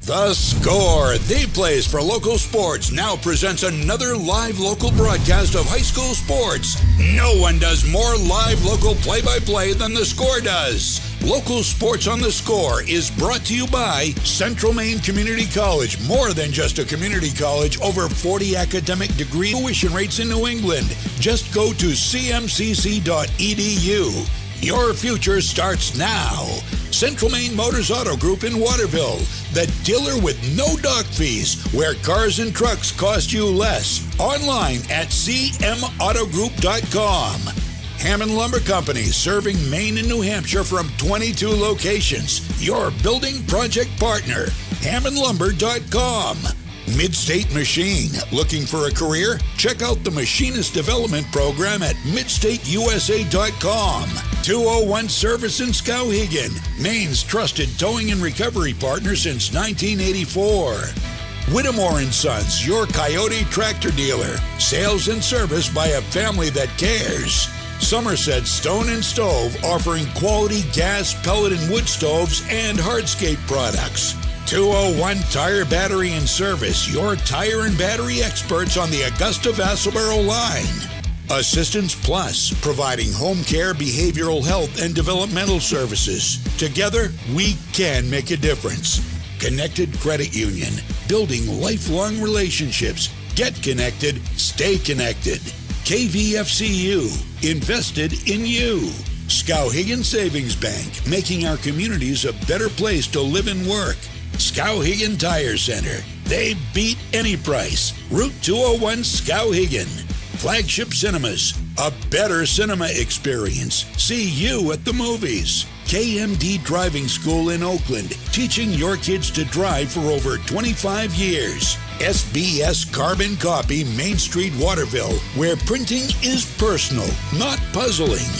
The Score, the place for local sports, now presents another live local broadcast of high school sports. No one does more live local play-by-play than The Score does. Local Sports on The Score is brought to you by Central Maine Community College. More than just a community college, over 40 academic degree tuition rates in New England. Just go to cmcc.edu. Your future starts now. Central Maine Motors Auto Group in Waterville, the dealer with no dock fees, where cars and trucks cost you less. Online at cmautogroup.com. Hammond Lumber Company, serving Maine and New Hampshire from 22 locations. Your building project partner, hammondlumber.com. Midstate Machine. Looking for a career? Check out the Machinist Development Program at midstateusa.com. 201 Service in Skowhegan, Maine's trusted towing and recovery partner since 1984. Whittemore & Sons, your Coyote tractor dealer. Sales and service by a family that cares. Somerset Stone and Stove, offering quality gas, pellet, and wood stoves and hardscape products. 201 Tire, Battery, and Service, your tire and battery experts on the Augusta-Vassalboro line. Assistance Plus, providing home care, behavioral health, and developmental services. Together, we can make a difference. Connected Credit Union, building lifelong relationships. Get connected, stay connected. KVFCU, invested in you. Skowhegan Savings Bank, making our communities a better place to live and work. Skowhegan Tire Center, they beat any price. Route 201 Skowhegan. Flagship Cinemas, a better cinema experience. See you at the movies. KMD Driving School in Oakland, teaching your kids to drive for over 25 years. SBS Carbon Copy, Main Street, Waterville, where printing is personal, not puzzling.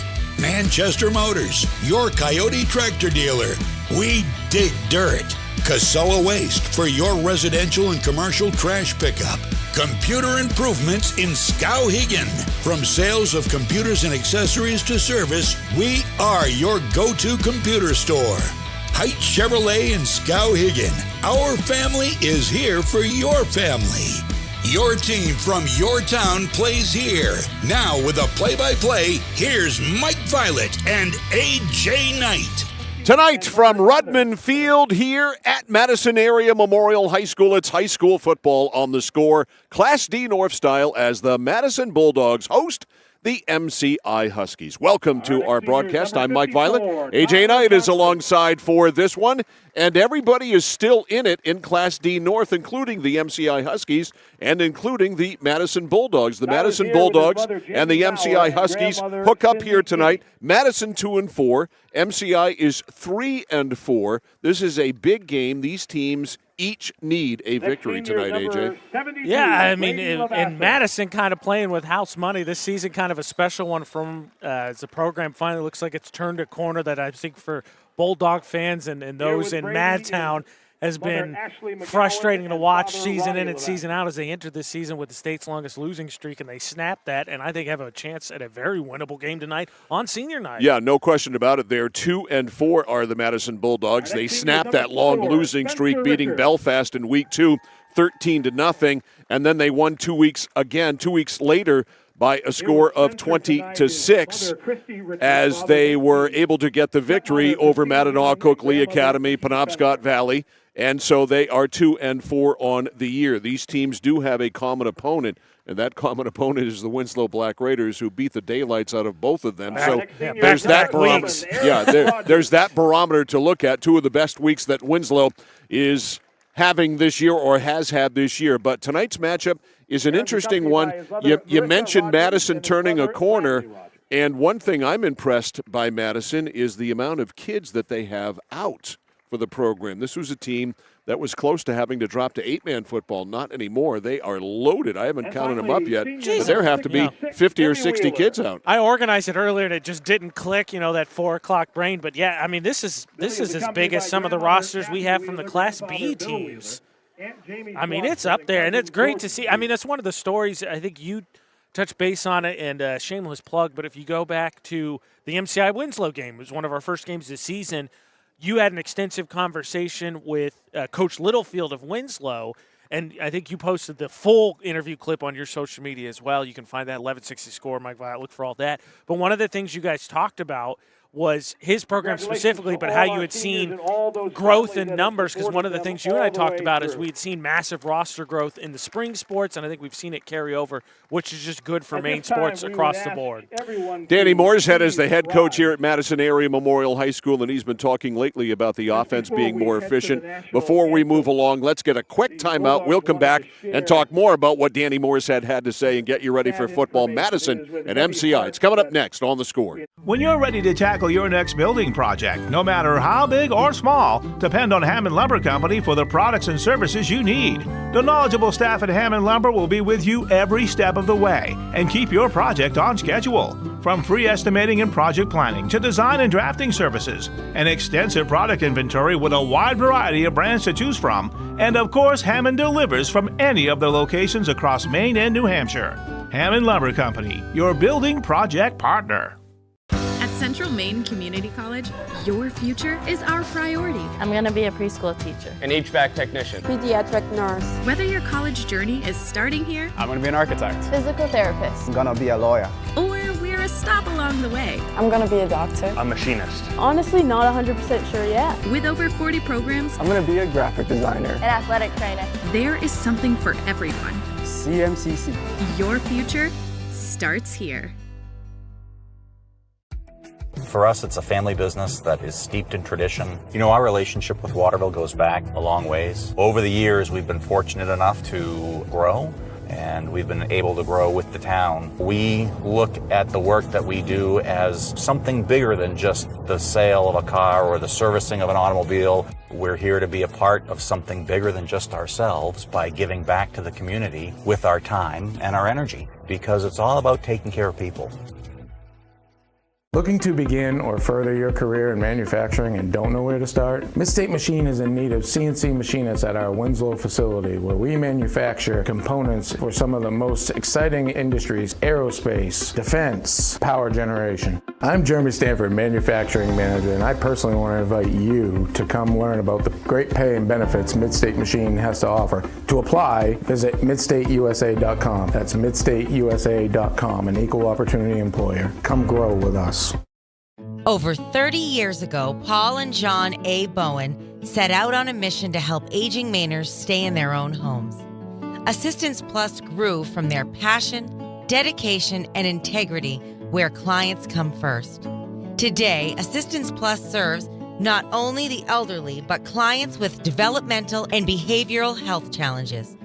Manchester Motors, your Coyote tractor dealer. We dig dirt. Casella Waste, for your residential and commercial trash pickup. Computer Improvements in Skowhegan. From sales of computers and accessories to service, we are your go-to computer store. Heights Chevrolet in Skowhegan. Our family is here for your family. Your team from your town plays here. Now with a play-by-play, here's Mike Violet and A.J. Knight. Tonight from Rudman Field here at Madison Area Memorial High School, it's high school football on The Score. Class D North style as the Madison Bulldogs host the MCI Huskies. Welcome to our broadcast. I'm Mike Violet. AJ Knight is alongside for this one, and everybody is still in it in Class D North, including the MCI Huskies and including the Madison Bulldogs. The Madison Bulldogs and the MCI Huskies hook up here tonight. Madison 2-4, MCI is 3-4. This is a big game. These teams each need a victory tonight, AJ. Yeah, I mean, in Madison kind of playing with house money this season, kind of a special one from the program finally looks like it's turned a corner that I think for Bulldog fans and those in Madtown has been frustrating to watch season in and season out as they enter this season with the state's longest losing streak, and they snapped that, and I think have a chance at a very winnable game tonight on senior night. Yeah, no question about it. They're 2-4 are the Madison Bulldogs. They snapped that long losing streak, beating Belfast in week 2, 13-0, and then they won 2 weeks later by a score of 20-6 as they were able to get the victory over Mackinac Cook Lee Academy, Penobscot Valley. And so they are 2-4 on the year. These teams do have a common opponent, and that common opponent is the Winslow Black Raiders, who beat the daylights out of both of them. So there's that barometer. Yeah, there's that barometer to look at. Two of the best weeks that Winslow is having this year or has had this year. But tonight's matchup is an interesting one. You mentioned Madison turning a corner, and one thing I'm impressed by Madison is the amount of kids that they have out for the program. This was a team that was close to having to drop to 8-man football. Not anymore. They are loaded. I haven't counted them up yet, but there have to be 50 or 60 kids out. I organized it earlier and it just didn't click, that 4 o'clock brain. But, yeah, I mean, this is as big as some of the rosters we have from the Class B teams. I mean, it's up there, and it's great to see. I mean, that's one of the stories. I think you touched base on it, and shameless plug, but if you go back to the MCI Winslow game, it was one of our first games this season. you had an extensive conversation with Coach Littlefield of Winslow, and I think you posted the full interview clip on your social media as well. You can find that 1160 Score, Mike Violet, look for all that. But one of the things you guys talked about was his program specifically, but how you had seen growth in numbers, because one of the things you and I talked about is we had seen massive roster growth in the spring sports, and I think we've seen it carry over, which is just good for Maine sports across the board. Danny Mooreshead is the head coach here at Madison Area Memorial High School, and he's been talking lately about the offense being more efficient. Before we move along, let's get a quick timeout. We'll come back and talk more about what Danny Mooreshead had to say and get you ready for football. Madison and MCI. It's coming up next on The Score. When you're ready to tackle your next building project, no matter how big or small, depend on Hammond Lumber Company for the products and services you need. The knowledgeable staff at Hammond Lumber will be with you every step of the way and keep your project on schedule. From free estimating and project planning to design and drafting services, an extensive product inventory with a wide variety of brands to choose from, and of course, Hammond delivers from any of the locations across Maine and New Hampshire. Hammond Lumber Company, your building project partner. At Central Maine Community College, your future is our priority. I'm going to be a preschool teacher. An HVAC technician. Pediatric nurse. Whether your college journey is starting here, I'm going to be an architect. Physical therapist. I'm going to be a lawyer. or we're a stop along the way. I'm going to be a doctor. A machinist. Honestly, not 100% sure yet. With over 40 programs, I'm going to be a graphic designer. An athletic trainer. There is something for everyone. CMCC. Your future starts here. For us, it's a family business that is steeped in tradition. You know, our relationship with Waterville goes back a long ways. Over the years, we've been fortunate enough to grow, and we've been able to grow with the town. We look at the work that we do as something bigger than just the sale of a car or the servicing of an automobile. We're here to be a part of something bigger than just ourselves by giving back to the community with our time and our energy, because it's all about taking care of people. Looking to begin or further your career in manufacturing and don't know where to start? Midstate Machine is in need of CNC machinists at our Winslow facility, where we manufacture components for some of the most exciting industries: aerospace, defense, power generation. I'm Jeremy Stanford, manufacturing manager, and I personally want to invite you to come learn about the great pay and benefits Midstate Machine has to offer. To apply, visit midstateusa.com. That's midstateusa.com, an equal opportunity employer. Come grow with us. Over 30 years ago, Paul and John A. Bowen set out on a mission to help aging Mainers stay in their own homes. Assistance Plus grew from their passion, dedication, and integrity, where clients come first. Today, Assistance Plus serves not only the elderly, but clients with developmental and behavioral health challenges.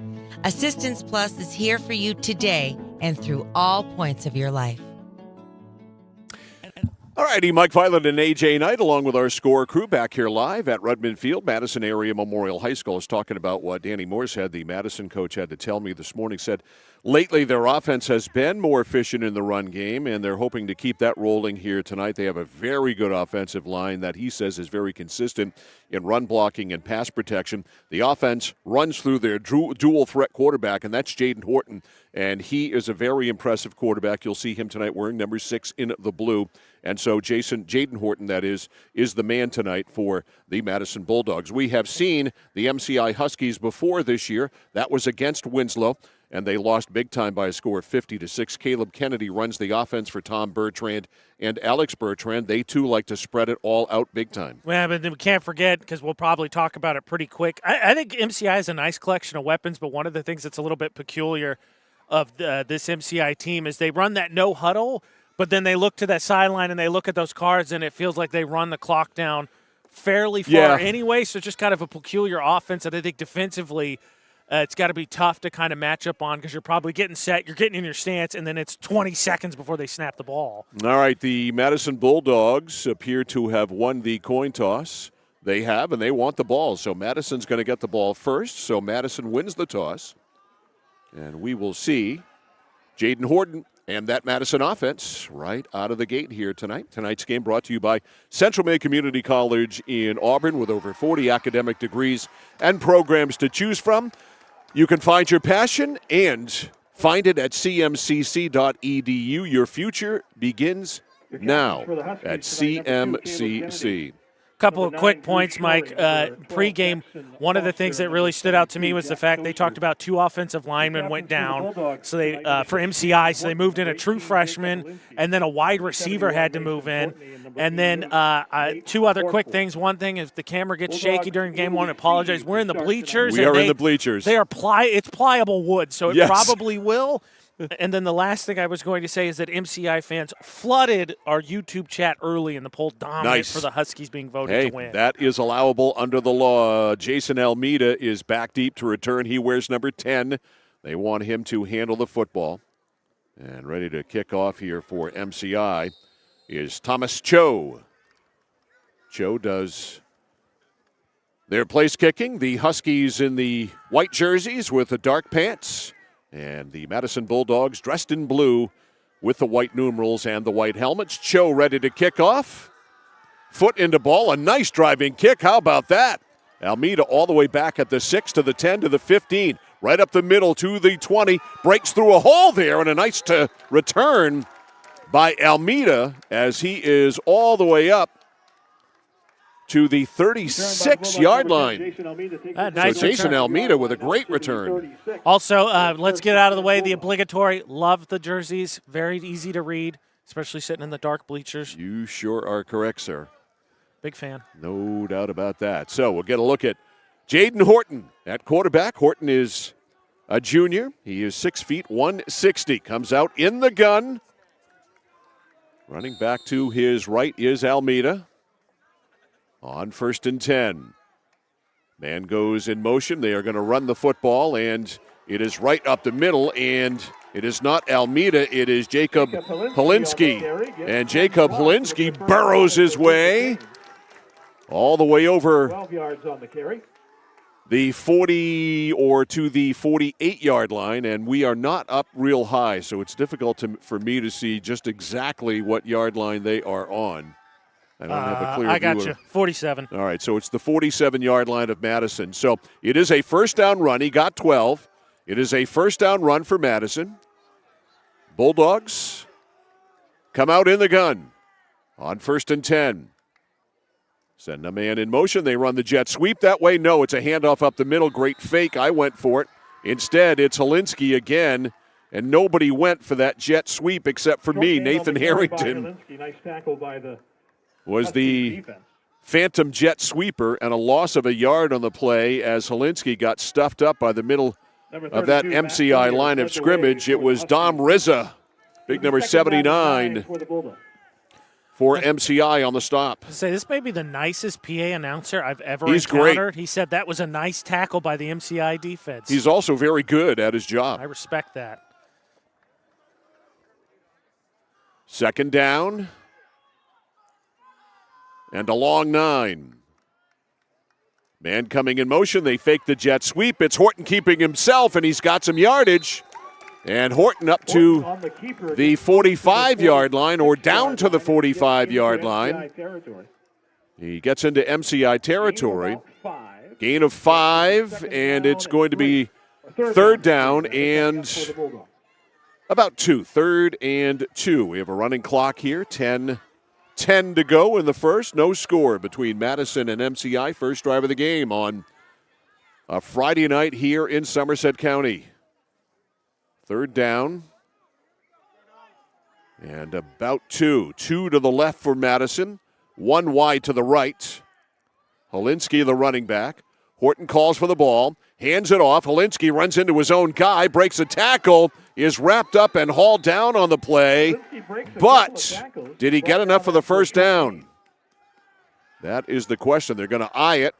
Assistance Plus is here for you today and through all points of your life. All righty, Mike Violet and A.J. Knight, along with our Score crew, back here live at Rudman Field. Madison Area Memorial High School is talking about what Danny Mooreshead, the Madison coach, had to tell me this morning. Said lately their offense has been more efficient in the run game, and they're hoping to keep that rolling here tonight. They have a very good offensive line that he says is very consistent in run blocking and pass protection. The offense runs through their dual threat quarterback, and that's Jaden Horton, and he is a very impressive quarterback. You'll see him tonight wearing number 6 in the blue. And so Jaden Horton, that is the man tonight for the Madison Bulldogs. We have seen the MCI Huskies before this year. That was against Winslow, and they lost big time by a score of 50-6. Caleb Kennedy runs the offense for Tom Bertrand and Alex Bertrand. They, too, like to spread it all out big time. Well, but we can't forget, because we'll probably talk about it pretty quick, I think MCI is a nice collection of weapons, but one of the things that's a little bit peculiar of this MCI team is they run that no huddle, but then they look to that sideline and they look at those cards, and it feels like they run the clock down fairly far anyway. So it's just kind of a peculiar offense that I think defensively it's got to be tough to kind of match up on, because you're probably getting set, you're getting in your stance, and then it's 20 seconds before they snap the ball. All right, the Madison Bulldogs appear to have won the coin toss. They have, and they want the ball. So Madison's going to get the ball first. So Madison wins the toss. And we will see Jaden Horton and that Madison offense right out of the gate here tonight. Tonight's game brought to you by Central Maine Community College in Auburn, with over 40 academic degrees and programs to choose from. You can find your passion and find it at cmcc.edu. Your future begins now at CMCC. Couple of quick points, Mike. Pregame, one of the things that really stood out to me was the fact they talked about 2 offensive linemen went down. So they for MCI, so they moved in a true freshman, and then a wide receiver had to move in. And then 2 other quick things. One thing, if the camera gets shaky during game 1, apologize. We're in the bleachers. We are in the bleachers. They are it's pliable wood, so it Yes. probably will. And then the last thing I was going to say is that MCI fans flooded our YouTube chat early in the poll, dominant for the Huskies being voted to win. That is allowable under the law. Jason Almeida is back deep to return. He wears number 10. They want him to handle the football. And ready to kick off here for MCI is Thomas Cho. Cho does their place kicking. The Huskies in the white jerseys with the dark pants. And the Madison Bulldogs dressed in blue with the white numerals and the white helmets. Cho ready to kick off. Foot into ball. A nice driving kick. How about that? Almeida all the way back at the 6 to the 10 to the 15. Right up the middle to the 20. Breaks through a hole there, and a nice return by Almeida as he is all the way up to the 36-yard line. Nice so Jason Almeida with a great return. Also, let's get out of the way. The obligatory, love the jerseys. Very easy to read, especially sitting in the dark bleachers. You sure are correct, sir. Big fan. No doubt about that. So we'll get a look at Jaden Horton at quarterback. Horton is a junior. He is 6 feet 160. Comes out in the gun. Running back to his right is Almeida. On 1st and 10. Man goes in motion. They are going to run the football, and it is right up the middle, and it is not Almeida. It is Jacob Helinski. And Jacob Helinski burrows his way all the way over 12 yards on the carry. The 40 or to the 48-yard line, and we are not up real high, so it's difficult for me to see just exactly what yard line they are on. I don't have a clear view. I got you. 47. All right, so it's the 47-yard line of Madison. So it is a first down run. He got 12. It is a first down run for Madison. Bulldogs come out in the gun on 1st and 10. Send a man in motion. They run the jet sweep that way. No, it's a handoff up the middle. Great fake. I went for it. Instead, it's Helinski again, and nobody went for that jet sweep except for me, Nathan Harrington. Nice tackle by the was the phantom jet sweeper, and a loss of a yard on the play as Helinski got stuffed up by the middle of that MCI line of scrimmage. It was Dom Rizza, big number 79, for MCI on the stop. Say this may be the nicest PA announcer I've ever He's encountered. great. He said that was a nice tackle by the MCI defense. He's also very good at his job. I respect that. 2nd down. And a long 9. Man coming in motion. They fake the jet sweep. It's Horton keeping himself, and he's got some yardage. And Horton up to the 45-yard line, or down to the 45-yard line. He gets into MCI territory. Gain of 5, and it's going to be 3rd down and about 2. 3rd and 2. We have a running clock here. 10 to go in the first. No score between Madison and MCI. First drive of the game on a Friday night here in Somerset County. 3rd down. And about 2. 2 to the left for Madison. 1 wide to the right. Helinski, the running back. Horton calls for the ball. Hands it off. Helinski runs into his own guy. Breaks a tackle. Is wrapped up and hauled down on the play. But did he get enough for the first down? That is the question. They're going to eye it.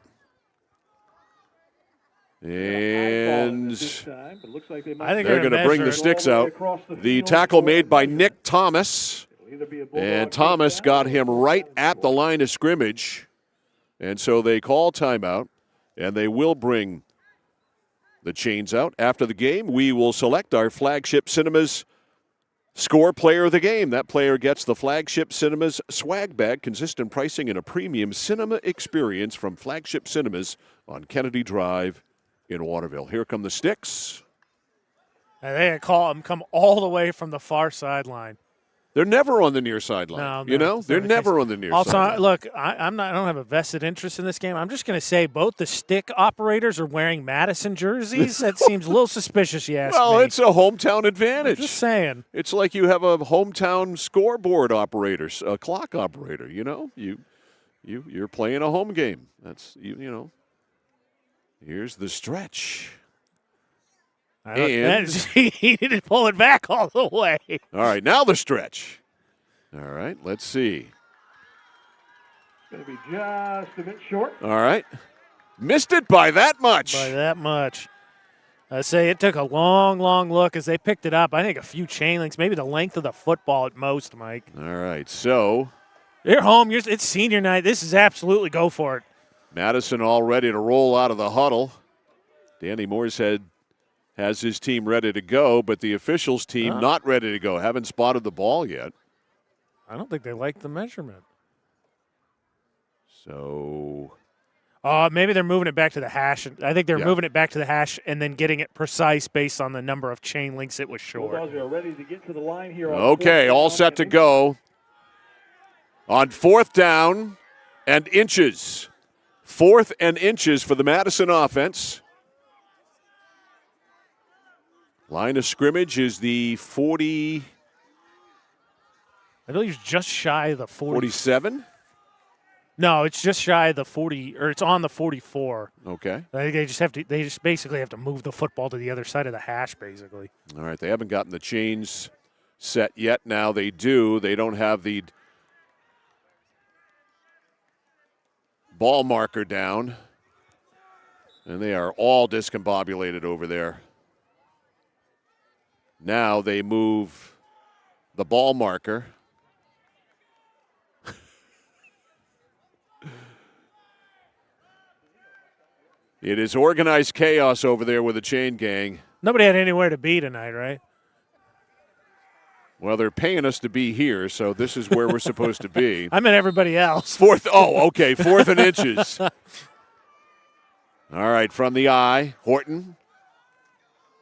And they're going to bring the sticks out. The tackle made by Nick Thomas. And Thomas got him right at the line of scrimmage. And so they call timeout. And they will bring the chains out. After the game, we will select our Flagship Cinemas Score Player of the Game. That player gets the Flagship Cinemas swag bag, consistent pricing, and a premium cinema experience from Flagship Cinemas on Kennedy Drive in Waterville. Here come the sticks. And they call them come all the way from the far sideline. They're never on the near sideline. No, you know, they're never on the near sideline. Also, look, I don't have a vested interest in this game. I'm just going to say both the stick operators are wearing Madison jerseys. That seems a little suspicious, you ask me. Well, it's a hometown advantage. I'm just saying. It's like you have a hometown scoreboard operator, a clock operator. You know, you're playing a home game. That's you know. Here's the stretch. He needed to pull it back all the way. All right, now the stretch. All right, let's see. Going to be just a bit short. All right. Missed it by that much. By that much. I say it took a long, long look as they picked it up. I think a few chain links, maybe the length of the football at most, Mike. All right, so. You're home. It's senior night. This is absolutely go for it. Madison all ready to roll out of the huddle. Danny Moorehead has his team ready to go, but the officials' team not ready to go. Haven't spotted the ball yet. I don't think they like the measurement. So. Maybe they're moving it back to the hash. I think they're moving it back to the hash and then getting it precise based on the number of chain links it was short. Bulldogs are ready to get to the line here. Okay, all set to go. On 4th down and inches. 4th and inches for the Madison offense. Line of scrimmage is the 40. I believe it's just shy of the 40. 47? No, it's just shy of the 40, or it's on the 44. Okay. I think they just basically have to move the football to the other side of the hash, basically. All right, they haven't gotten the chains set yet. Now they do. They don't have the ball marker down. And they are all discombobulated over there. Now they move the ball marker. It is organized chaos over there with the chain gang. Nobody had anywhere to be tonight, right? Well, they're paying us to be here, so this is where we're supposed to be. I meant everybody else. 4th. Oh, okay. 4th and inches. All right, from the eye, Horton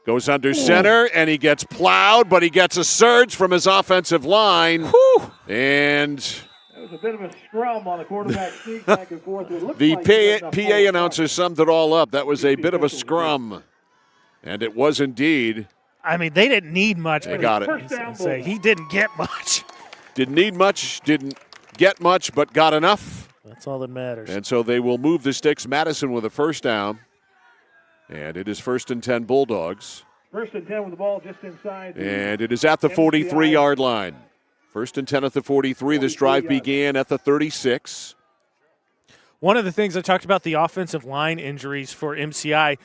goes under center, and he gets plowed, but he gets a surge from his offensive line. Whew. And It was a bit of a scrum on the quarterback sneak back and forth. the PA announcer summed it all up. That was a bit of a scrum, and it was indeed. I mean, they didn't need much. They got it. He didn't get much. Didn't need much, didn't get much, but got enough. That's all that matters. And so they will move the sticks. Madison with a 1st down. And it is 1st and 10 Bulldogs. 1st and 10 with the ball just inside. And it is at the 43-yard line. 1st and 10 at the 43. This drive began at the 36. One of the things I talked about, the offensive line injuries for MCI.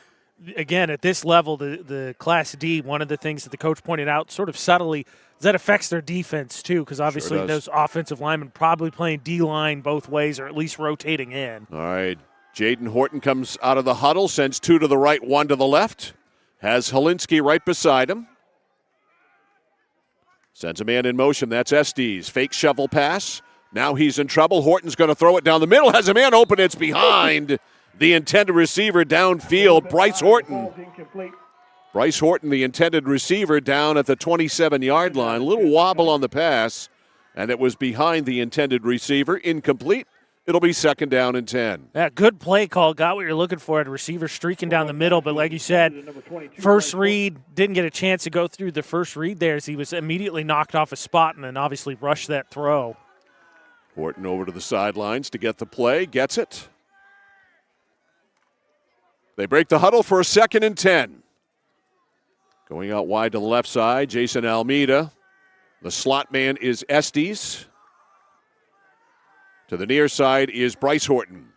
Again, at this level, the Class D, one of the things that the coach pointed out sort of subtly is that affects their defense too, because obviously those offensive linemen probably playing D-line both ways or at least rotating in. All right. Jaden Horton comes out of the huddle, sends 2 to the right, 1 to the left. Has Helinski right beside him. Sends a man in motion. That's Estes. Fake shovel pass. Now he's in trouble. Horton's going to throw it down the middle. Has a man open. It's behind the intended receiver downfield, Bryce Horton. Bryce Horton, the intended receiver, down at the 27-yard line. A little wobble on the pass, and it was behind the intended receiver. Incomplete. It'll be 2nd down and 10. Yeah, good play call. Got what you're looking for. A receiver streaking down the middle, but like you said, first read, didn't get a chance to go through the first read there as he was immediately knocked off a spot and then obviously rushed that throw. Horton over to the sidelines to get the play. Gets it. They break the huddle for a 2nd and 10. Going out wide to the left side, Jason Almeida. The slot man is Estes. To the near side is Bryce Horton.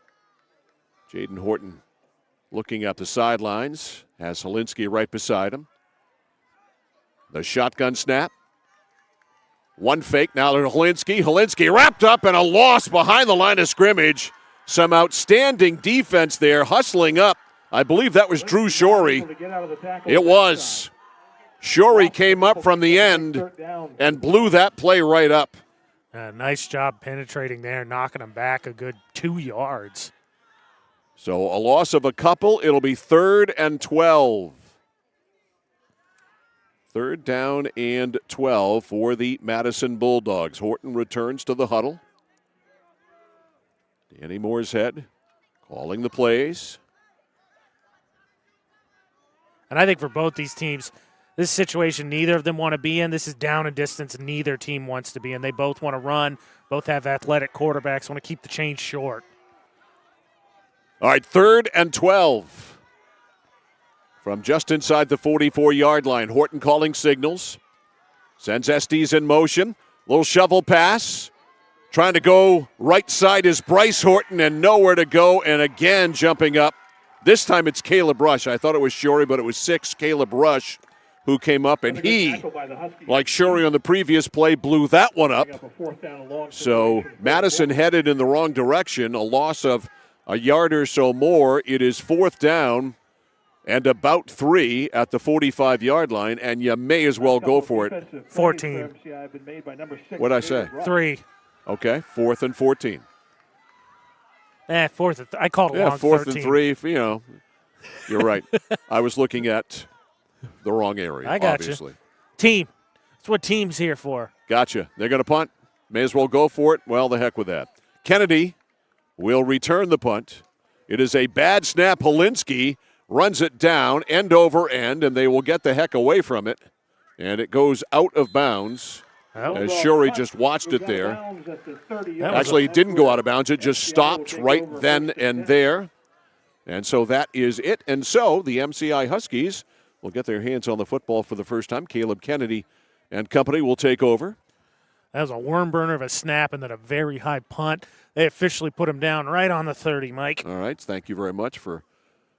Jaden Horton looking at the sidelines. Has Helinski right beside him. The shotgun snap. One fake, now to Helinski. Helinski wrapped up and a loss behind the line of scrimmage. Some outstanding defense there, hustling up. I believe that was Drew Shorey. It was. Shorey came up from the end and blew that play right up. Nice job penetrating there, knocking him back a good 2 yards. So a loss of a couple. It'll be 3rd and 12. 3rd down and 12 for the Madison Bulldogs. Horton returns to the huddle. Danny Mooreshead calling the plays. And I think for both these teams, this situation neither of them want to be in. This is down and distance neither team wants to be in. They both want to run. Both have athletic quarterbacks, want to keep the change short. All right, 3rd and 12. From just inside the 44-yard line, Horton calling signals. Sends Estes in motion. Little shovel pass. Trying to go right side is Bryce Horton and nowhere to go. And again jumping up. This time it's Caleb Rush. I thought it was Shorey, but it was 6 Caleb Rush who came up. And he, like Shorey on the previous play, blew that one up. So Madison headed in the wrong direction. A loss of a yard or so more. It is 4th down and about 3 at the 45-yard line, and you may as well go for it. 14. What'd I say? 3. Okay, 4th and 14. 4th. I called it long 4th 13. and 3. You know, you're right. I was looking at the wrong area, I got obviously. you. Team. That's what team's here for. Gotcha. They're going to punt. May as well go for it. Well, the heck with that. Kennedy will return the punt. It is a bad snap. Helinski runs it down, end over end, and they will get the heck away from it. And it goes out of bounds as Shorey just watched it there. Actually, it didn't go out of bounds. It just stopped right then and there. And so that is it. And so the MCI Huskies will get their hands on the football for the first time. Caleb Kennedy and company will take over. That was a worm burner of a snap and then a very high punt. They officially put him down right on the 30, Mike. All right. Thank you very much for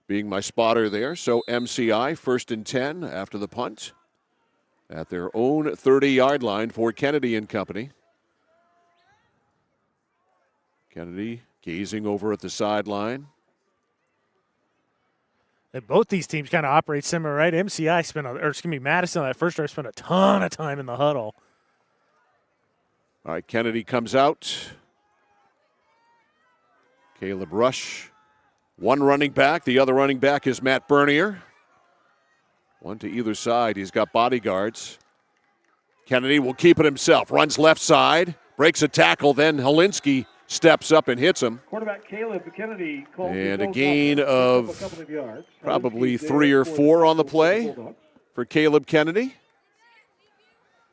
being my spotter there. So MCI 1st and 10 after the punt at their own 30-yard line for Kennedy and company. Kennedy gazing over at the sideline. And both these teams kind of operate similar, right? Madison that first drive spent a ton of time in the huddle. All right, Kennedy comes out. Caleb Rush. One running back. The other running back is Matt Bernier. One to either side. He's got bodyguards. Kennedy will keep it himself. Runs left side. Breaks a tackle. Then Helinski steps up and hits him. Quarterback Caleb Kennedy called and a gain of probably 3 or 4 on the play for Caleb Kennedy.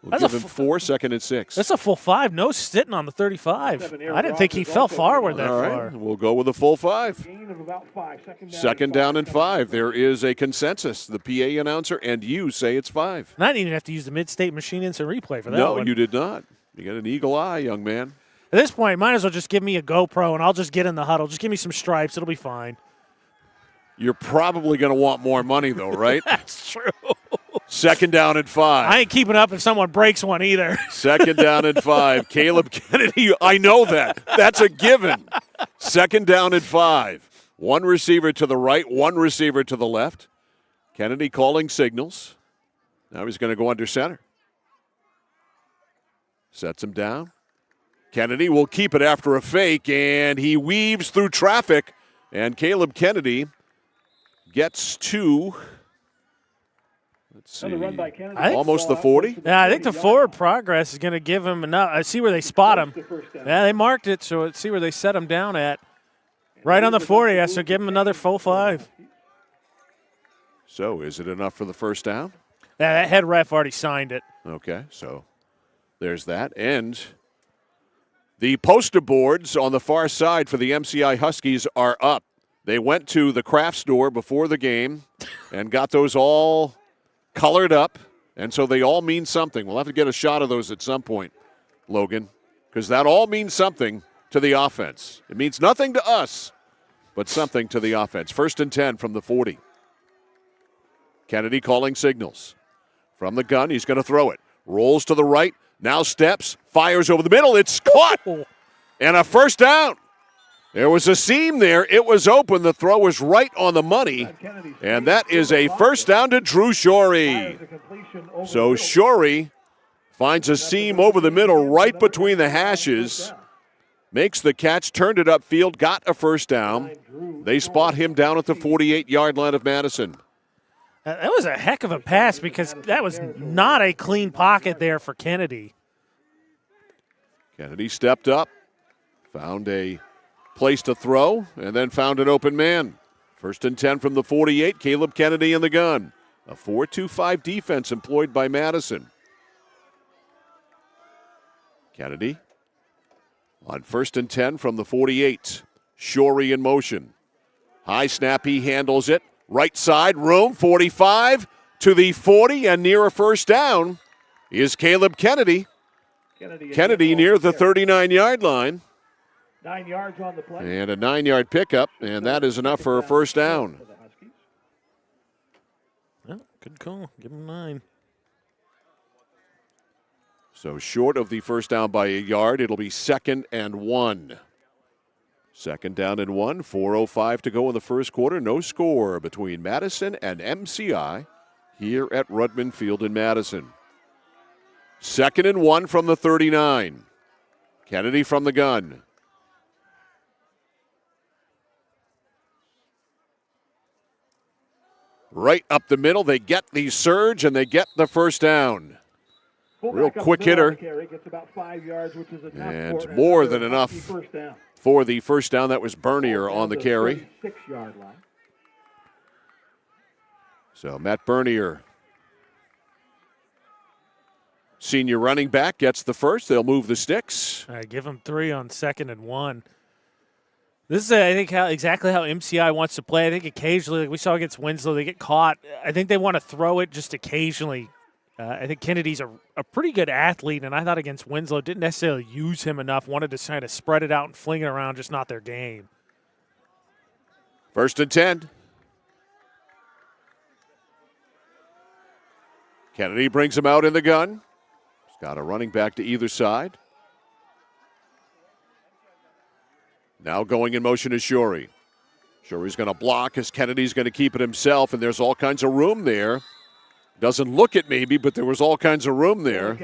We'll give him 4, 2nd and 6. That's a full 5. No sitting on the 35. I didn't think he fell forward that far. We'll go with a full 5. 2nd down and 5. There is a consensus. The PA announcer and you say it's 5. And I didn't even have to use the mid-state machine instant replay for that No, one. you did not. You got an eagle eye, young man. At this point, might as well just give me a GoPro and I'll just get in the huddle. Just give me some stripes. It'll be fine. You're probably going to want more money, though, right? That's true. 2nd down and 5. I ain't keeping up if someone breaks one either. 2nd down and 5. Caleb Kennedy, I know that. That's a given. 2nd down and 5. One receiver to the right, one receiver to the left. Kennedy calling signals. Now he's going to go under center. Sets him down. Kennedy will keep it after a fake, and he weaves through traffic. And Caleb Kennedy gets to, let's see, almost the 40. Yeah, I think the forward progress is going to give him enough. I see where they spot him. Yeah, they marked it, so let's see where they set him down at. Right on the 40, yeah, so give him another full 5. So is it enough for the first down? Yeah, that head ref already signed it. Okay, so there's that. And the poster boards on the far side for the MCI Huskies are up. They went to the craft store before the game and got those all colored up, and so they all mean something. We'll have to get a shot of those at some point, Logan, because that all means something to the offense. It means nothing to us, but something to the offense. 1st and 10 from the 40. Kennedy calling signals. From the gun, he's going to throw it. Rolls to the right, now steps, fires over the middle. It's caught, and a first down. There was a seam there. It was open. The throw was right on the money, and that is a first down to Drew Shorey. So Shorey finds a seam over the middle right between the hashes, makes the catch, turned it upfield, got a first down. They spot him down at the 48-yard line of Madison. That was a heck of a pass because that was not a clean pocket there for Kennedy. Kennedy stepped up, found a place to throw, and then found an open man. 1st and 10 from the 48, Caleb Kennedy in the gun. A 4-2-5 defense employed by Madison. Kennedy on 1st and 10 from the 48. Shorey in motion. High snap, he handles it. Right side, room, 45 to the 40, and near a first down is Caleb Kennedy. Kennedy near the 39-yard line. 9 yards on the play. And a 9-yard pickup, and that is enough for a first down. Well, good call. Give him 9. So short of the first down by a yard, it'll be 2nd and 1. 2nd down and 1, 4:05 to go in the first quarter. No score between Madison and MCI here at Rudman Field in Madison. 2nd and 1 from the 39. Kennedy from the gun. Right up the middle, they get the surge and they get the first down. Real quick hitter. Gets about 5 yards, which is enough and more than enough for the first down. That was Bernier on the carry. 6-yard line. So Matt Bernier, senior running back, gets the first. They'll move the sticks. All right, give him 3 on 2nd and 1. This is, I think, exactly how MCI wants to play. I think occasionally, like we saw against Winslow, they get caught. I think they want to throw it just occasionally. I think Kennedy's a pretty good athlete, and I thought against Winslow didn't necessarily use him enough. Wanted to kind of spread it out and fling it around, just not their game. 1st and 10. Kennedy brings him out in the gun. He's got a running back to either side. Now going in motion is Shorey. Shorey's going to block as Kennedy's going to keep it himself, and there's all kinds of room there. Doesn't look it maybe, but there was all kinds of room there.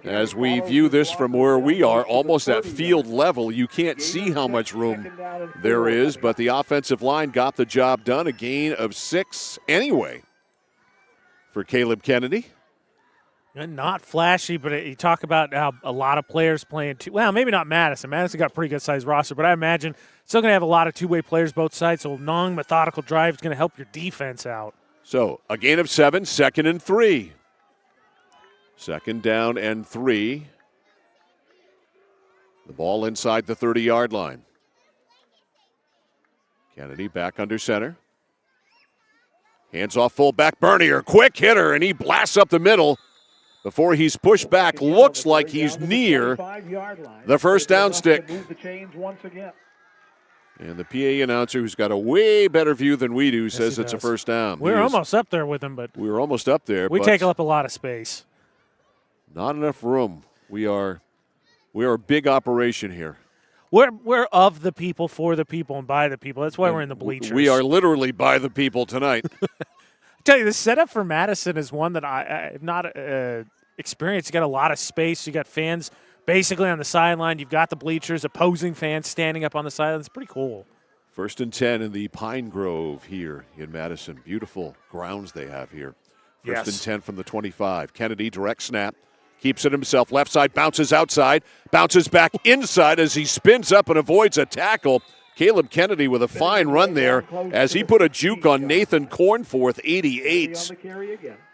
As we view this from where we are, almost at field level, you can't see how much room there is, but the offensive line got the job done. A gain of 6 anyway for Caleb Kennedy. Not flashy, but you talk about how a lot of players playing well, maybe not Madison. Madison got a pretty good sized roster, but I imagine still going to have a lot of two-way players both sides, so non-methodical drive is going to help your defense out. So a gain of 7, 2nd and 3. 2nd down and 3. The ball inside the 30-yard line. Kennedy back under center. Hands off fullback Bernier. Quick hitter, and he blasts up the middle before he's pushed back. Looks like he's near the first down stick. And the PA announcer, who's got a way better view than we do, says it's a first down. We're almost up there with him, but we were almost up there. We take up a lot of space. Not enough room. We are a big operation here. We're of the people, for the people, and by the people. That's why we're in the bleachers. We are literally by the people tonight. I tell you, the setup for Madison is one that I have not experienced. You got a lot of space. You got fans basically on the sideline. You've got the bleachers, opposing fans standing up on the sideline. It's pretty cool. 1st and 10 in the Pine Grove here in Madison. Beautiful grounds they have here. 1st and 10 from the 25. Kennedy, direct snap. Keeps it himself. Left side, bounces outside. Bounces back inside as he spins up and avoids a tackle. Caleb Kennedy with a fine run there as he put a juke on Nathan Cornforth, 88,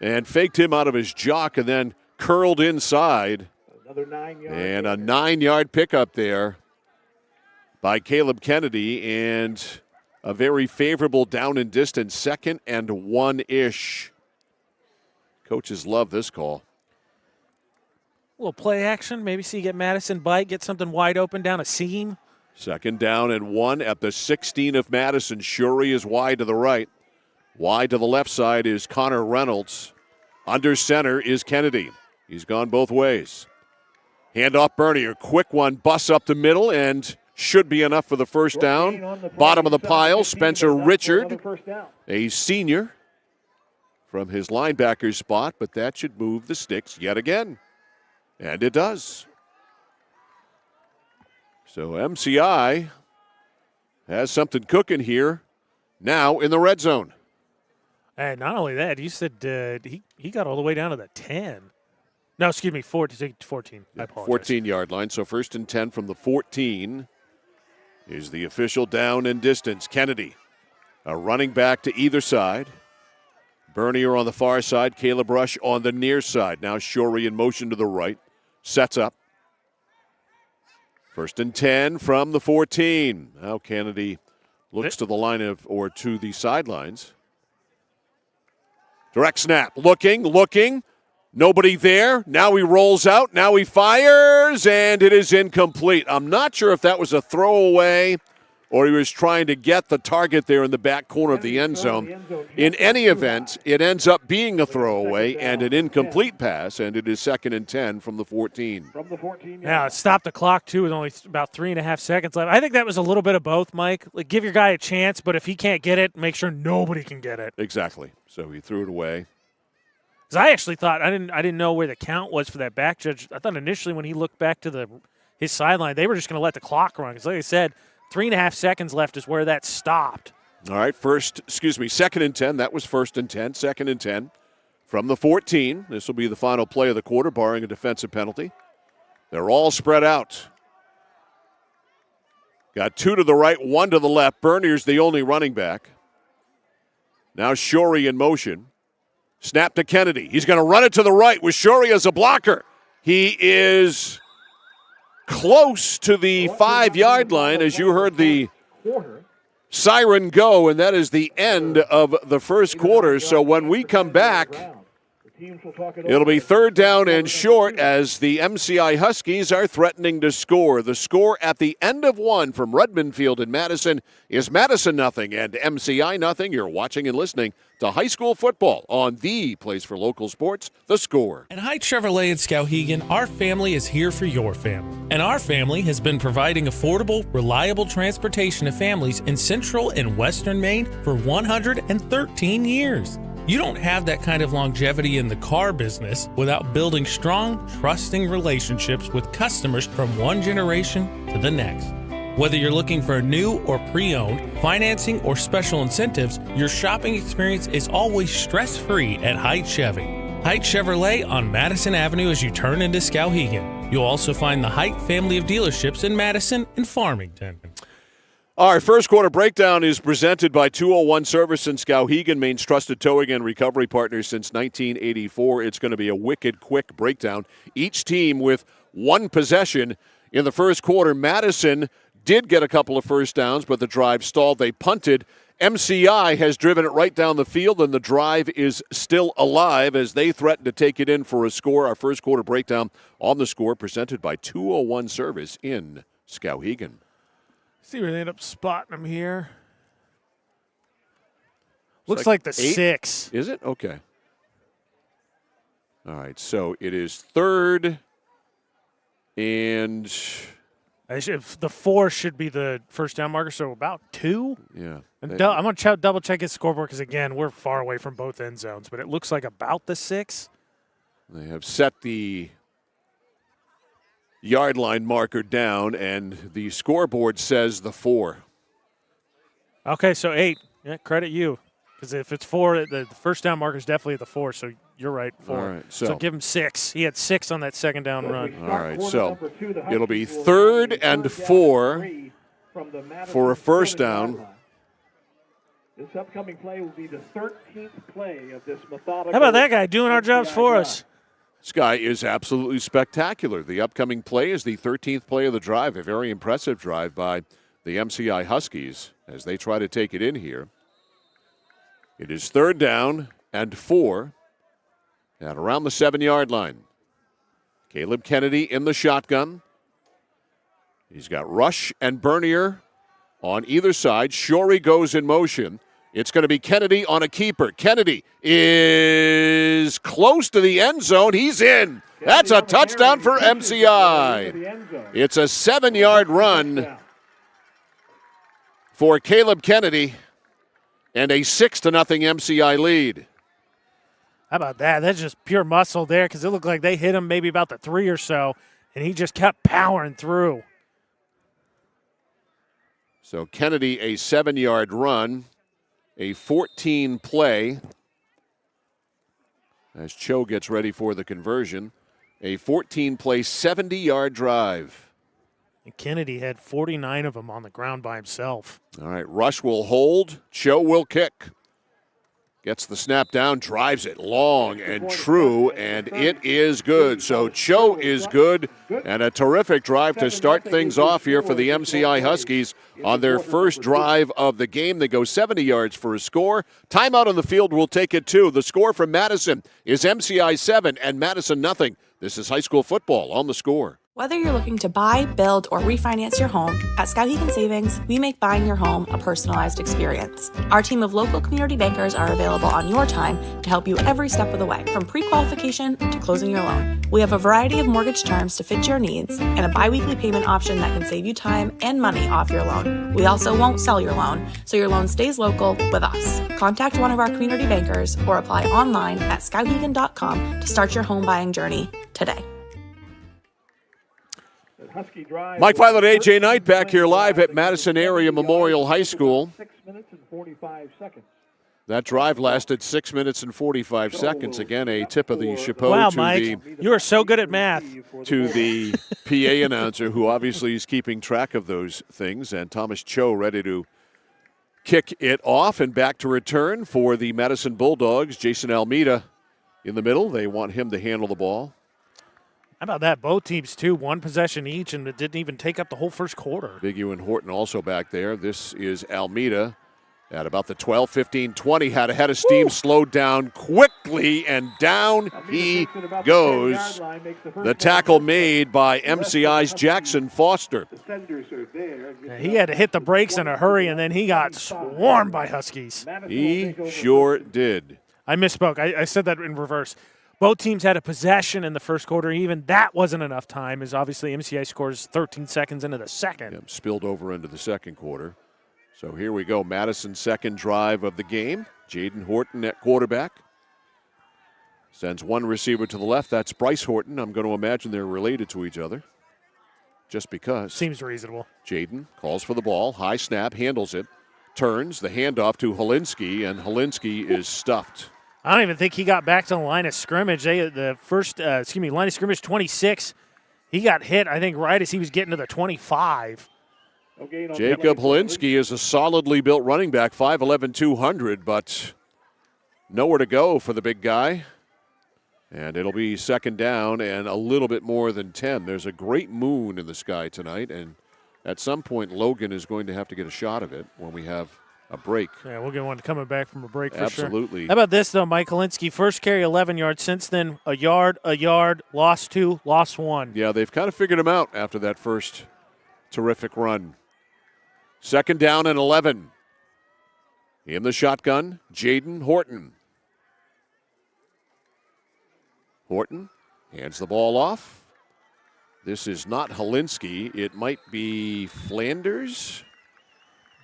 and faked him out of his jock and then curled inside. And a 9-yard pickup there by Caleb Kennedy, and a very favorable down and distance, 2nd and 1-ish. Coaches love this call. A little play action. Maybe see you get Madison bite, get something wide open down a seam. 2nd down and 1 at the 16 of Madison. Shorey is wide to the right. Wide to the left side is Connor Reynolds. Under center is Kennedy. He's gone both ways. Hand off Bernier. Quick one, busts up the middle, and should be enough for the first down. Bottom of the pile, Spencer Richard, a senior from his linebacker spot, but that should move the sticks yet again. And it does. So MCI has something cooking here now in the red zone. And not only that, you said he got all the way down to the 10. No, excuse me, 14. I apologize. 14-yard line. So 1st and 10 from the 14 is the official down and distance. Kennedy, a running back to either side. Bernier on the far side. Caleb Rush on the near side. Now Shorey in motion to the right. Sets up. 1st and 10 from the 14. Now Kennedy looks to the line or to the sidelines. Direct snap. Looking. Nobody there. Now he rolls out. Now he fires, and it is incomplete. I'm not sure if that was a throwaway or he was trying to get the target there in the back corner of the end zone. In any event, it ends up being a throwaway and an incomplete pass, and it is 2nd and 10 from the 14. Now, it stopped the clock, too, with only about 3.5 seconds left. I think that was a little bit of both, Mike. Like, give your guy a chance, but if he can't get it, make sure nobody can get it. Exactly. So he threw it away. Because I actually thought I didn't know where the count was for that back judge. I thought initially when he looked back to his sideline, they were just going to let the clock run. Because like I said, 3.5 seconds left is where that stopped. All right, 2nd and 10. That was 1st and 10. 2nd and 10 from the 14. This will be the final play of the quarter, barring a defensive penalty. They're all spread out. Got 2 to the right, 1 to the left. Bernier's the only running back. Now Shorey in motion. Snap to Kennedy. He's going to run it to the right with Shorey as a blocker. He is close to the 5-yard line as you heard the siren go, and that is the end of the first quarter. So when we come back, it'll be 3rd down and short as the MCI Huskies are threatening to score. The score at the end of one from Redmond Field in Madison is Madison 0 and MCI 0. You're watching and listening to high school football on the place for local sports, The Score. At Haight Chevrolet in Skowhegan, our family is here for your family. And our family has been providing affordable, reliable transportation to families in central and western Maine for 113 years. You don't have that kind of longevity in the car business without building strong, trusting relationships with customers from one generation to the next. Whether you're looking for a new or pre-owned, financing, or special incentives, your shopping experience is always stress-free at Haight Chevy. Haight Chevrolet on Madison Avenue as you turn into Skowhegan. You'll also find the Haight family of dealerships in Madison and Farmington. Our first quarter breakdown is presented by 201 Service in Skowhegan, Maine's trusted towing and recovery partner since 1984. It's going to be a wicked quick breakdown. Each team with one possession in the first quarter. Madison did get a couple of first downs, but the drive stalled. They punted. MCI has driven it right down the field, and the drive is still alive as they threaten to take it in for a score. Our first quarter breakdown on The Score presented by 201 Service in Skowhegan. See where they end up spotting them here. Looks like the 6. Is it? Okay. All right, so it is 3rd and... the 4 should be the first down marker, so about 2. Yeah. And I'm going to double check his scoreboard because, again, we're far away from both end zones, but it looks like about the 6. They have set the yard line marker down, and the scoreboard says the 4. Okay, so 8. Yeah, credit you. Because if it's 4, the first down marker is definitely at the 4, so you're right, 4. All right, so give him 6. He had 6 on that second down run. All right, so it'll be 3rd and 4 for a first down. This upcoming play will be the 13th play of this methodical. How about that guy doing our jobs for us? This guy is absolutely spectacular. The upcoming play is the 13th play of the drive, a very impressive drive by the MCI Huskies as they try to take it in here. It is 3rd down and 4 at around the 7-yard line. Caleb Kennedy in the shotgun. He's got Rush and Bernier on either side. Shorey goes in motion. It's going to be Kennedy on a keeper. Kennedy is close to the end zone. He's in. That's a touchdown for MCI. It's a 7-yard run for Caleb Kennedy and a 6-0 MCI lead. How about that? That's just pure muscle there because it looked like they hit him maybe about the 3 or so, and he just kept powering through. So Kennedy, a 7-yard run, a 14 play, as Cho gets ready for the conversion. A 14-play, 70-yard drive. And Kennedy had 49 of them on the ground by himself. All right, Rush will hold. Cho will kick. Gets the snap down, drives it long and true, and it is good. So Cho is good, and a terrific drive to start things off here for the MCI Huskies on their first drive of the game. They go 70 yards for a score. Timeout on the field will take it too. The score from Madison is MCI 7 and Madison nothing. This is high school football on The Score. Whether you're looking to buy, build, or refinance your home, at Skowhegan Savings, we make buying your home a personalized experience. Our team of local community bankers are available on your time to help you every step of the way, from pre-qualification to closing your loan. We have a variety of mortgage terms to fit your needs and a biweekly payment option that can save you time and money off your loan. We also won't sell your loan, so your loan stays local with us. Contact one of our community bankers or apply online at skowhegan.com to start your home buying journey today. Mike Violet, AJ Knight back here live at Madison Area Memorial High School. 6 minutes and 45 seconds. That drive lasted 6 minutes and 45 seconds. Again, a tip of the chapeau wow, to Mike, you are so good at math. To the PA announcer, who obviously is keeping track of those things, and Thomas Cho ready to kick it off and back to return for the Madison Bulldogs. Jason Almeida in the middle. They want him to handle the ball. How about that? Both teams, too, one possession each, and it didn't even take up the whole first quarter. Big U and Horton also back there. This is Almeida at about the 12, 15, 20. Had a head of steam, slowed down quickly, and down he goes. The tackle made by MCI's Jackson Foster. He had to hit the brakes in a hurry, and then he got swarmed by Huskies. He sure did. I misspoke. I said that in reverse. Both teams had a possession in the first quarter. Even that wasn't enough time, as obviously MCI scores 13 seconds into the second. Yep, spilled over into the second quarter. So here we go. Madison's second drive of the game. Jaden Horton at quarterback. Sends one receiver to the left. That's Bryce Horton. I'm going to imagine they're related to each other. Just because. Seems reasonable. Jaden calls for the ball. High snap, handles it. Turns the handoff to Helinski, and Helinski is stuffed. I don't even think he got back to the line of scrimmage. Line of scrimmage 26. He got hit, I think, right as he was getting to the 25. Jacob Helinski is a solidly built running back, 5'11", 200, but nowhere to go for the big guy. And it'll be second down and a little bit more than 10. There's a great moon in the sky tonight, and at some point Logan is going to have to get a shot of it when we have a break. Yeah, we'll get one coming back from a break for sure. Absolutely. How about this, though, Mike Helinski? First carry, 11 yards. Since then, a yard, lost 2, lost 1. Yeah, they've kind of figured him out after that first terrific run. Second down and 11. In the shotgun, Jaden Horton. Horton hands the ball off. This is not Helinski. It might be Flanders.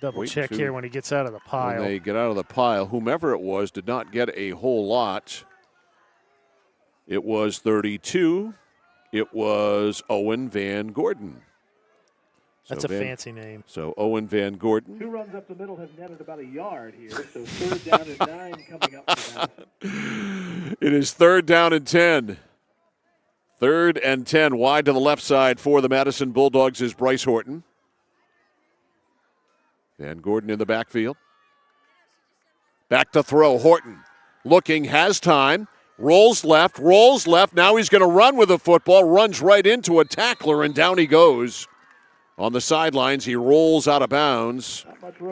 Double check here when he gets out of the pile. When they get out of the pile, whomever it was did not get a whole lot. It was 32. It was Owen Van Gordon. That's a fancy name. So Owen Van Gordon. 2 runs up the middle have netted about a yard here. So third down and 9 coming up for Madison. It is third down and 10. Third and 10 wide to the left side for the Madison Bulldogs is Bryce Horton. Van Gordon in the backfield. Back to throw. Horton looking, has time. Rolls left. Now he's going to run with the football. Runs right into a tackler, and down he goes. On the sidelines, he rolls out of bounds.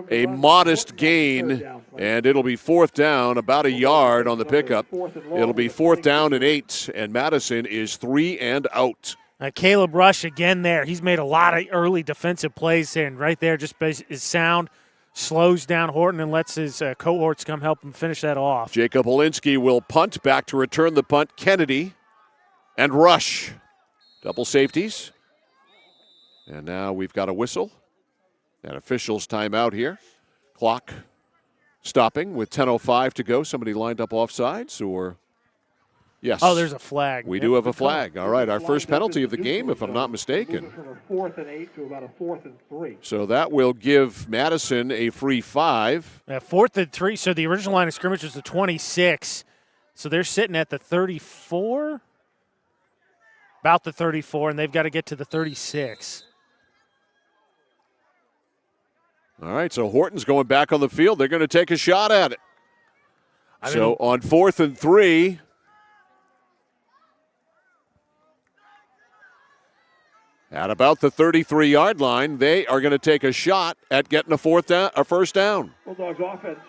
A modest gain, and it'll be fourth down, about a yard on the pickup. It'll be fourth down and 8, and Madison is 3 and out. Caleb Rush again there. He's made a lot of early defensive plays there, and right there just is sound, slows down Horton and lets his cohorts come help him finish that off. Jacob Helinski will punt. Back to return the punt, Kennedy and Rush. Double safeties. And now we've got a whistle. And officials timeout here. Clock stopping with 10:05 to go. Somebody lined up offsides or... Yes. Oh, there's a flag. We do have a flag. All right, our first penalty of the game, if I'm not mistaken. From a 4th and 8 to about a 4th and 3. So that will give Madison a free 5. 4th and 3. So the original line of scrimmage was the 26. So they're sitting at the 34, about the 34, and they've got to get to the 36. All right, so Horton's going back on the field. They're going to take a shot at it. So on 4th and 3, at about the 33-yard line, they are going to take a shot at getting a first down. Bulldogs offense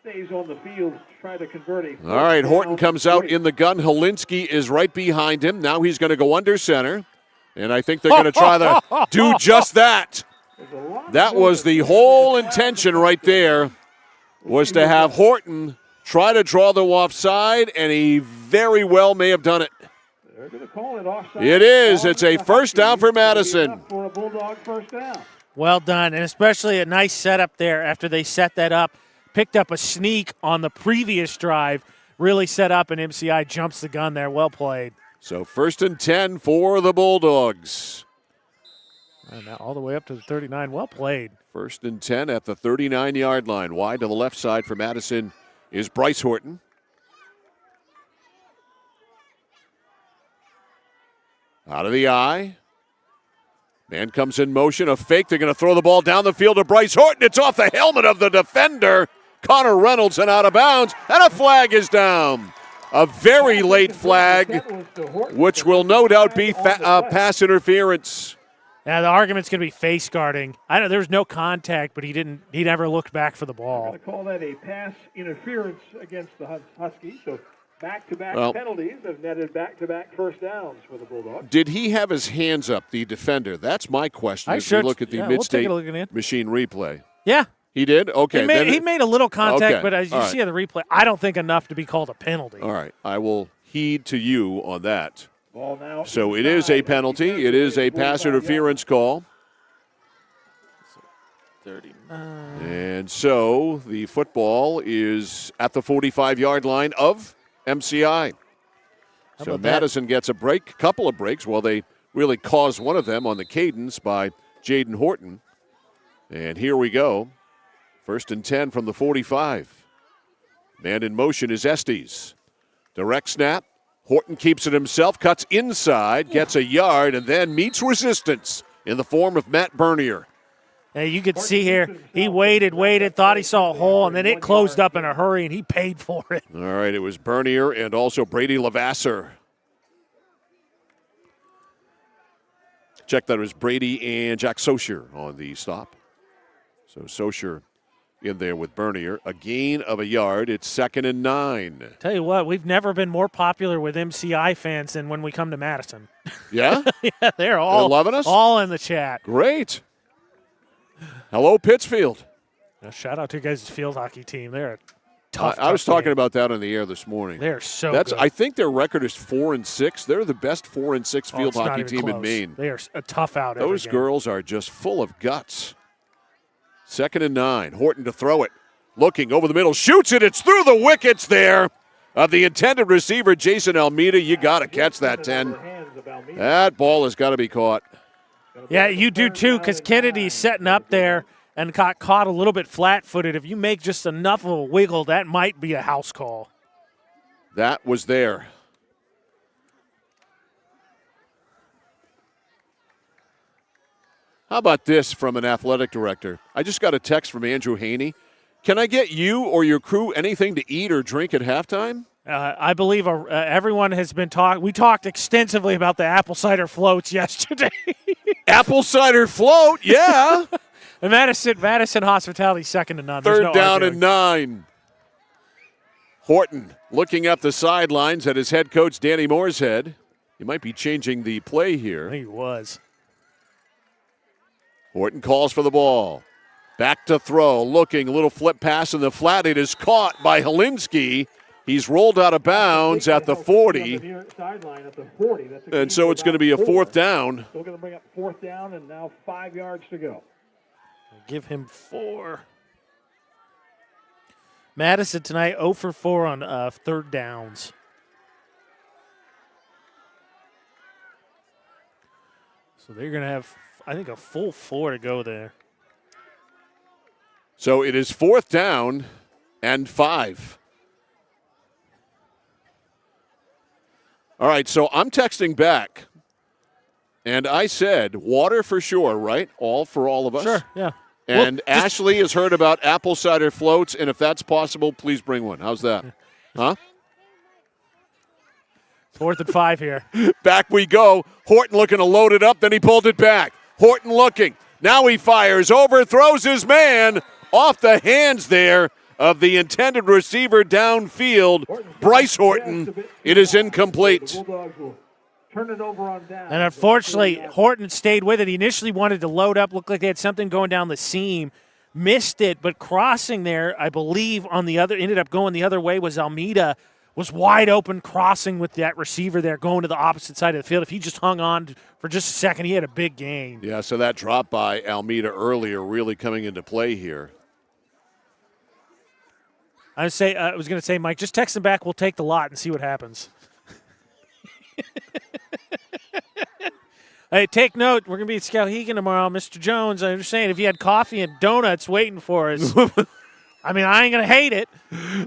stays on the field to try to convert a. All right, Horton comes out in the gun. Helinski is right behind him. Now he's going to go under center, and I think they're going to try to do just that. That was the whole intention right there, was to have Horton try to draw them offside, and he very well may have done it. They're going to call it offside. It is. It's a first down for Madison. For a Bulldog first down. Well done, and especially a nice setup there after they set that up. Picked up a sneak on the previous drive, really set up, and MCI jumps the gun there. Well played. So 1st and 10 for the Bulldogs. And now all the way up to the 39. Well played. 1st and 10 at the 39-yard line. Wide to the left side for Madison is Bryce Horton. Out of the eye. Man comes in motion, a fake. They're going to throw the ball down the field to Bryce Horton. It's off the helmet of the defender, Connor Reynolds, and out of bounds. And a flag is down. A very late flag, which will no doubt be pass interference. Now the argument's going to be face guarding. I know there's no contact, but he never looked back for the ball. I'm going to call that a pass interference against the Huskies. So back-to-back penalties have netted back-to-back first downs for the Bulldogs. Did he have his hands up, the defender? That's my question. As we look at the Mid-State machine replay. Yeah. He did? Okay. He made a little contact, but as you see in the replay, I don't think enough to be called a penalty. All right. I will heed to you on that. Ball now so it is a penalty. It is a pass interference call. 39. And so the football is at the 45-yard line of MCI. So Madison gets a break, couple of breaks. Well, they really caused one of them on the cadence by Jaden Horton. And here we go. 1st and 10 from the 45. Man in motion is Estes. Direct snap. Horton keeps it himself, cuts inside, gets a yard, and then meets resistance in the form of Matt Bernier. Hey, you could see here, he waited, thought he saw a hole, and then it closed up in a hurry, and he paid for it. All right, it was Bernier and also Brady Lavasser. Check that it was Brady and Jack Socher on the stop. So Socher in there with Bernier. A gain of a yard. It's 2nd and 9. Tell you what, we've never been more popular with MCI fans than when we come to Madison. Yeah? Yeah, they're loving us? All in the chat. Great. Hello, Pittsfield. Now, shout out to you guys' field hockey team. They're a tough I was talking game. about that on the air this morning. They're so good. I think their record is 4-6. They're the best 4-6 field hockey team in Maine. They are a tough out. Those girls are just full of guts. 2nd and 9. Horton to throw it. Looking over the middle. Shoots it. It's through the wickets there of the intended receiver, Jason Almeida. You got to catch that 10. That ball has got to be caught. Yeah, you do too, because Kennedy's setting up there and got caught a little bit flat-footed. If you make just enough of a wiggle, that might be a house call. That was there. How about this from an athletic director? I just got a text from Andrew Haney. Can I get you or your crew anything to eat or drink at halftime? I believe everyone has been talking. We talked extensively about the apple cider floats yesterday. Apple cider float, yeah. And Madison hospitality 2nd and 9. Third down and 9. Horton looking up the sidelines at his head coach, Danny Mooreshead. He might be changing the play here. I think he was. Horton calls for the ball. Back to throw. Looking, a little flip pass in the flat. It is caught by Helinski. He's rolled out of bounds at the 40. And so it's going to be a 4th down. Still going to bring up 4th down and now 5 yards to go. Give him 4. Madison tonight 0 for 4 on 3rd downs. So they're going to have, I think, a full 4 to go there. So it is 4th down and 5. All right, so I'm texting back, and I said water for sure, right? All for all of us? Sure, yeah. And Well, Ashley has heard about apple cider floats, and if that's possible, please bring one. How's that? Huh? 4th and 5 here. Back we go. Horton looking to load it up, then he pulled it back. Horton looking. Now he fires, overthrows his man off the hands there of the intended receiver downfield. Bryce Horton. It is incomplete. Turn it over on down. And unfortunately, Horton stayed with it. He initially wanted to load up, looked like they had something going down the seam. Missed it, but crossing there, I believe, on the other, ended up going the other way, was Almeida. Was wide open, crossing with that receiver there, going to the opposite side of the field. If he just hung on for just a second, he had a big gain. Yeah, so that drop by Almeida earlier really coming into play here. I was going to say, Mike, just text him back. We'll take the lot and see what happens. Hey, take note. We're going to be at Skowhegan tomorrow. Mr. Jones, I understand if you had coffee and donuts waiting for us. I mean, I ain't going to hate it.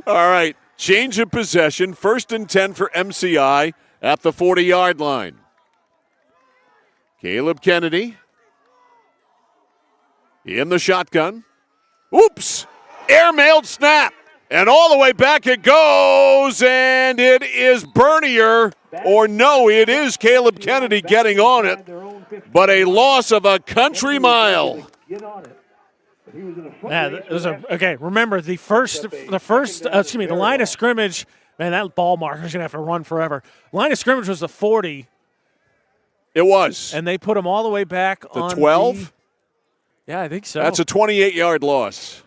All right. Change of possession. 1st and 10 for MCI at the 40-yard line. Caleb Kennedy in the shotgun. Oops! Air-mailed snap. And all the way back it goes, and it is Bernier. Or no, it is Caleb Kennedy getting on it. But a loss of a country mile. Yeah, it was okay. Remember the line of scrimmage. Man, that ball marker's gonna have to run forever. Line of scrimmage was the 40. It was, and they put him all the way back on 12. Yeah, I think so. That's a 28-yard loss.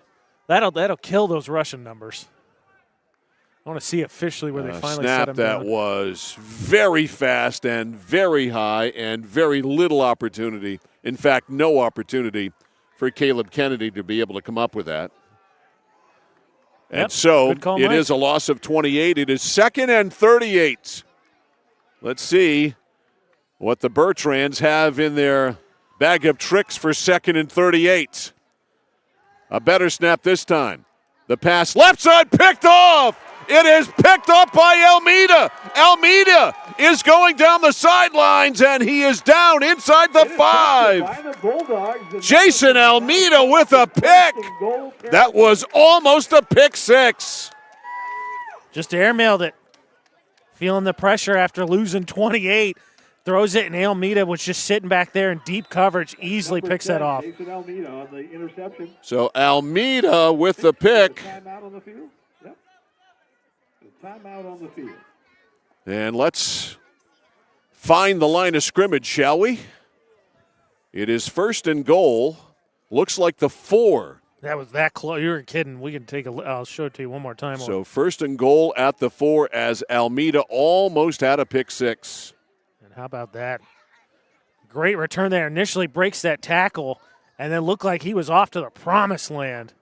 That'll kill those Russian numbers. I want to see officially where they finally set him that down. Was very fast and very high and very little opportunity. In fact, no opportunity for Caleb Kennedy to be able to come up with that. And so it is a loss of 28. It is 2nd and 38. Let's see what the Bertrands have in their bag of tricks for 2nd and 38. A better snap this time. The pass left side picked off. It is picked up by Almeida. Almeida is going down the sidelines, and he is down inside the 5. Jason Almeida with a pick. That was almost a pick 6. Just airmailed it. Feeling the pressure after losing 28. Throws it, and Almeida was just sitting back there in deep coverage. Easily picks that off. So Almeida with the pick. Timeout on the field. Yep. Timeout on the field. And let's find the line of scrimmage, shall we? It is 1st and goal. Looks like the 4. That was that close. You were kidding. We can take I'll show it to you one more time. So 1st and goal at the 4 as Almeida almost had a pick 6. And how about that? Great return there. Initially breaks that tackle and then looked like he was off to the promised land.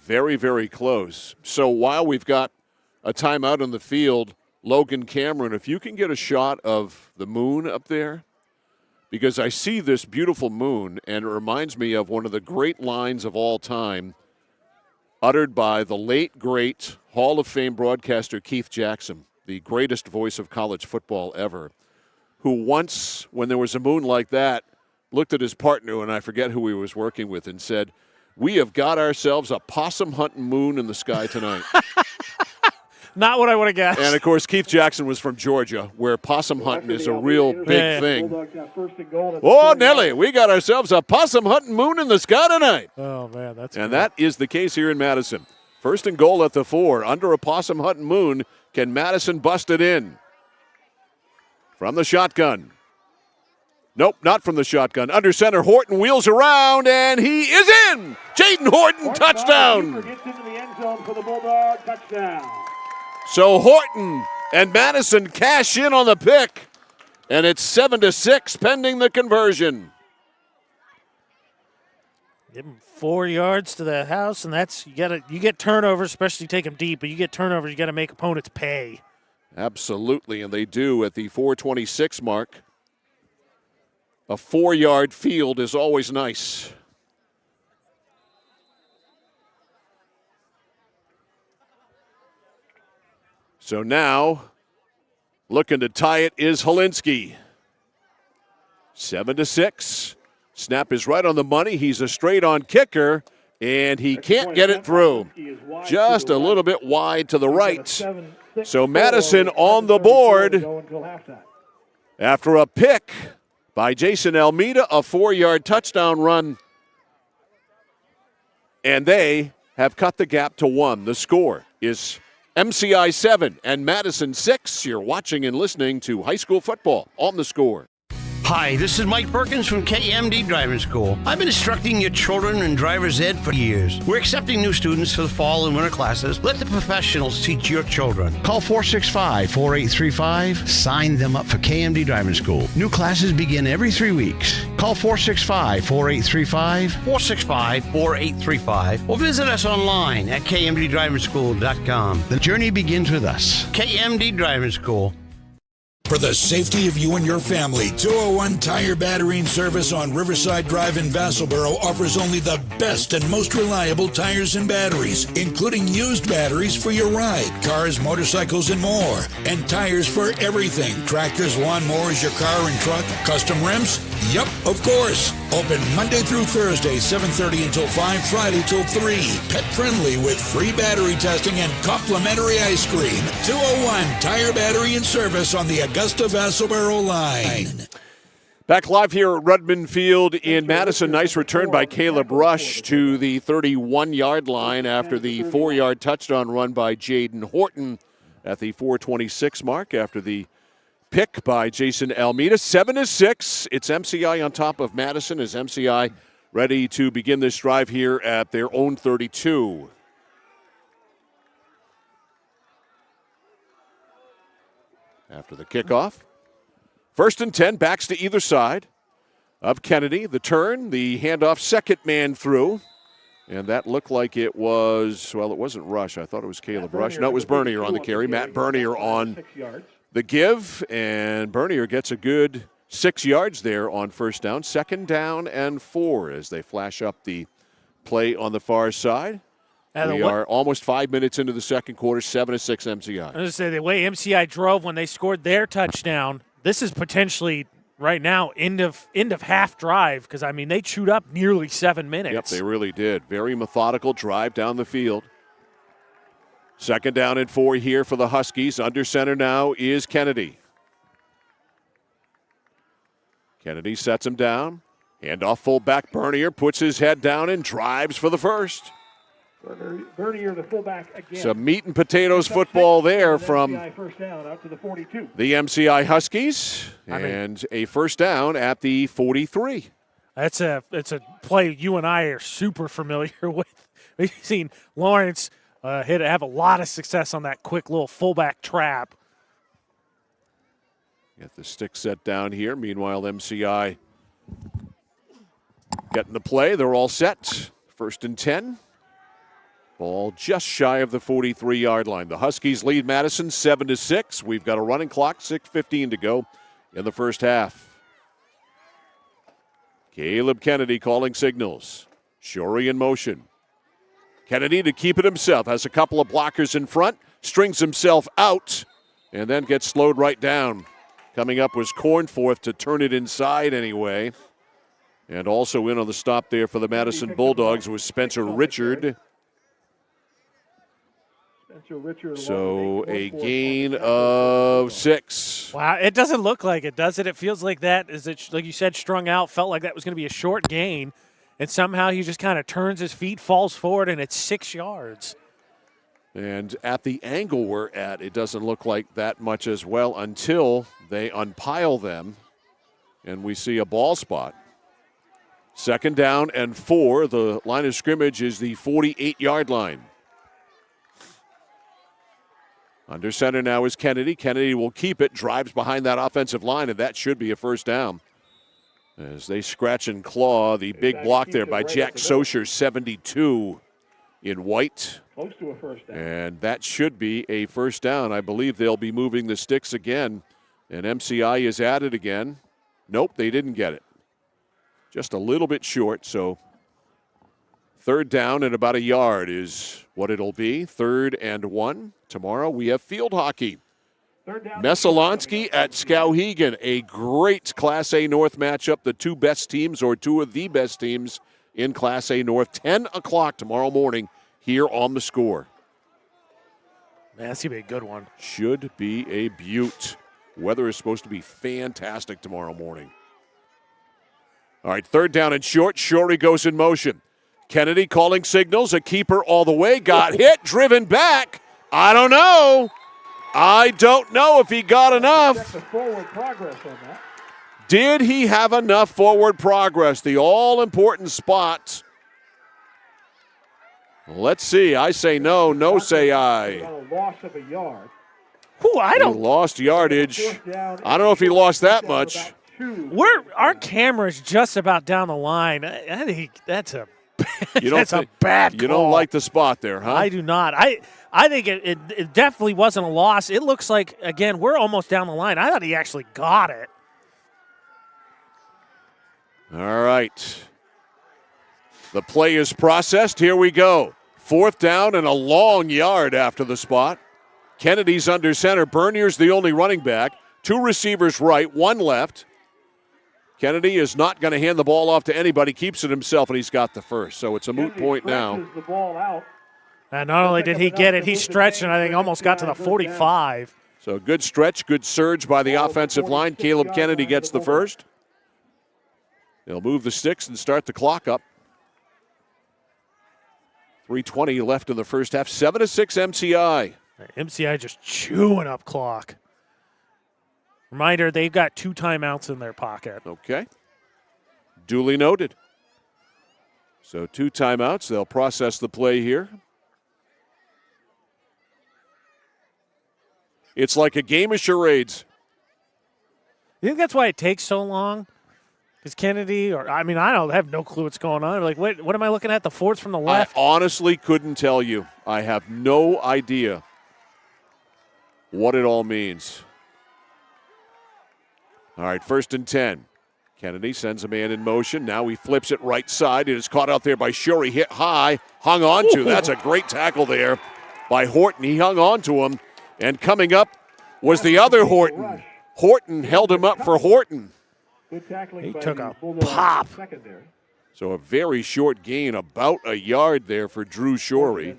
Very, very close. So while we've got a timeout on the field, Logan Cameron, if you can get a shot of the moon up there, because I see this beautiful moon, and it reminds me of one of the great lines of all time uttered by the late, great Hall of Fame broadcaster Keith Jackson, the greatest voice of college football ever, who once, when there was a moon like that, looked at his partner, and I forget who he was working with, and said, "We have got ourselves a possum hunting moon in the sky tonight." Not what I would have guessed. And, of course, Keith Jackson was from Georgia, where possum hunting is a real big thing. Oh, Nelly, we got ourselves a possum hunting moon in the sky tonight. Oh, man, that's And cool. that is the case here in Madison. 1st and goal at the 4. Under a possum hunting moon, can Madison bust it in? From the shotgun. Nope, not from the shotgun. Under center, Horton wheels around, and he is in! Jaden Horton, touchdown! Gets into the end zone for the Bulldog, touchdown. So Horton and Madison cash in on the pick, and it's 7-6 pending the conversion. Give him 4 yards to the house, and that's you get turnovers, especially take them deep, but you get turnovers, you got to make opponents pay. Absolutely, and they do at the 4:26 mark. A 4-yard field is always nice. So now, Looking to tie it is Helinski. 7-6. Snap is right on the money. He's a straight-on kicker, and he can't get it through. Just a little bit wide to the right. So Madison on the board after a pick by Jason Almeida, a 4-yard touchdown run. And they have cut the gap to 1. The score is MCI 7 and Madison 6. You're watching and listening to high school football on The Score. Hi, this is Mike Perkins from KMD Driving School. I've been instructing your children in driver's ed for years. We're accepting new students for the fall and winter classes. Let the professionals teach your children. Call 465-4835. Sign them up for KMD Driving School. New classes begin every 3 weeks. Call 465-4835, 465-4835, or visit us online at kmddrivingschool.com. The journey begins with us. KMD Driving School. For the safety of you and your family, 201 Tire Battery and Service on Riverside Drive in Vassalboro offers only the best and most reliable tires and batteries, including used batteries for your ride, cars, motorcycles, and more. And tires for everything. Tractors, lawnmowers, your car and truck, custom rims? Yep, of course. Open Monday through Thursday, 7:30 until 5, Friday till 3. Pet friendly with free battery testing and complimentary ice cream. 201 Tire Battery and Service on the Augusta Vassalboro line. Back live here at Rudman Field in Madison. Nice return by Caleb Rush to the 31-yard line after the 4-yard touchdown run by Jaden Horton at the 4:26 mark after the pick by Jason Almeida. 7-6. It's MCI on top of Madison as MCI ready to begin this drive here at their own 32. After the kickoff. 1st and 10, backs to either side of Kennedy. The turn, the handoff, second man through. And that looked like it was, well, it wasn't Rush. I thought it was Caleb Rush. No, it was Bernier on the carry. Matt Bernier on the give. And Bernier gets a good 6 yards there on first down. 2nd down and 4 as they flash up the play on the far side. We are almost 5 minutes into the second quarter, 7-6 MCI. I was going to say, the way MCI drove when they scored their touchdown, this is potentially right now end of half drive because, I mean, they chewed up nearly 7 minutes. Yep, they really did. Very methodical drive down the field. 2nd down and 4 here for the Huskies. Under center now is Kennedy. Kennedy sets him down. Handoff fullback Bernier puts his head down and drives for the first. Bernier, the fullback again. Some meat and potatoes football there from first down out to the 42. The MCI Huskies, and a first down at the 43. It's a play you and I are super familiar with. We've seen Lawrence have a lot of success on that quick little fullback trap. Get the stick set down here. Meanwhile, MCI getting the play. They're all set. 1st and 10. Ball just shy of the 43-yard line. The Huskies lead Madison 7-6. We've got a running clock, 6:15 to go in the first half. Caleb Kennedy calling signals. Shorey in motion. Kennedy to keep it himself. Has a couple of blockers in front. Strings himself out and then gets slowed right down. Coming up was Cornforth to turn it inside anyway. And also in on the stop there for the Madison Bulldogs was Spencer Richard. So a gain of 6. Wow, it doesn't look like it, does it? It feels like that, is it, like you said, strung out, felt like that was going to be a short gain, and somehow he just kind of turns his feet, falls forward, and it's 6 yards. And at the angle we're at, it doesn't look like that much as well until they unpile them, and we see a ball spot. 2nd down and 4. The line of scrimmage is the 48-yard line. Under center now is Kennedy. Kennedy will keep it, drives behind that offensive line, and that should be a first down. As they scratch and claw, the big block there by Jack Socher, 72 in white. Close to a first down. And that should be a first down. I believe they'll be moving the sticks again. And MCI is at it again. Nope, they didn't get it. Just a little bit short, so 3rd down and about a yard is what it'll be. 3rd and 1. Tomorrow we have field hockey Messalonsky at Skowhegan. A great Class A North matchup. The two best teams, or two of the best teams in Class A North. 10 o'clock tomorrow morning here on The Score. Man, that's going to be a good one. Should be a beaut. Weather is supposed to be fantastic tomorrow morning. All right, third down and short. Shorey goes in motion. Kennedy calling signals. A keeper all the way. Got hit, driven back. I don't know if he got enough. Forward progress on that. Did he have enough forward progress? The all-important spot. Let's see. I say no. No say I. A loss of a yard. Ooh, He lost yardage. I don't know if he lost that much. Our camera's just about down the line. I think that's a a bad call. You don't like the spot there, huh? I do not. I think it definitely wasn't a loss. It looks like, again, we're almost down the line. I thought he actually got it. All right. The play is processed. Here we go. Fourth down and a long yard after the spot. Kennedy's under center. Bernier's the only running back. Two receivers right, one left. Kennedy is not going to hand the ball off to anybody. Keeps it himself, and he's got the first. So it's a moot point now. The ball out. And not only did he get it, he stretched and I think almost got to the 45. So good stretch, good surge by the offensive line. Caleb Kennedy gets the first. They'll move the sticks and start the clock up. 3:20 left in the first half. 7-6 MCI. MCI just chewing up clock. Reminder, they've got 2 timeouts in their pocket. Okay. Duly noted. So 2 timeouts. They'll process the play here. It's like a game of charades. You think that's why it takes so long? Because Kennedy, I don't have no clue what's going on. Like, what am I looking at? The fourth from the left? I honestly couldn't tell you. I have no idea what it all means. All right, 1st and 10. Kennedy sends a man in motion. Now he flips it right side. It is caught out there by Shorey. Hit high. Hung on to. That's a great tackle there by Horton. He hung on to him. And coming up was the other Horton. Horton held him up for Horton. He took a pop. So a very short gain, about a yard there for Drew Shorey.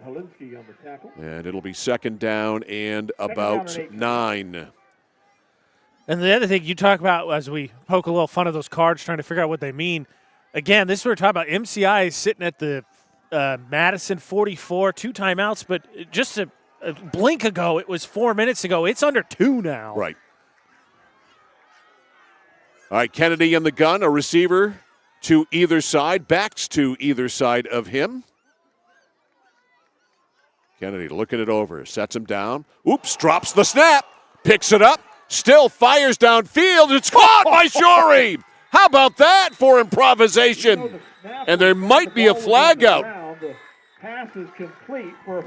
And it'll be 2nd down and about 9. And the other thing you talk about as we poke a little fun of those cards, trying to figure out what they mean. Again, this is what we're talking about. MCI is sitting at the Madison 44, 2 timeouts, but just a blink ago, it was 4 minutes ago. It's under 2 now. Right. All right, Kennedy in the gun, a receiver to either side, backs to either side of him. Kennedy looking it over, sets him down. Oops, drops the snap, picks it up, still fires downfield. It's caught by Shorey. How about that for improvisation? And there might be a flag out.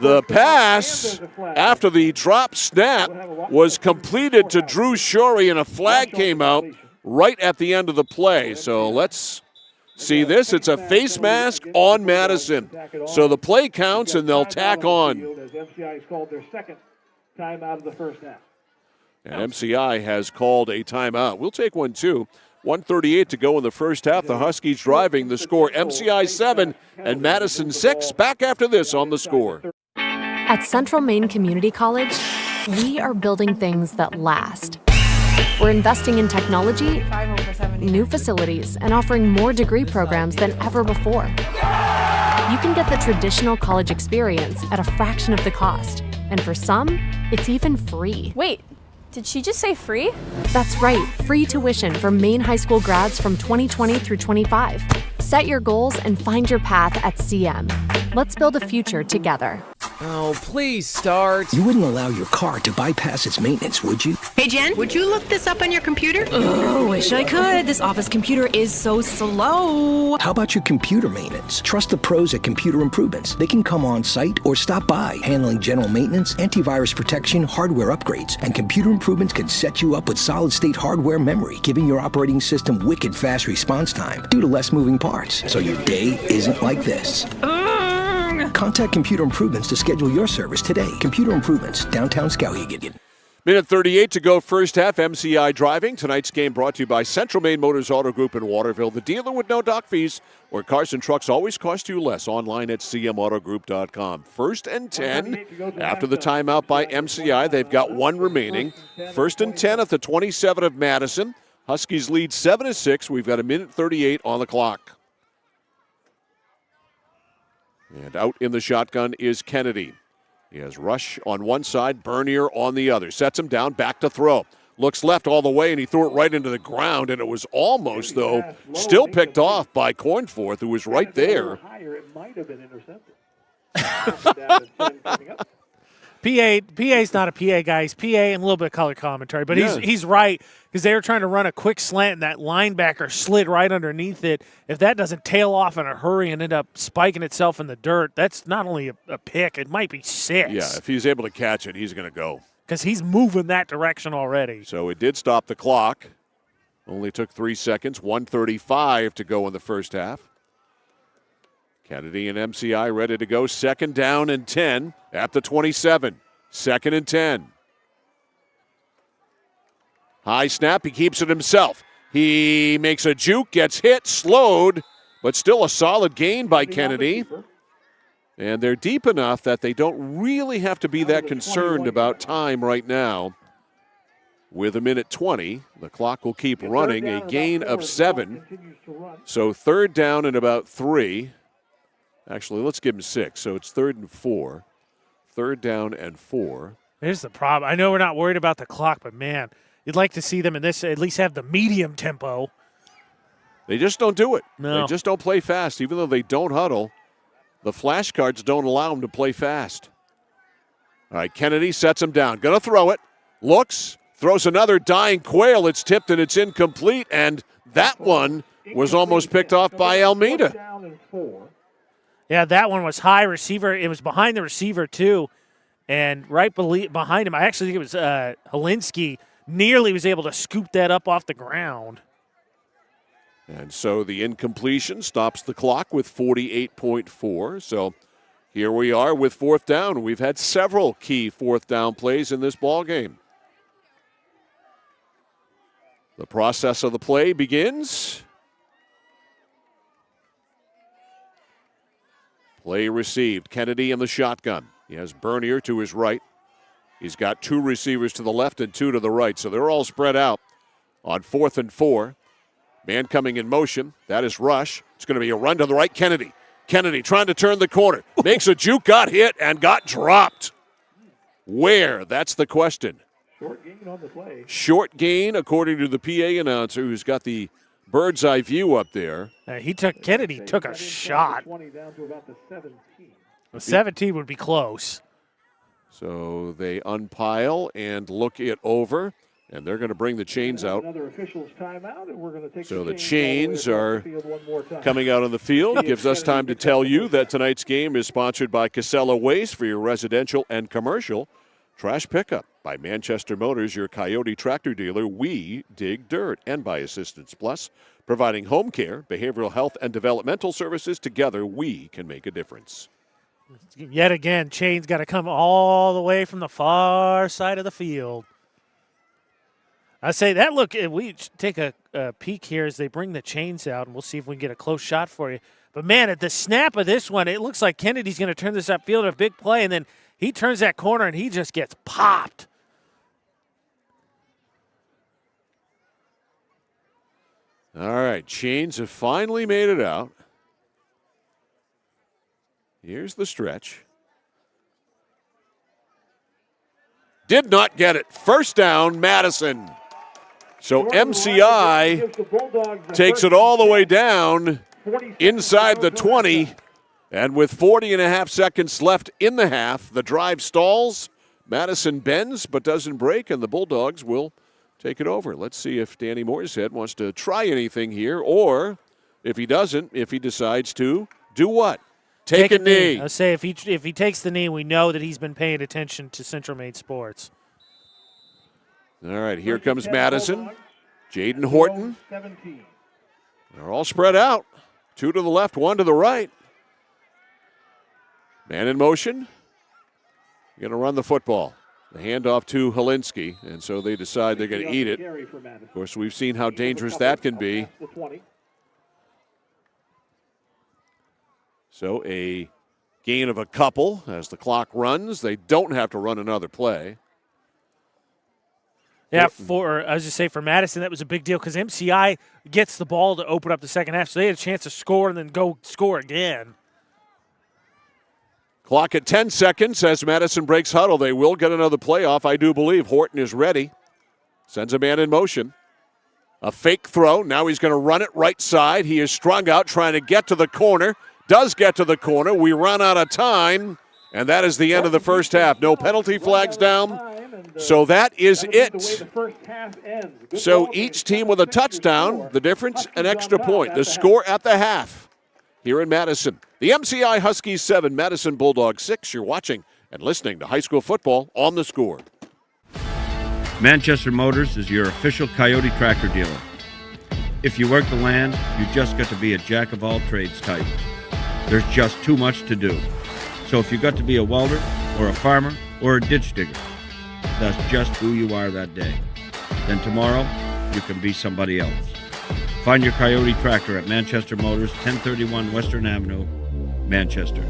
The pass after the drop snap was completed to Drew Shorey, and a flag came out right at the end of the play. So let's see this. It's a face mask on Madison. So the play counts, and they'll tack on. MCI has called their 2nd timeout of the first half. And MCI has called a timeout. We'll take one, too. 1:38 to go in the first half. The Huskies driving the score. MCI 7 and Madison 6. Back after this on The Score. At Central Maine Community College, we are building things that last. We're investing in technology, new facilities, and offering more degree programs than ever before. You can get the traditional college experience at a fraction of the cost. And for some, it's even free. Wait, did she just say free? That's right, free tuition for Maine high school grads from 2020 through 25. Set your goals and find your path at CM. Let's build a future together. Oh, please start. You wouldn't allow your car to bypass its maintenance, would you? Hey, Jen, would you look this up on your computer? Oh, wish I could. This office computer is so slow. How about your computer maintenance? Trust the pros at Computer Improvements. They can come on site or stop by, handling general maintenance, antivirus protection, hardware upgrades. And Computer Improvements can set you up with solid-state hardware memory, giving your operating system wicked fast response time due to less moving parts. So your day isn't like this. Contact Computer Improvements to schedule your service today. Computer Improvements, downtown Skowhegan. Minute 38 to go, first half. MCI driving. Tonight's game brought to you by Central Maine Motors Auto Group in Waterville, the dealer with no dock fees, where cars and trucks always cost you less. Online at cmautogroup.com. First and 10 after the timeout by MCI. They've got one remaining. First and 10 at the 27 of Madison. Huskies lead 7-6. We've got a minute 38 on the clock. And out in the shotgun is Kennedy. He has Rush on one side, Bernier on the other. Sets him down, back to throw. Looks left all the way, and he threw it right into the ground, and it was almost, though, still picked off by Cornforth, who was right there. It might have been intercepted. PA's not a PA guy. He's PA and a little bit of color commentary. But he's right, because they were trying to run a quick slant, and that linebacker slid right underneath it. If that doesn't tail off in a hurry and end up spiking itself in the dirt, that's not only a pick, it might be 6. Yeah, if he's able to catch it, he's going to go. Because he's moving that direction already. So it did stop the clock. Only took 3 seconds. 1:35 to go in the first half. Kennedy and MCI ready to go. Second down and 10 at the 27. Second and 10. High snap. He keeps it himself. He makes a juke, gets hit, slowed, but still a solid gain by Kennedy. And they're deep enough that they don't really have to be that concerned about time right now. With a minute 20, the clock will keep running. A gain of 7. So third down and about 3. Actually, let's give him 6. So it's 3rd and 4. Third down and 4. Here's the problem. I know we're not worried about the clock, but, man, you'd like to see them in this at least have the medium tempo. They just don't do it. No. They just don't play fast. Even though they don't huddle, the flashcards don't allow them to play fast. All right, Kennedy sets him down. Going to throw it. Looks. Throws another dying quail. It's tipped and it's incomplete. And that one was almost picked off by Almeida. Yeah, that one was high receiver. It was behind the receiver, too. And right behind him, I actually think it was Helinski, nearly was able to scoop that up off the ground. And so the incompletion stops the clock with 48.4. So here we are with fourth down. We've had several key fourth down plays in this ballgame. The process of the play begins. Play received. Kennedy in the shotgun. He has Bernier to his right. He's got 2 receivers to the left and 2 to the right. So they're all spread out on 4th and 4. Man coming in motion. That is Rush. It's going to be a run to the right. Kennedy. Kennedy trying to turn the corner. Makes a juke, got hit, and got dropped. Where? That's the question. Short gain on the play. Short gain, according to the PA announcer, who's got the bird's eye view up there. Kennedy took a shot. 20 down to about the 17. The 17 would be close. So they unpile and look it over, and they're going to bring the chains out. Another official's timeout, and we're going to take so the chains are coming out on the field. Gives us time to tell you that tonight's game is sponsored by Casella Waste for your residential and commercial trash pickup. By Manchester Motors, your Coyote tractor dealer, we dig dirt. And by Assistance Plus, providing home care, behavioral health, and developmental services. Together, we can make a difference. Yet again, chains got to come all the way from the far side of the field. I say that look, we take a peek here as they bring the chains out, and we'll see if we can get a close shot for you. But, man, at the snap of this one, it looks like Kennedy's going to turn this upfield at a big play, and then he turns that corner, and he just gets popped. All right, chains have finally made it out. Here's the stretch. Did not get it. First down, Madison. So MCI takes it all the way down inside the 20. And with 40 and a half seconds left in the half, the drive stalls. Madison bends but doesn't break, and the Bulldogs will take it over. Let's see if Danny Mooreshead wants to try anything here, or if he doesn't, if he decides to do what? Take a knee. I'll say if he takes the knee, we know that he's been paying attention to Central Maine sports. All right, here comes Madison. Jaden Horton. They're all spread out. 2 to the left, 1 to the right. Man in motion. Going to run the football. The handoff to Helinski, and so they decide they're going to eat it. Of course, we've seen how dangerous that can be. So a gain of a couple as the clock runs. They don't have to run another play. Yeah, for Madison, that was a big deal because MCI gets the ball to open up the second half, so they had a chance to score and then go score again. Clock at 10 seconds as Madison breaks huddle. They will get another playoff, I do believe. Horton is ready. Sends a man in motion. A fake throw. Now he's going to run it right side. He is strung out trying to get to the corner. Does get to the corner. We run out of time, and that is the end of the first half. No penalty flags down, so that is it. So each team with a touchdown. The difference, an extra point. The score at the half here in Madison. The MCI Huskies 7, Madison Bulldogs 6. You're watching and listening to high school football on The Score. Manchester Motors is your official Coyote tractor dealer. If you work the land, you just got to be a jack-of-all-trades type. There's just too much to do. So if you got to be a welder or a farmer or a ditch digger, that's just who you are that day. Then tomorrow, you can be somebody else. Find your Coyote tractor at Manchester Motors, 1031 Western Avenue, Manchester.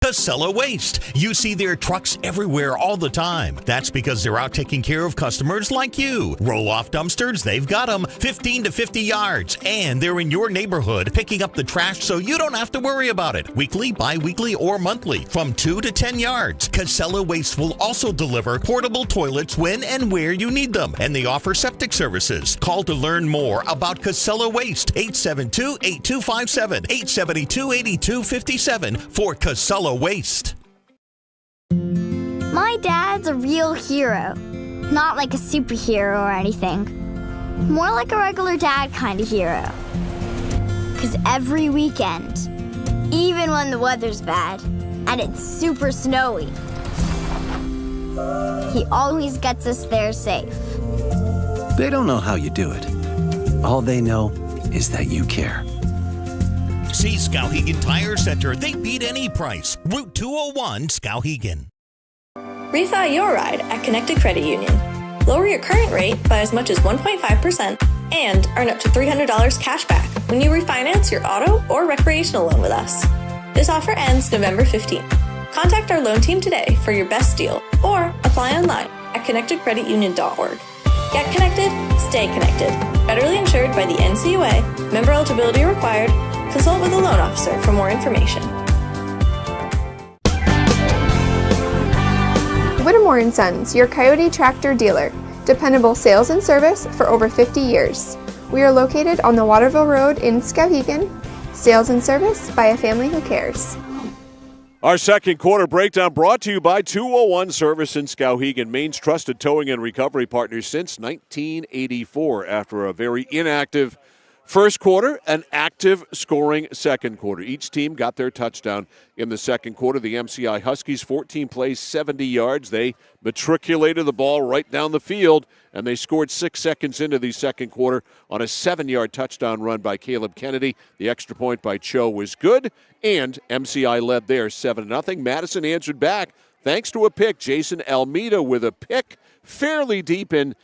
Casella Waste. You see their trucks everywhere all the time. That's because they're out taking care of customers like you. Roll-off dumpsters, they've got them 15 to 50 yards. And they're in your neighborhood picking up the trash so you don't have to worry about it. Weekly, bi-weekly, or monthly from 2 to 10 yards. Casella Waste will also deliver portable toilets when and where you need them. And they offer septic services. Call to learn more about Casella Waste. 872-8257, 872-8257 for Casella Waste. My dad's a real hero. Not like a superhero or anything. More like a regular dad kind of hero. 'Cause every weekend, even when the weather's bad and it's super snowy, he always gets us there safe. They don't know how you do it. All they know is that you care. See Skowhegan Tire Center. They beat any price. Route 201, Skowhegan. Refi your ride at Connected Credit Union. Lower your current rate by as much as 1.5% and earn up to $300 cash back when you refinance your auto or recreational loan with us. This offer ends November 15th. Contact our loan team today for your best deal or apply online at connectedcreditunion.org. Get connected, stay connected. Federally insured by the NCUA. Member eligibility required. Consult with a loan officer for more information. Whittemore & Sons, your Coyote tractor dealer. Dependable sales and service for over 50 years. We are located on the Waterville Road in Skowhegan. Sales and service by a family who cares. Our second quarter breakdown brought to you by 201 Service in Skowhegan, Maine's trusted towing and recovery partner since 1984. After a very inactive first quarter, an active scoring second quarter. Each team got their touchdown in the second quarter. The MCI Huskies, 14 plays, 70 yards. They matriculated the ball right down the field, and they scored 6 seconds into the second quarter on a 7-yard touchdown run by Caleb Kennedy. The extra point by Cho was good, and MCI led there 7-0. Madison answered back thanks to a pick. Jason Almeida with a pick fairly deep in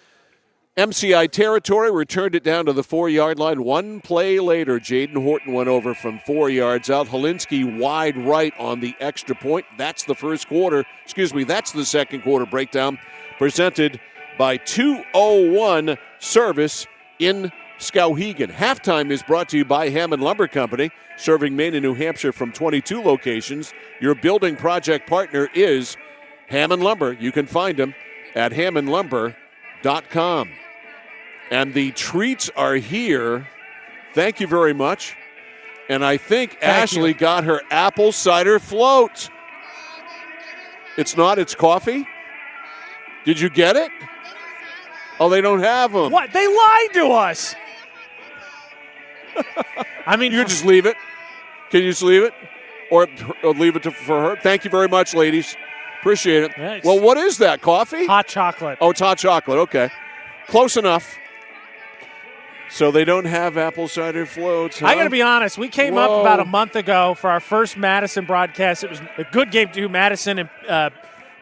MCI territory, returned it down to the 4-yard line. One play later, Jaden Horton went over from 4 yards out. Helinski wide right on the extra point. That's the first quarter. That's the second quarter breakdown presented by 201 Service in Skowhegan. Halftime is brought to you by Hammond Lumber Company, serving Maine and New Hampshire from 22 locations. Your building project partner is Hammond Lumber. You can find them at hammondlumber.com. And the treats are here. Thank you very much. And I think Ashley got her apple cider float. It's not, it's coffee? Did you get it? Oh, they don't have them. What? They lied to us. I mean, you just leave it. Can you just leave it? Or leave it for her? Thank you very much, ladies. Appreciate it. Nice. Well, what is that? Coffee? Hot chocolate. Oh, it's hot chocolate. Okay. Close enough. So they don't have apple cider floats, huh? I got to be honest. We came up about a month ago for our first Madison broadcast. It was a good game, too. Madison and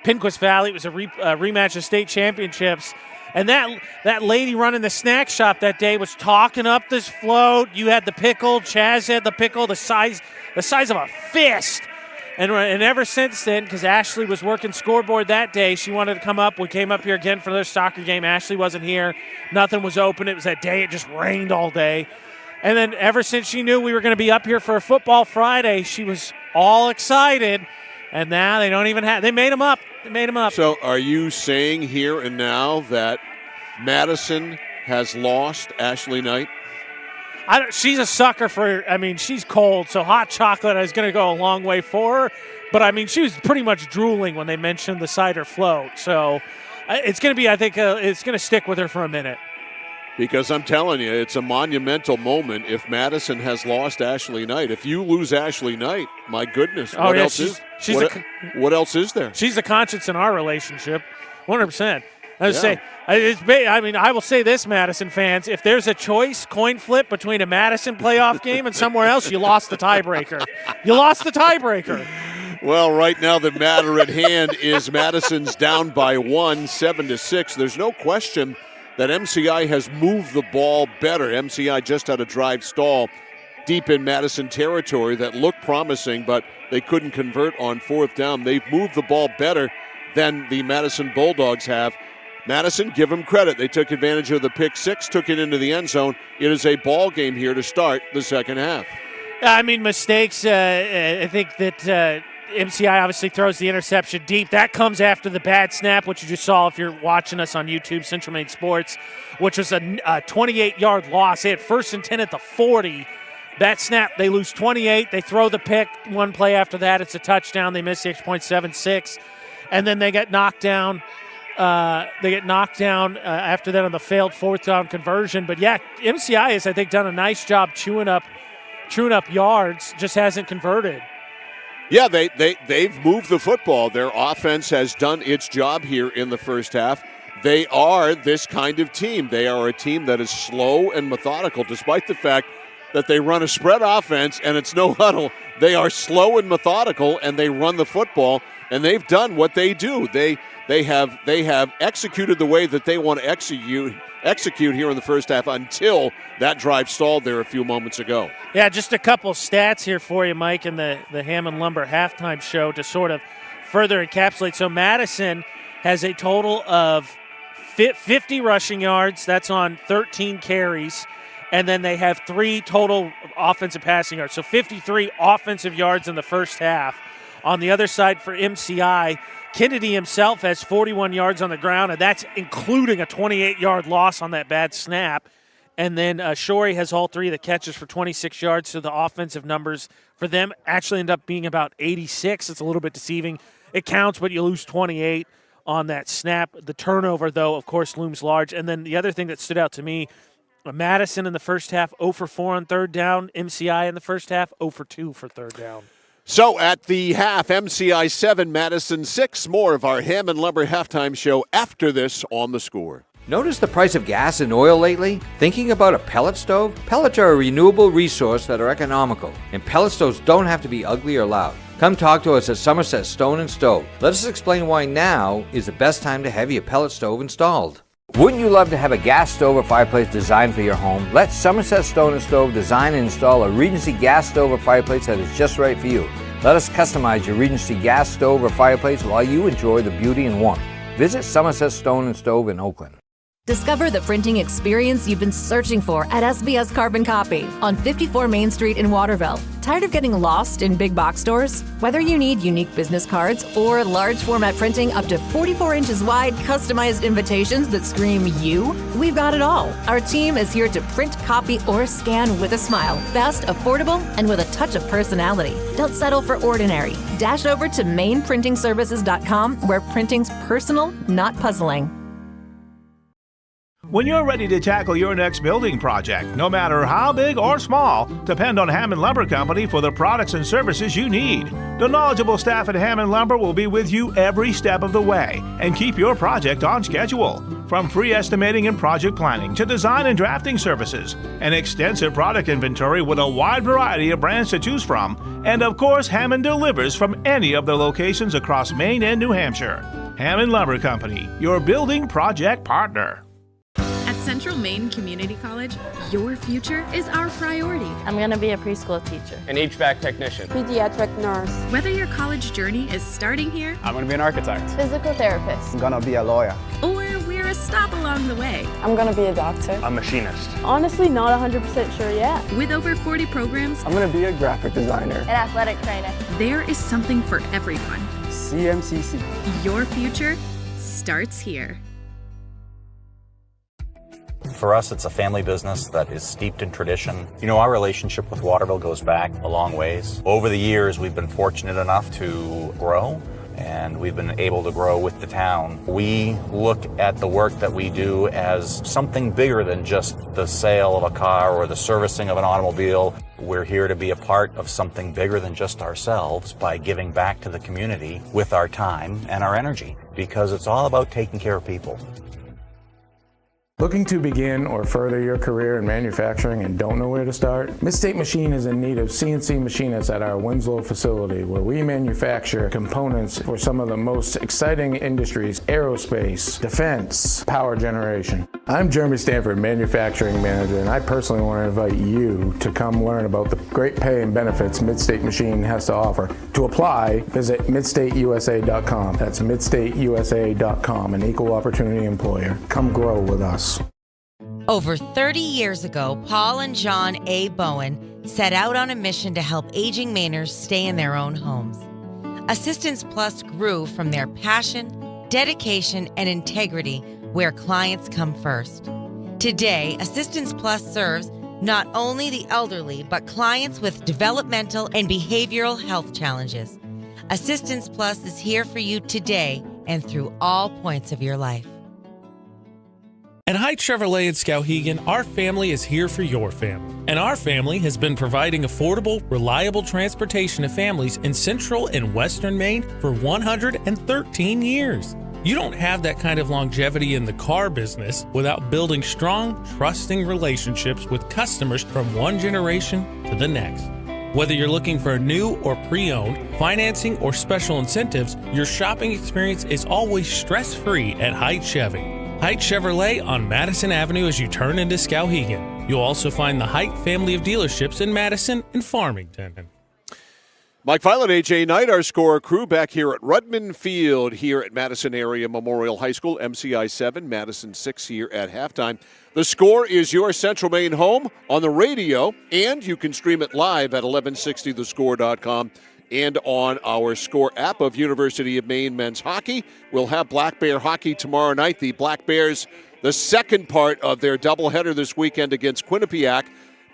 Pinquist Valley. It was a rematch of state championships. And that lady running the snack shop that day was talking up this float. You had the pickle. Chaz had the pickle, the size of a fist. And ever since then, because Ashley was working scoreboard that day, she wanted to come up. We came up here again for their soccer game. Ashley wasn't here. Nothing was open. It was that day. It just rained all day. And then ever since she knew we were going to be up here for a football Friday, she was all excited. And now they don't even have – they made them up. So are you saying here and now that Madison has lost Ashley Knight? She's a sucker for, she's cold, so hot chocolate is going to go a long way for her. But, she was pretty much drooling when they mentioned the cider float. So it's going to be, I think, it's going to stick with her for a minute. Because I'm telling you, it's a monumental moment if Madison has lost Ashley Knight. If you lose Ashley Knight, my goodness, what else is there? She's the conscience in our relationship, 100%. I will say this, Madison fans, if there's a choice, coin flip between a Madison playoff game and somewhere else, you lost the tiebreaker. Well, right now the matter at hand is Madison's down by 1, 7-6. There's no question that MCI has moved the ball better. MCI just had a drive stall deep in Madison territory that looked promising, but they couldn't convert on fourth down. They've moved the ball better than the Madison Bulldogs have. Madison, give them credit. They took advantage of the pick six, took it into the end zone. It is a ball game here to start the second half. Mistakes. I think that MCI obviously throws the interception deep. That comes after the bad snap, which you just saw if you're watching us on YouTube, Central Maine Sports, which was a 28-yard loss. They had 1st and 10 at the 40. That snap, they lose 28. They throw the pick. One play after that, it's a touchdown. They miss the extra point, 7-6. And then they get knocked down. After that on the failed fourth down conversion. But, yeah, MCI has, I think, done a nice job chewing up yards, just hasn't converted. Yeah, they've moved the football. Their offense has done its job here in the first half. They are this kind of team. They are a team that is slow and methodical, despite the fact that they run a spread offense and it's no huddle. They are slow and methodical, and they run the football, and they've done what they do. They have executed the way that they want to execute here in the first half until that drive stalled there a few moments ago. Yeah, just a couple stats here for you, Mike, in the Hammond Lumber halftime show to sort of further encapsulate. So Madison has a total of 50 rushing yards. That's on 13 carries. And then they have 3 total offensive passing yards. So 53 offensive yards in the first half. On the other side for MCI, Kennedy himself has 41 yards on the ground, and that's including a 28-yard loss on that bad snap. And then Shorey has all 3 of the catches for 26 yards, so the offensive numbers for them actually end up being about 86. It's a little bit deceiving. It counts, but you lose 28 on that snap. The turnover, though, of course, looms large. And then the other thing that stood out to me, Madison in the first half, 0 for 4 on third down. MCI in the first half, 0 for 2 for third down. So at the half, MCI 7, Madison 6. More of our Hammond Lumber halftime show after this on The Score. Notice the price of gas and oil lately? Thinking about a pellet stove? Pellets are a renewable resource that are economical, and pellet stoves don't have to be ugly or loud. Come talk to us at Somerset Stone & Stove. Let us explain why now is the best time to have your pellet stove installed. Wouldn't you love to have a gas stove or fireplace designed for your home? Let Somerset Stone & Stove design and install a Regency gas stove or fireplace that is just right for you. Let us customize your Regency gas stove or fireplace while you enjoy the beauty and warmth. Visit Somerset Stone & Stove in Oakland. Discover the printing experience you've been searching for at SBS Carbon Copy on 54 Main Street in Waterville. Tired of getting lost in big box stores? Whether you need unique business cards or large format printing up to 44 inches wide, customized invitations that scream you, we've got it all. Our team is here to print, copy, or scan with a smile. Fast, affordable, and with a touch of personality. Don't settle for ordinary. Dash over to mainprintingservices.com where printing's personal, not puzzling. When you're ready to tackle your next building project, no matter how big or small, depend on Hammond Lumber Company for the products and services you need. The knowledgeable staff at Hammond Lumber will be with you every step of the way and keep your project on schedule. From free estimating and project planning to design and drafting services, an extensive product inventory with a wide variety of brands to choose from, and of course, Hammond delivers from any of the locations across Maine and New Hampshire. Hammond Lumber Company, your building project partner. At Central Maine Community College, your future is our priority. I'm going to be a preschool teacher, an HVAC technician, pediatric nurse. Whether your college journey is starting here, I'm going to be an architect, physical therapist, I'm going to be a lawyer, or we're a stop along the way. I'm going to be a doctor, a machinist. Honestly, not 100% sure yet. With over 40 programs, I'm going to be a graphic designer, an athletic trainer. There is something for everyone. CMCC. Your future starts here. For us, it's a family business that is steeped in tradition. You know, our relationship with Waterville goes back a long ways. Over the years, we've been fortunate enough to grow, and we've been able to grow with the town. We look at the work that we do as something bigger than just the sale of a car or the servicing of an automobile. We're here to be a part of something bigger than just ourselves by giving back to the community with our time and our energy, because it's all about taking care of people. Looking to begin or further your career in manufacturing and don't know where to start? Midstate Machine is in need of CNC machinists at our Winslow facility, where we manufacture components for some of the most exciting industries: aerospace, defense, power generation. I'm Jeremy Stanford, manufacturing manager, and I personally want to invite you to come learn about the great pay and benefits Midstate Machine has to offer. To apply, visit midstateusa.com. That's midstateusa.com, an equal opportunity employer. Come grow with us. Over 30 years ago, Paul and John A. Bowen set out on a mission to help aging Mainers stay in their own homes. Assistance Plus grew from their passion, dedication, and integrity, where clients come first. Today, Assistance Plus serves not only the elderly, but clients with developmental and behavioral health challenges. Assistance Plus is here for you today and through all points of your life. At Haight Chevrolet in Skowhegan, our family is here for your family. And our family has been providing affordable, reliable transportation to families in central and western Maine for 113 years. You don't have that kind of longevity in the car business without building strong, trusting relationships with customers from one generation to the next. Whether you're looking for new or pre-owned, financing, or special incentives, your shopping experience is always stress-free at Haight Chevy. Haight Chevrolet on Madison Avenue as you turn into Skowhegan. You'll also find the Haight family of dealerships in Madison and Farmington. Mike Violet, AJ Knight, our score crew back here at Rudman Field here at Madison Area Memorial High School. MCI 7, Madison 6 here at halftime. The Score is your Central Maine home on the radio, and you can stream it live at 1160thescore.com. And on our Score app of University of Maine men's hockey. We'll have Black Bear hockey tomorrow night. The Black Bears, the second part of their doubleheader this weekend against Quinnipiac.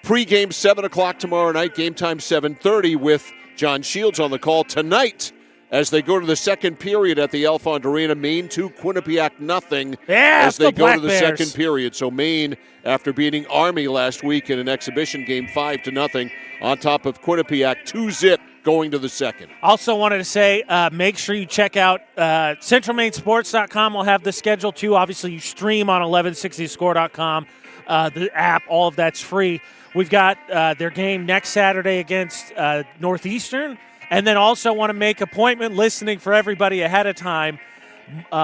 Pregame 7 o'clock tomorrow night, game time 7:30 with John Shields on the call tonight as they go to the second period at the Alfond Arena. Maine 2, Quinnipiac 0 as they go to the second period. So Maine, after beating Army last week in an exhibition game 5-0 on top of Quinnipiac, 2-0 going to the second. Also wanted to say, make sure you check out centralmainsports.com. We'll have the schedule too. Obviously, you stream on 1160score.com. The app, all of that's free. We've got their game next Saturday against Northeastern. And then also want to make appointment listening for everybody ahead of time.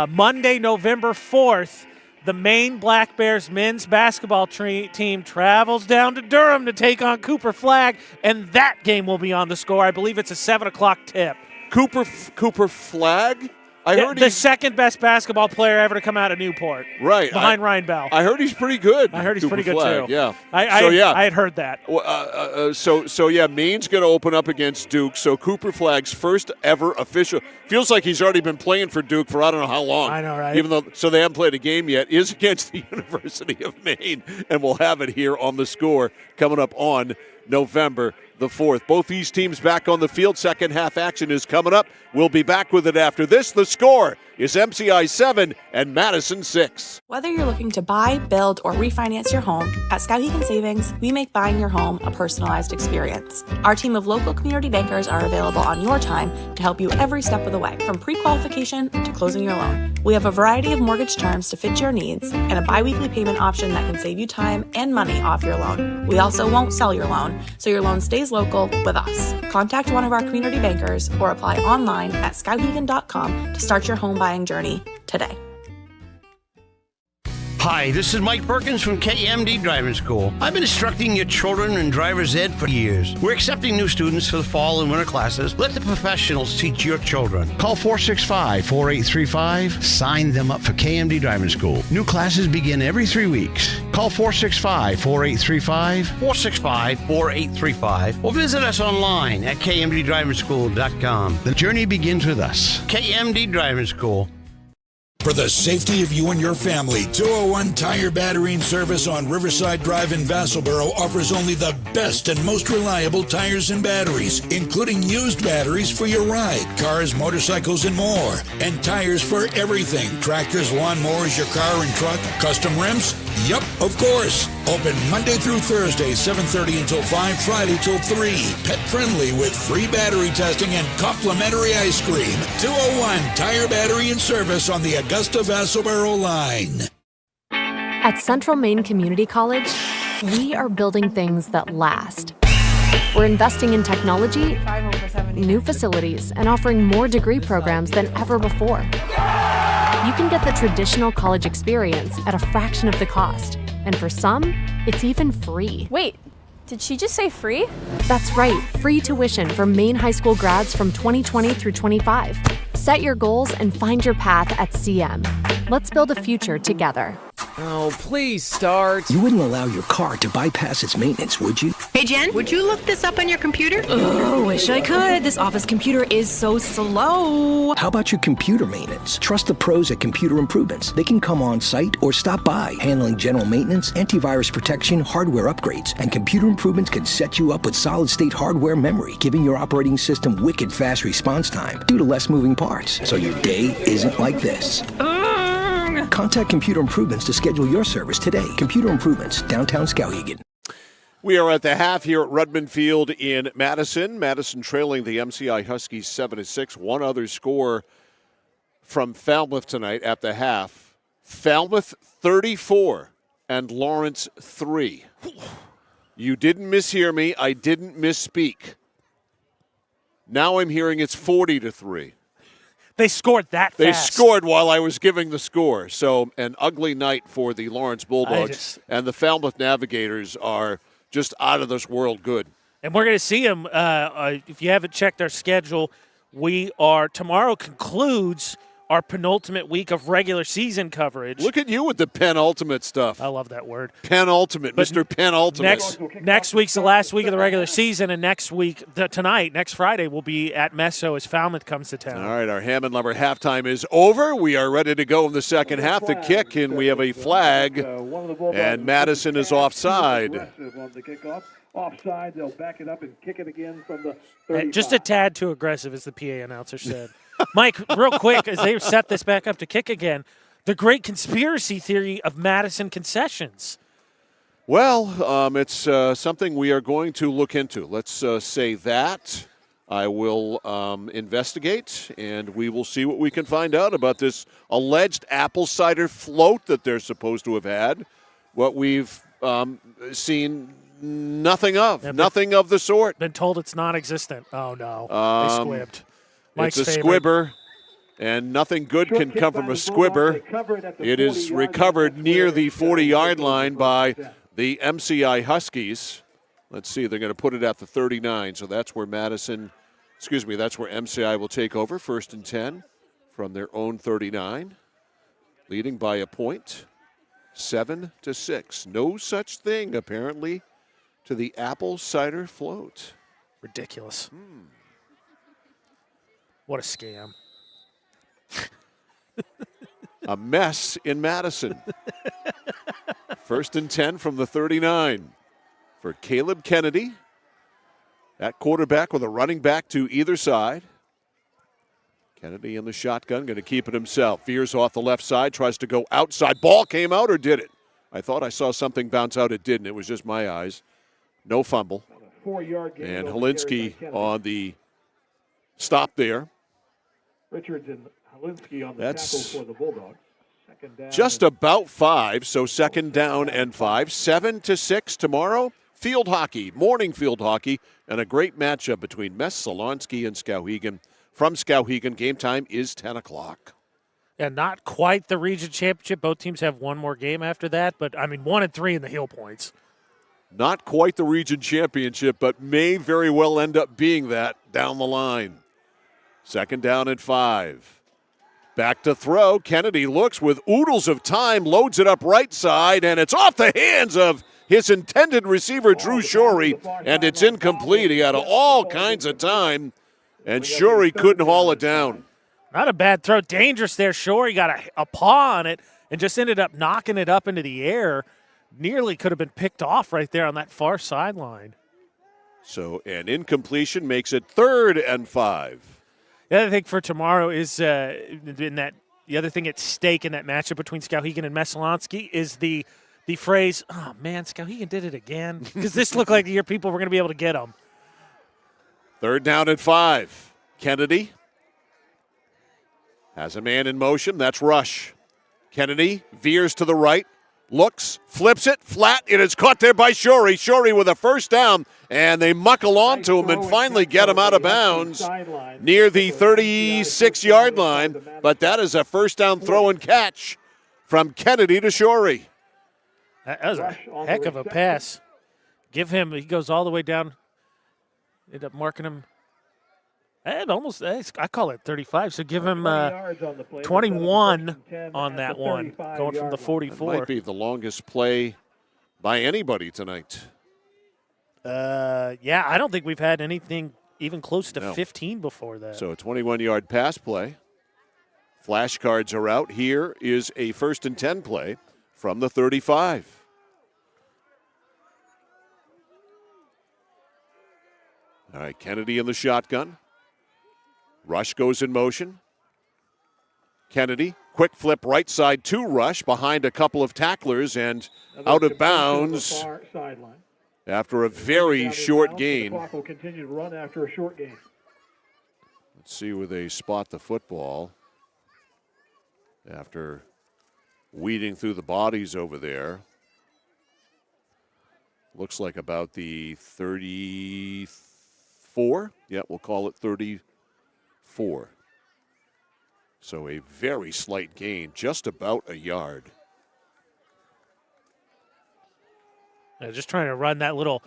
Monday, November 4th, the Maine Black Bears men's basketball team travels down to Durham to take on Cooper Flagg, and that game will be on the Score. I believe it's a 7 o'clock tip. Cooper Flagg? I heard the second best basketball player ever to come out of Newport. Right. Behind Ryan Bell. I heard he's pretty good. I heard he's Cooper pretty good, Flagg, too. Yeah. I had heard that. So Maine's going to open up against Duke. So Cooper Flagg's first ever official. Feels like he's already been playing for Duke for I don't know how long. I know, right? Even though, so they haven't played a game yet, is against the University of Maine. And we'll have it here on the Score coming up on November the 4th. Both these teams back on the field. Second half action is coming up. We'll be back with it after this. The Score is MCI 7 and Madison 6. Whether you're looking to buy, build, or refinance your home, at Skowhegan Savings, we make buying your home a personalized experience. Our team of local community bankers are available on your time to help you every step of the way, from pre-qualification to closing your loan. We have a variety of mortgage terms to fit your needs and a biweekly payment option that can save you time and money off your loan. We also won't sell your loan, so your loan stays local with us. Contact one of our community bankers or apply online at skowhegan.com to start your home buying journey today. Hi, this is Mike Perkins from KMD Driving School. I've been instructing your children in driver's ed for years. We're accepting new students for the fall and winter classes. Let the professionals teach your children. Call 465-4835. Sign them up for KMD Driving School. New classes begin every 3 weeks. Call 465-4835, 465-4835, or visit us online at kmddrivingschool.com. The journey begins with us. KMD Driving School. For the safety of you and your family, 201 Tire Battery and Service on Riverside Drive in Vassalboro offers only the best and most reliable tires and batteries, including used batteries for your ride, cars, motorcycles, and more. And tires for everything. Tractors, lawnmowers, your car and truck, custom rims? Yup, of course. Open Monday through Thursday, 7:30 until 5, Friday till 3. Pet friendly with free battery testing and complimentary ice cream. 201 Tire Battery and Service on the Augusta Vassalboro line. At Central Maine Community College, we are building things that last. We're investing in technology, new facilities, and offering more degree programs than ever before. You can get the traditional college experience at a fraction of the cost. And for some, it's even free. Wait, did she just say free? That's right, free tuition for Maine high school grads from 2020 through 25. Set your goals and find your path at CM. Let's build a future together. Oh, please start. You wouldn't allow your car to bypass its maintenance, would you? Hey, Jen, would you look this up on your computer? Oh, wish I could. This office computer is so slow. How about your computer maintenance? Trust the pros at Computer Improvements. They can come on site or stop by, handling general maintenance, antivirus protection, hardware upgrades, and Computer Improvements can set you up with solid-state hardware memory, giving your operating system wicked fast response time due to less moving parts, so your day isn't like this. Contact Computer Improvements to schedule your service today. Computer Improvements, downtown Skowhegan. We are at the half here at Rudman Field in Madison. Madison trailing the MCI Huskies 7-6. One other score from Falmouth tonight at the half. Falmouth 34 and Lawrence 3. You didn't mishear me. I didn't misspeak. Now I'm hearing it's 40-3. They scored that fast. They scored while I was giving the score. So an ugly night for the Lawrence Bulldogs. And the Falmouth Navigators are just out of this world good. And we're going to see them. If you haven't checked our schedule, tomorrow concludes our penultimate week of regular season coverage. Look at you with the penultimate stuff. I love that word. Penultimate, but Mr. Penultimate. Next week's the last week of the regular season, and next Friday, we'll be at Meso as Falmouth comes to town. All right, our Hammond Lumber halftime is over. We are ready to go in the second half to kick, and we have a flag, and Madison is offside. Offside, they'll back it up and kick it again from the 35. Just a tad too aggressive, as the PA announcer said. Mike, real quick, as they set this back up to kick again, the great conspiracy theory of Madison concessions. Well, it's something we are going to look into. Let's say that. I will investigate, and we will see what we can find out about this alleged apple cider float that they're supposed to have had. What we've seen nothing of. Nothing of the sort. Been told it's non-existent. Oh, no. They squibbed. Mike's it's a favorite. squibber, and nothing good can come from a squibber. It is recovered near the 40-yard line by the MCI Huskies. Let's see, they're going to put it at the 39, so that's where that's where MCI will take over, 1st and 10 from their own 39, leading by a point, 7-6. No such thing, apparently, to the apple cider float. Ridiculous. What a scam. A mess in Madison. 1st and 10 from the 39 for Caleb Kennedy. At quarterback with a running back to either side. Kennedy in the shotgun, going to keep it himself. Veers off the left side, tries to go outside. Ball came out, or did it? I thought I saw something bounce out. It didn't. It was just my eyes. No fumble. 4-yard gain. And Helinski on the stop there. Richards and Helinski on the tackle for the Bulldogs. Second down. Just about 5, so second down and 5. 7-6 tomorrow. Field hockey, morning field hockey, and a great matchup between Messalonski and Skowhegan. From Skowhegan, game time is 10 o'clock. Yeah, not quite the region championship. Both teams have one more game after that, but, 1-3 in the Hill points. Not quite the region championship, but may very well end up being that down the line. Second down and 5. Back to throw. Kennedy looks with oodles of time, loads it up right side, and it's off the hands of his intended receiver, Drew Shorey, and it's incomplete. He had all kinds of time, and Shorey couldn't haul it down. Not a bad throw. Dangerous there. Shorey got a paw on it and just ended up knocking it up into the air. Nearly could have been picked off right there on that far sideline. So an incompletion makes it 3rd and 5. The other thing for tomorrow is the other thing at stake in that matchup between Skowhegan and Messalonski is the phrase, "Oh man, Skowhegan did it again," because this looked like the year people were going to be able to get them. 3rd down and 5. Kennedy has a man in motion. That's Rush. Kennedy veers to the right, looks, flips it, flat. It is caught there by Shorey. Shorey with a first down, and they muckle onto him and finally get him out of bounds near the 36-yard line. But that is a first down throw and catch from Kennedy to Shorey. That was a heck of a pass. He goes all the way down. End up marking him. And almost, I call it 35, so give him 21 on that one, going from the 44. That might be the longest play by anybody tonight. Yeah, I don't think we've had anything even close to 15 before that. So a 21-yard pass play. Flashcards are out. Here is a 1st and 10 play from the 35. All right, Kennedy in the shotgun. Rush goes in motion. Kennedy, quick flip right side to Rush behind a couple of tacklers and out of bounds after a very short gain. The clock will continue to run after a short gain. Let's see where they spot the football after weeding through the bodies over there. Looks like about the 34. Yeah, we'll call it 34. So a very slight gain, just about a yard. Just trying to run that little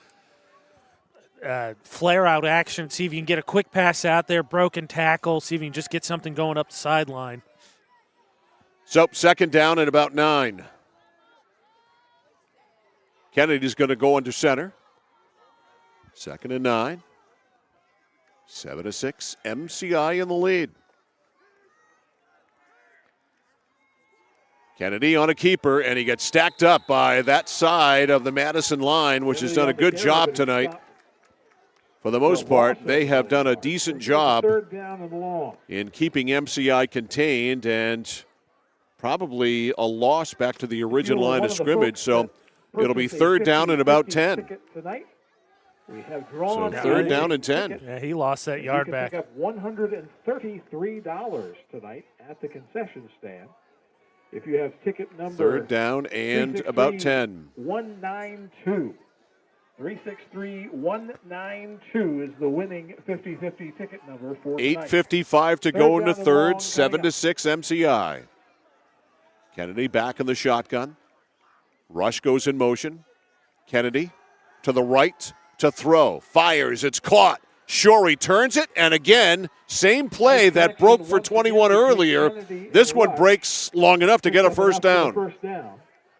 flare-out action, see if you can get a quick pass out there, broken tackle, see if you can just get something going up the sideline. So second down and about 9. Kennedy's going to go under center. 2nd and 9. 7-6, MCI in the lead. Kennedy on a keeper, and he gets stacked up by that side of the Madison line, which has done a good job tonight. For the most part, they have done a decent job in keeping MCI contained, and probably a loss back to the original line of scrimmage. So it'll be 3rd down and about 10. We have drawn so 3rd down and 10. Yeah, he lost that yard back. You can pick up $133 tonight at the concession stand. If you have ticket number 3rd down and about 10. 192. 363-192 is the winning 50-50 ticket number for tonight. 8:55 to go in the 3rd, 7-6 MCI. Kennedy back in the shotgun. Rush goes in motion. Kennedy to the right to throw. Fires. It's caught. Shorey turns it, and again, same play that broke for 21 earlier. This one breaks long enough to get a first down.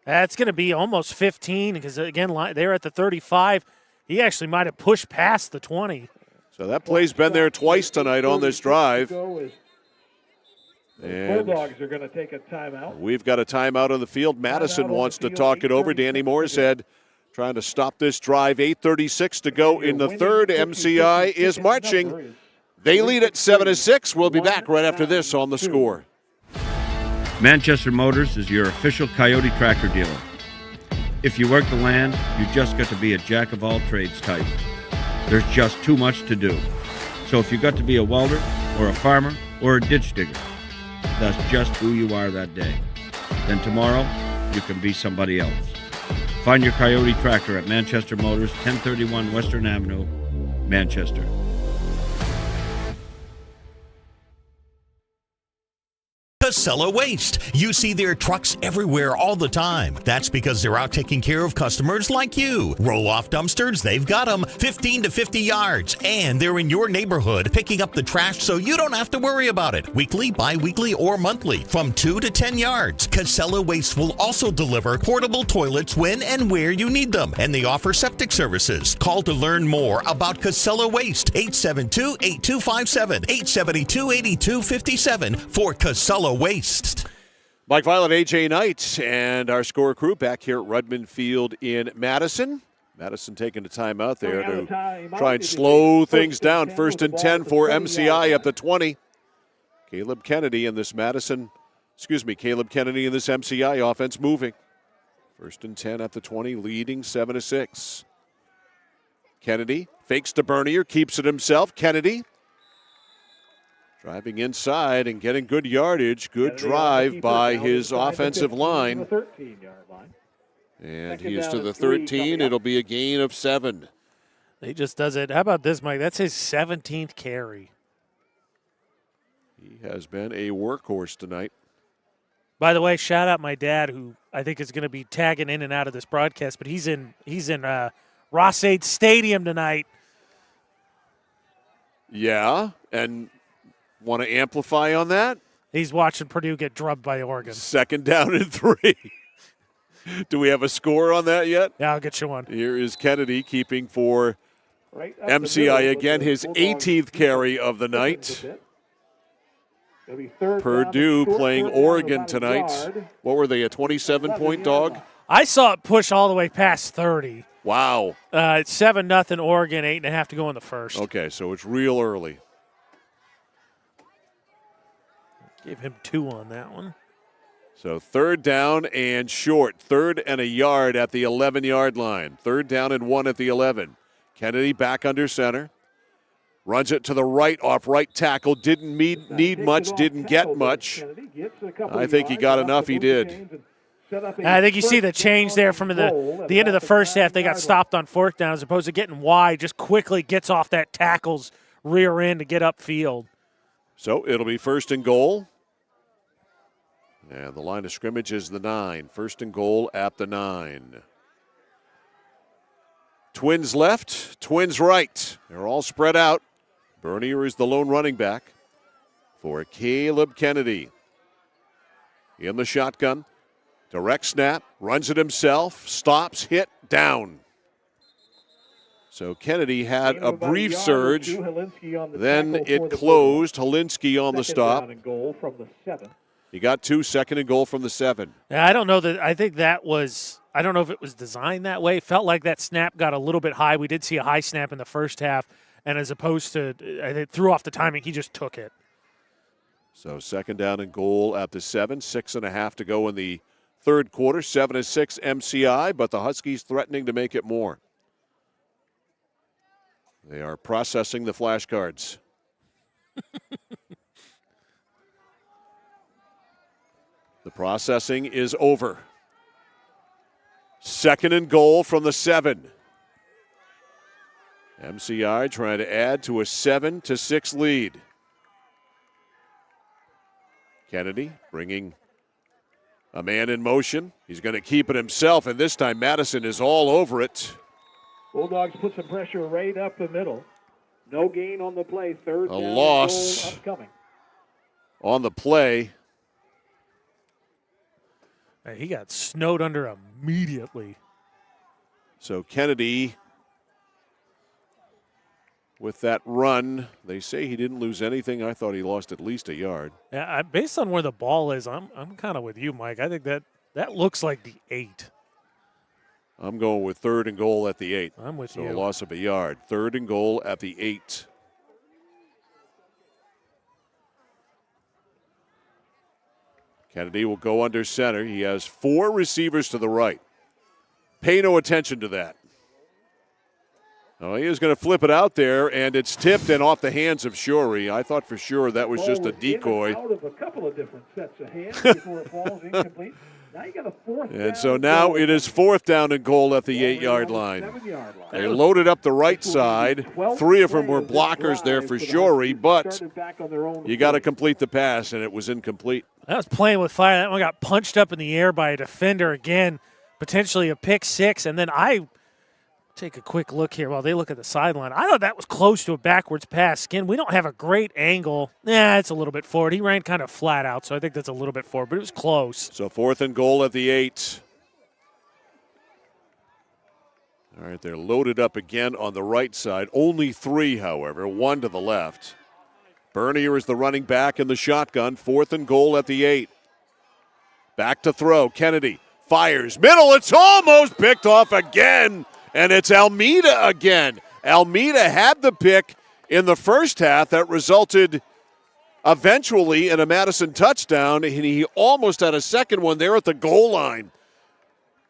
That's going to be almost 15 because, again, they're at the 35. He actually might have pushed past the 20. So that play's been there twice tonight on this drive. The And Bulldogs are going to take a timeout. we've got a timeout on the field. Madison wants to talk it over. Danny Moorehead trying to stop this drive. 8:36 to go in the 3rd. MCI is marching They lead at 7-6. We'll be back right after this on The Score. Manchester Motors is your official Coyote tractor dealer. If you work the land, you just got to be a jack-of-all-trades type. There's just too much to do. So if you got to be a welder or a farmer or a ditch digger, that's just who you are that day. Then tomorrow, you can be somebody else. Find your Coyote tractor at Manchester Motors, 1031 Western Avenue, Manchester. Casella Waste. You see their trucks everywhere all the time. That's because they're out taking care of customers like you. Roll-off dumpsters, they've got them 15 to 50 yards. And they're in your neighborhood picking up the trash so you don't have to worry about it. Weekly, bi-weekly, or monthly from 2 to 10 yards. Casella Waste will also deliver portable toilets when and where you need them. And they offer septic services. Call to learn more about Casella Waste. 872-8257, 872-8257 for Casella Waste. Mike Violet, AJ Knight, and our Score crew back here at Rudman Field in Madison. Madison taking a timeout there to try and slow things down. 1st and 10 for MCI up to 20. Caleb Kennedy in this MCI offense moving. 1st and 10 at the 20, leading 7-6. Kennedy fakes to Bernier, keeps it himself. Kennedy driving inside and getting good yardage. Good drive by his offensive line. And he is to the 13. It'll be a gain of 7. He just does it. How about this, Mike? That's his 17th carry. He has been a workhorse tonight. By the way, shout out my dad, who I think is going to be tagging in and out of this broadcast, but he's in Ross-Ade Stadium tonight. Yeah, and want to amplify on that? He's watching Purdue get drubbed by Oregon. 2nd down and 3. Do we have a score on that yet? Yeah, I'll get you one. Here is Kennedy keeping for MCI again, his 18th carry of the night. Purdue playing Oregon tonight. What were they, a 27-point dog? I saw it push all the way past 30. Wow. It's 7-0 Oregon, 8.5 to go in the first. Okay, so it's real early. Gave him 2 on that one. So 3rd down and short. 3rd and a yard at the 11-yard line. 3rd down and 1 at the 11. Kennedy back under center. Runs it to the right off right tackle. Didn't need much, didn't get much. I think he got enough, he did. I think you see the change there from the end of the first half. They got stopped on 4th down as opposed to getting wide. Just quickly gets off that tackle's rear end to get upfield. So it'll be 1st and goal. And the line of scrimmage is the 9. 1st and goal at the 9. Twins left, Twins right. They're all spread out. Bernier is the lone running back for Caleb Kennedy. In the shotgun. Direct snap. Runs it himself. Stops. Hit. Down. So Kennedy had a brief surge. Then it closed. Helinski on the stop. He got 2, 2nd and goal from the 7. Yeah, I don't know that. I think that was. I don't know if it was designed that way. It felt like that snap got a little bit high. We did see a high snap in the first half, and as opposed to, I think, threw off the timing, he just took it. So 2nd down and goal at the 7. 6.5 to go in the 3rd quarter. 7-6 MCI, but the Huskies threatening to make it more. They are processing the flashcards. The processing is over. 2nd and goal from the 7. MCI trying to add to a 7-6 lead. Kennedy bringing a man in motion. He's going to keep it himself, and this time Madison is all over it. Bulldogs put some pressure right up the middle. No gain on the play. 3rd down, loss goal upcoming. On the play. He got snowed under immediately. So Kennedy, with that run, they say he didn't lose anything. I thought he lost at least a yard. Yeah, based on where the ball is, I'm kind of with you, Mike. I think that looks like the 8. I'm going with 3rd and goal at the 8. I'm with so you. So a loss of a yard. 3rd and goal at the 8. Kennedy will go under center. He has 4 receivers to the right. Pay no attention to that. Oh, he is going to flip it out there, and it's tipped and off the hands of Shorey. I thought for sure that was just a decoy. Out of a couple of different sets of hands before it falls incomplete. Now you got a fourth down. And so now it is 4th down and goal at the 8-yard line. 7-yard line. They loaded up the right side. 3 of them were blockers there for Shorey, but you got to complete the pass, and it was incomplete. That was playing with fire. That one got punched up in the air by a defender again, potentially a pick 6, and then I take a quick look here while they look at the sideline. I thought that was close to a backwards pass. Skin, we don't have a great angle. It's a little bit forward. He ran kind of flat out, so I think that's a little bit forward, but it was close. So 4th and goal at the 8. All right, they're loaded up again on the right side. Only 3, however, 1 to the left. Bernier is the running back in the shotgun. 4th and goal at the 8. Back to throw. Kennedy fires. Middle. It's almost picked off again. And it's Almeida again. Almeida had the pick in the first half that resulted eventually in a Madison touchdown, and he almost had a second one there at the goal line.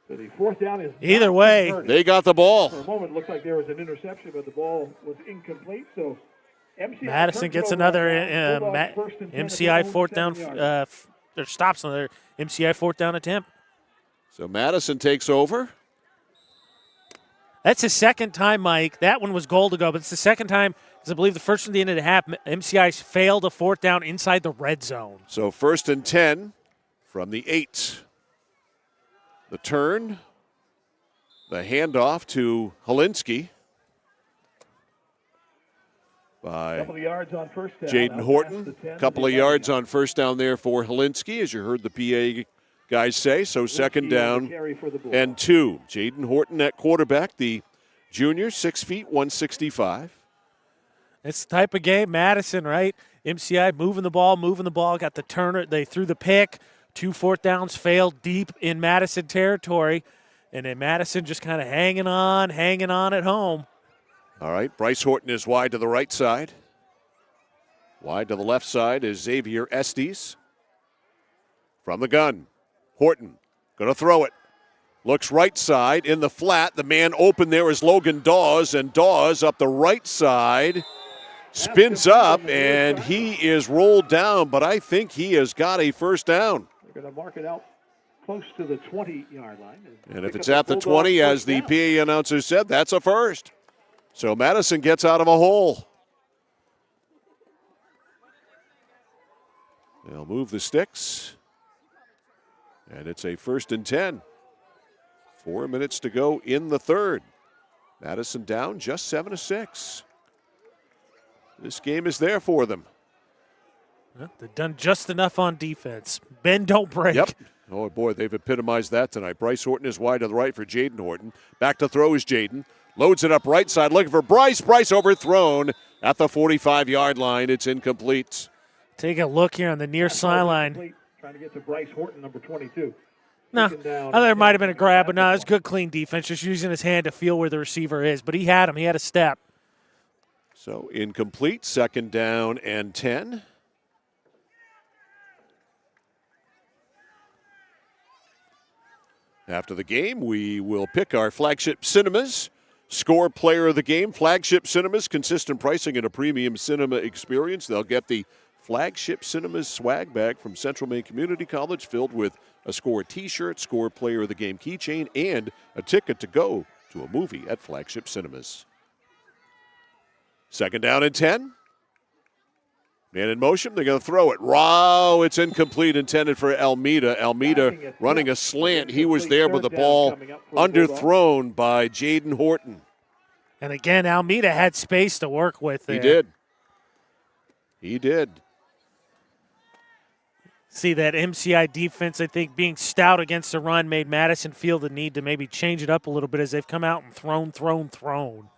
So the 4th down is either way. They got the ball. For a moment, it looked like there was an interception, but the ball was incomplete. So MCI Madison gets another MCI 4th down, or stops on their MCI 4th down attempt. So Madison takes over. That's his second time, Mike. That one was goal to go, but it's the second time, because I believe the first one at the end of the half, MCI failed a 4th down inside the red zone. So 1st and 10 from the 8. The turn, the handoff to Helinski by couple of yards on first down. Jaden Horton. A couple of yards on first down there for Helinski, as you heard the PA guys say. So 2nd down and 2. Jaden Horton at quarterback, the junior, 6 feet, 165. It's the type of game, Madison, right? MCI moving the ball, got the turner. They threw the pick. 2 4th downs failed deep in Madison territory. And then Madison just kind of hanging on at home. All right, Bryce Horton is wide to the right side. Wide to the left side is Xavier Estes. From the gun, Horton going to throw it. Looks right side in the flat. The man open there is Logan Dawes, and Dawes up the right side spins up, and he is rolled down, but I think he has got a first down. They're going to mark it out close to the 20-yard line. And if it's at the 20, as the PA announcer said, that's a first. So Madison gets out of a hole. They'll move the sticks. And it's a 1st and 10. 4 minutes to go in the 3rd. Madison down just 7-6. This game is there for them. Well, they've done just enough on defense. Bend, don't break. Yep. Oh, boy, they've epitomized that tonight. Bryce Horton is wide to the right for Jaden Horton. Back to throw is Jaden. Loads it up right side, looking for Bryce. Bryce overthrown at the 45-yard line. It's incomplete. Take a look here on the near sideline. Trying to get to Bryce Horton, number 22. No, I thought there might have been a grab, but no, it's good, clean defense. Just using his hand to feel where the receiver is. But he had him. He had a step. So incomplete, 2nd down and 10. After the game, we will pick our Flagship Cinemas Score Player of the Game. Flagship Cinemas, consistent pricing and a premium cinema experience. They'll get the Flagship Cinemas swag bag from Central Maine Community College filled with a Score t-shirt, Score Player of the Game keychain, and a ticket to go to a movie at Flagship Cinemas. 2nd down and 10. Man in motion, they're going to throw it. Wow, it's incomplete, intended for Almeida. Almeida running a slant. He was there, but the ball underthrown by Jaden Horton. And again, Almeida had space to work with there. He did. He did. See that MCI defense, I think, being stout against the run made Madison feel the need to maybe change it up a little bit as they've come out and thrown.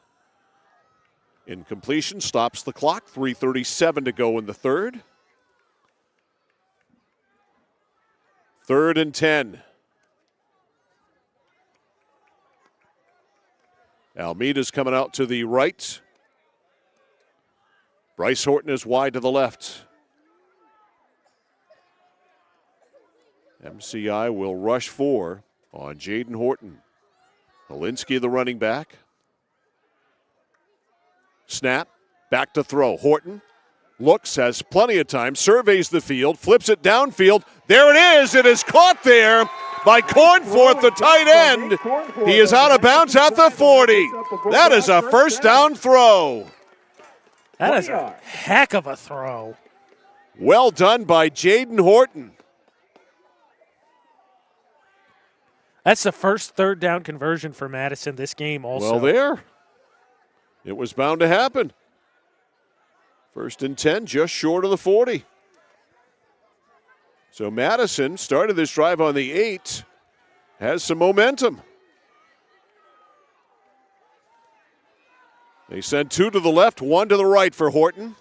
Incompletion stops the clock. 3:37 to go in the 3rd. 3rd and 10. Almeida's coming out to the right. Bryce Horton is wide to the left. MCI will rush 4 on Jaden Horton. Helinski, the running back. Snap, back to throw. Horton looks, has plenty of time, surveys the field, flips it downfield. There it is. It is caught there by Cornforth, the tight end. He is out of bounds at the 40. That is a first down throw. That is a heck of a throw. Well done by Jaden Horton. That's the first third down conversion for Madison this game also. Well, there. It was bound to happen. 1st and 10, just short of the 40. So Madison started this drive on the 8, has some momentum. They send 2 to the left, 1 to the right for Horton.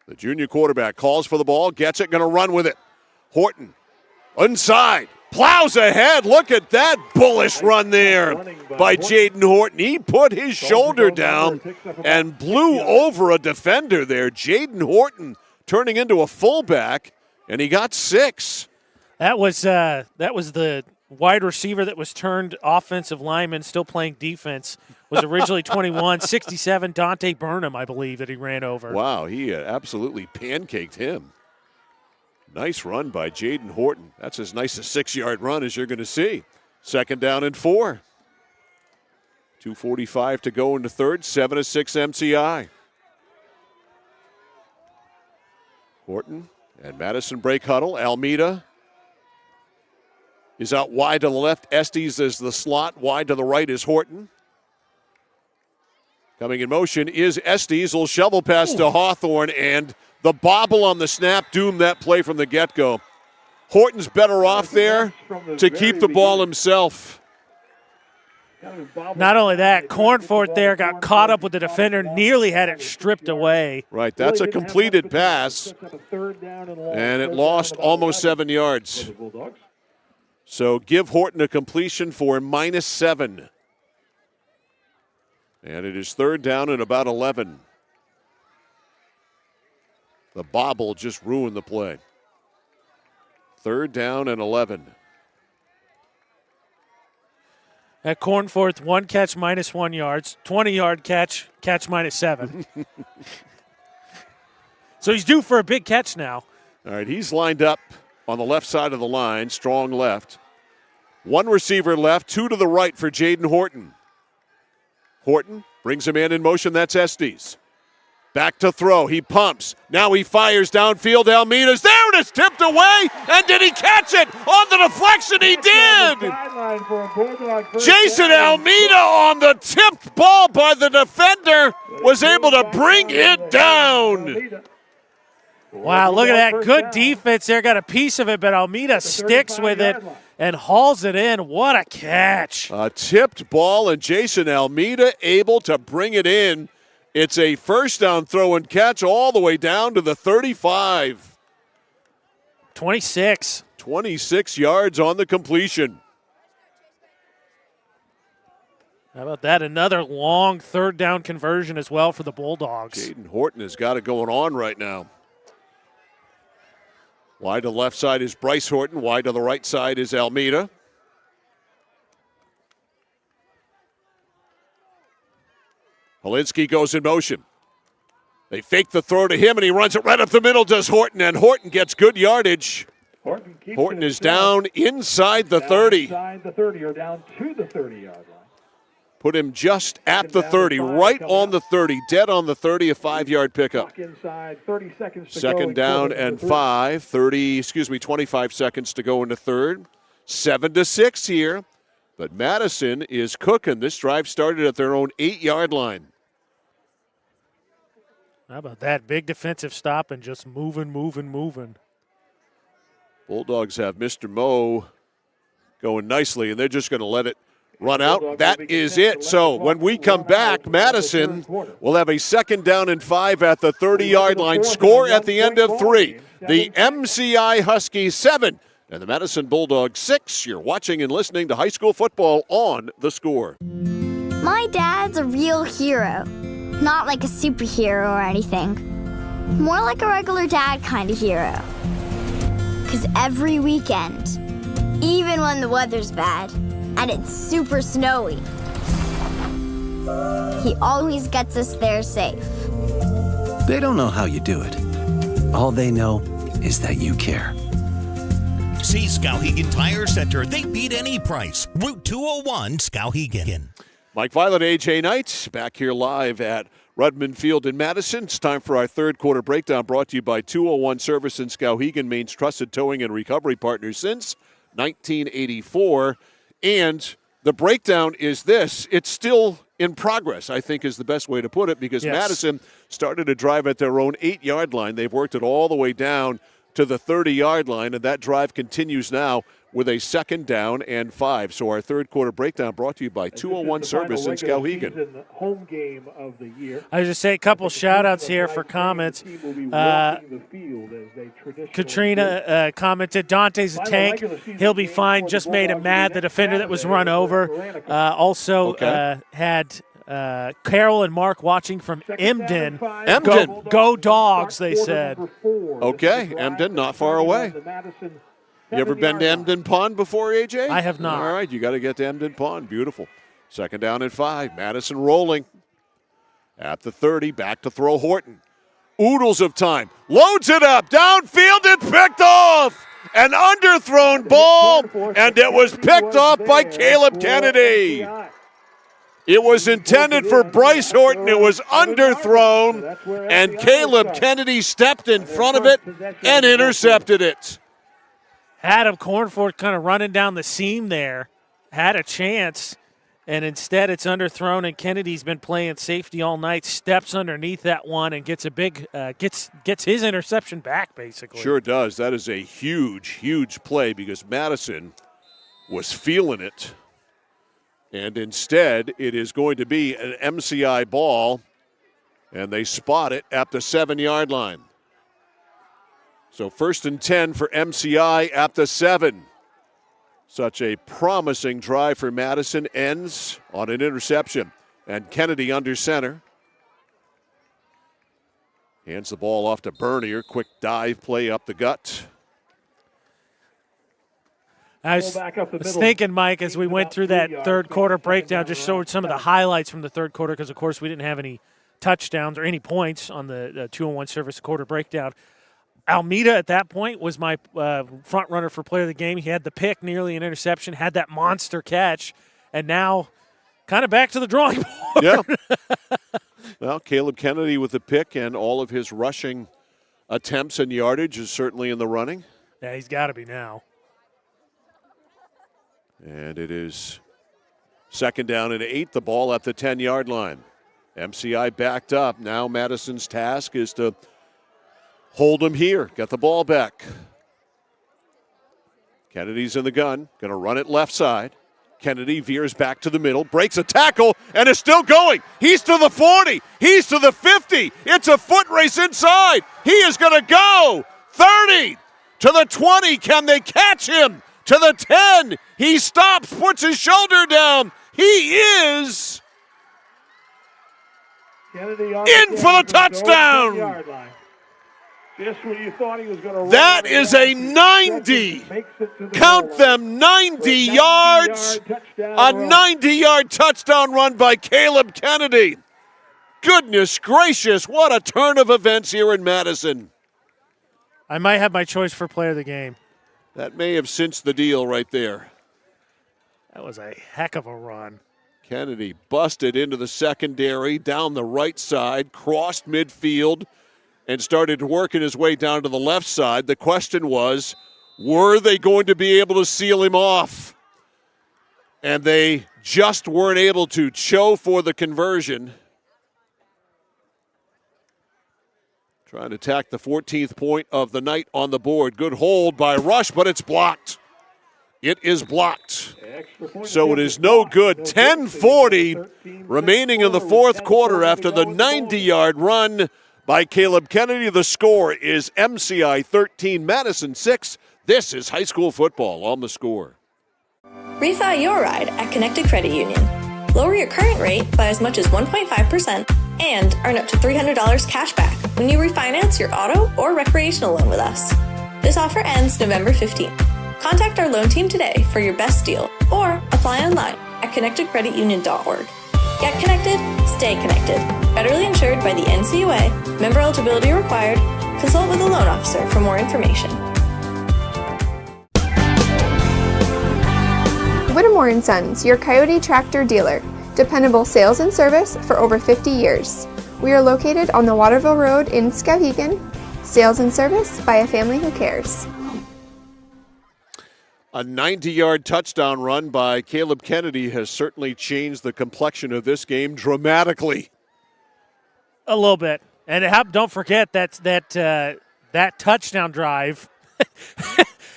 The junior quarterback calls for the ball, gets it, going to run with it. Horton, inside, plows ahead. Look at that bullish run there by Jaden Horton. He put his shoulder down and blew over a defender there. Jaden Horton turning into a fullback, and he got 6. That was the wide receiver that was turned offensive lineman, still playing defense. Was originally 21, 67, Dante Burnham, I believe, that he ran over. Wow, he absolutely pancaked him. Nice run by Jaden Horton. That's as nice a 6-yard run as you're going to see. 2nd down and 4. 2:45 to go in the third, 7-6 MCI. Horton and Madison break huddle. Almeida is out wide to the left. Estes is the slot. Wide to the right is Horton. Coming in motion is Estes. Will shovel pass to Hawthorne, and the bobble on the snap doomed that play from the get-go. Horton's better off there to keep the ball himself. Not only that, Cornforth there got caught up with the defender, nearly had it stripped away. Right, that's a completed pass, and it lost almost 7 yards. So give Horton a completion for -7. And it is 3rd down and about 11. The bobble just ruined the play. 3rd down and 11. At Cornforth, 1 catch, -1 yards. 20-yard catch, -7. So he's due for a big catch now. All right, he's lined up on the left side of the line, strong left. 1 receiver left, 2 to the right for Jaden Horton. Horton brings a man in motion, that's Estes. Back to throw, he pumps. Now he fires downfield, Almeida's there, and it's tipped away, and did he catch it? On the deflection, he did! Jason Almeida on the tipped ball by the defender was able to bring it down. Wow, look at that. Good defense there. Got a piece of it, but Almeida sticks with it and hauls it in. What a catch. A tipped ball, and Jason Almeida able to bring it in. It's a first down throw and catch all the way down to the 35. 26. 26 yards on the completion. How about that? Another long 3rd down conversion as well for the Bulldogs. Jaden Horton has got it going on right now. Wide to the left side is Bryce Horton. Wide to the right side is Almeida. Helinski goes in motion. They fake the throw to him, and he runs it right up the middle, does Horton, and Horton gets good yardage. Horton is down inside the 30. Inside the 30 or down to the 30-yard line. Put him just at the 30, right on the 30, dead on the 30, a 5-yard pickup. Inside, 30 seconds to 2nd down and 25 seconds to go into third. 7-6 here, but Madison is cooking. This drive started at their own 8-yard line. How about that? Big defensive stop and just moving. Bulldogs have Mr. Moe going nicely, and they're just going to let it run out. That is it. So when we come back, Madison will have a 2nd down and 5 at the 30-yard line. Score at the end of 3. The MCI Huskies 7 and the Madison Bulldogs 6. You're watching and listening to high school football on The Score. My dad's a real hero. Not like a superhero or anything. More like a regular dad kind of hero. Because every weekend, even when the weather's bad and it's super snowy, he always gets us there safe. They don't know how you do it. All they know is that you care. See Skowhegan Tire Center. They beat any price. Route 201, Skowhegan. Mike Violet, AJ Knight, back here live at Rudman Field in Madison. It's time for our third quarter breakdown, brought to you by 201 Service in Skowhegan, Maine's trusted towing and recovery partner since 1984. And the breakdown is this. It's still in progress, I think, is the best way to put it, because Madison started a drive at their own 8-yard line. They've worked it all the way down to the 30-yard line, and that drive continues now with a 2nd down and 5. So our third quarter breakdown brought to you by 201 Service in Skowhegan. Home game of the year. I was just say a couple shout-outs here for comments. Katrina commented, Dante's a tank. He'll be fine. Just made him mad. The defender that was run over. Had Carol and Mark watching from Emden. Go Dogs, they said. Okay, Emden, not far away. You ever been to Emden Pond before, AJ? I have not. All right, you got to get to Emden Pond. Beautiful. 2nd down and 5. Madison rolling at the 30. Back to throw Horton. Oodles of time. Loads it up. Downfield and picked off. An underthrown ball, and it was picked off by Caleb Kennedy. It was intended for Bryce Horton. It was underthrown, and Caleb Kennedy stepped in front of it and intercepted it. Adam Cornford kind of running down the seam there, had a chance, and instead it's underthrown, and Kennedy's been playing safety all night, steps underneath that one and gets a big gets his interception back, basically. Sure does. That is a huge, huge play, because Madison was feeling it. And instead, it is going to be an MCI ball, and they spot it at the 7-yard line. So 1st and 10 for MCI at the 7. Such a promising drive for Madison ends on an interception. And Kennedy under center. Hands the ball off to Bernier. Quick dive play up the gut. I was thinking, Mike, as we went through that third quarter breakdown, just showed some of the highlights from the third quarter, because, of course, we didn't have any touchdowns or any points on the 2-on-1 Service quarter breakdown. Almeida at that point was my front runner for player of the game. He had the pick, nearly an interception, had that monster catch, and now kind of back to the drawing board. Yeah. Well, Caleb Kennedy with the pick, and all of his rushing attempts and yardage is certainly in the running. Yeah, he's got to be now. And it is 2nd down and 8, the ball at the 10-yard line. MCI backed up. Now Madison's task is to hold him here, get the ball back. Kennedy's in the gun, going to run it left side. Kennedy veers back to the middle, breaks a tackle, and is still going. He's to the 40. He's to the 50. It's a foot race inside. He is going to go 30 to the 20. Can they catch him? To the 10. He stops, puts his shoulder down. He is in for the touchdown. Just when you thought he was going to that is a 90. Count them, 90 yards. A 90-yard touchdown run by Caleb Kennedy. Goodness gracious, what a turn of events here in Madison. I might have my choice for player of the game. That may have cinched the deal right there. That was a heck of a run. Kennedy busted into the secondary, down the right side, crossed midfield, and started working his way down to the left side. The question was, were they going to be able to seal him off? And they just weren't able to. Cho for the conversion. Trying to tack the 14th point of the night on the board. Good hold by Rush, but it's blocked. It is blocked. So it is no good. 10:40 remaining in the fourth quarter after the 90-yard run by Caleb Kennedy. The score is MCI 13, Madison 6. This is high school football on the Score. Rethought your ride at Connected Credit Union. Lower your current rate by as much as 1.5% and earn up to $300 cash back when you refinance your auto or recreational loan with us. This offer ends November 15th. Contact our loan team today for your best deal or apply online at connectedcreditunion.org. Get connected, stay connected. Federally insured by the NCUA. Member eligibility required. Consult with a loan officer for more information. Whittemore & Sons, your Coyote tractor dealer. Dependable sales and service for over 50 years. We are located on the Waterville Road in Skowhegan. Sales and service by a family who cares. A 90-yard touchdown run by Caleb Kennedy has certainly changed the complexion of this game dramatically. A little bit. And don't forget that touchdown drive,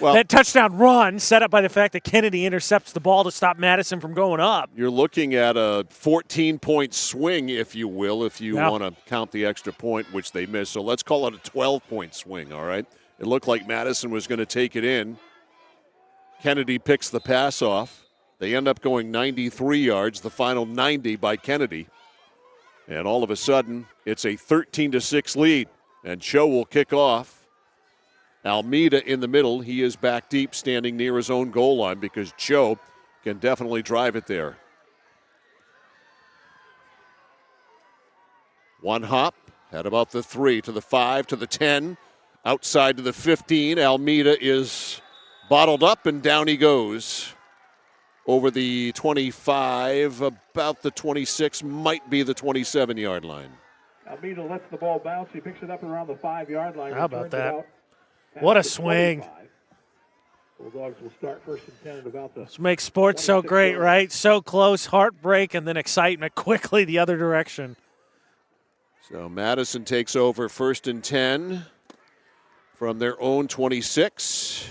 that touchdown run set up by the fact that Kennedy intercepts the ball to stop Madison from going up. You're looking at a 14-point swing, if you will, if you want to count the extra point, which they missed. So let's call it a 12-point swing, all right? It looked like Madison was going to take it in. Kennedy picks the pass off. They end up going 93 yards, the final 90 by Kennedy. And all of a sudden, it's a 13-6 lead. And Cho will kick off. Almeida in the middle. He is back deep, standing near his own goal line because Cho can definitely drive it there. One hop, at about the 3 to the 5 to the 10, outside to the 15. Almeida is bottled up, and down he goes. Over the 25, about the 26, might be the 27-yard line. Almeida lets the ball bounce. He picks it up around the 5-yard line. How about that? What a swing. Bulldogs will start first and 10 at about the. This makes sports so great, right? So close, heartbreak, and then excitement quickly the other direction. So Madison takes over first and 10 from their own 26.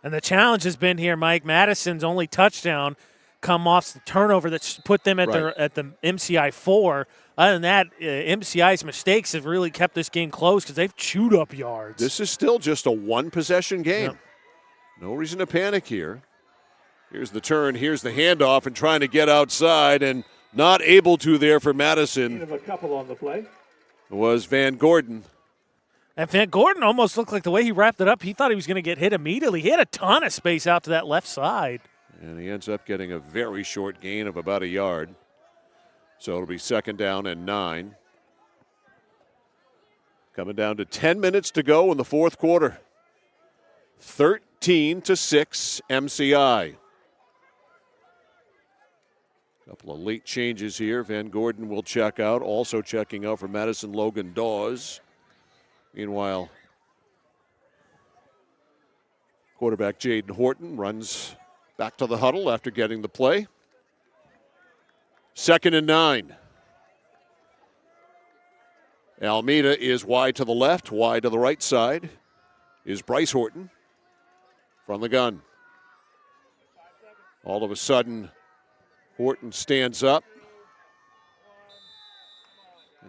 And the challenge has been here, Mike. Madison's only touchdown come off the turnover that's put them at the MCI 4. Other than that, MCI's mistakes have really kept this game close because they've chewed up yards. This is still just a one-possession game. Yep. No reason to panic here. Here's the turn. Here's the handoff and trying to get outside and not able to there for Madison. A couple on the play. Was Van Gordon. And Van Gordon almost looked like the way he wrapped it up, he thought he was going to get hit immediately. He had a ton of space out to that left side. And he ends up getting a very short gain of about a yard. So it'll be second down and 9. Coming down to 10 minutes to go in the fourth quarter. 13-6 MCI. Couple of late changes here. Van Gordon will check out. Also checking out for Madison, Logan Dawes. Meanwhile, quarterback Jaden Horton runs back to the huddle after getting the play. Second and 9. Almeida is wide to the left, wide to the right side is Bryce Horton from the gun. All of a sudden, Horton stands up.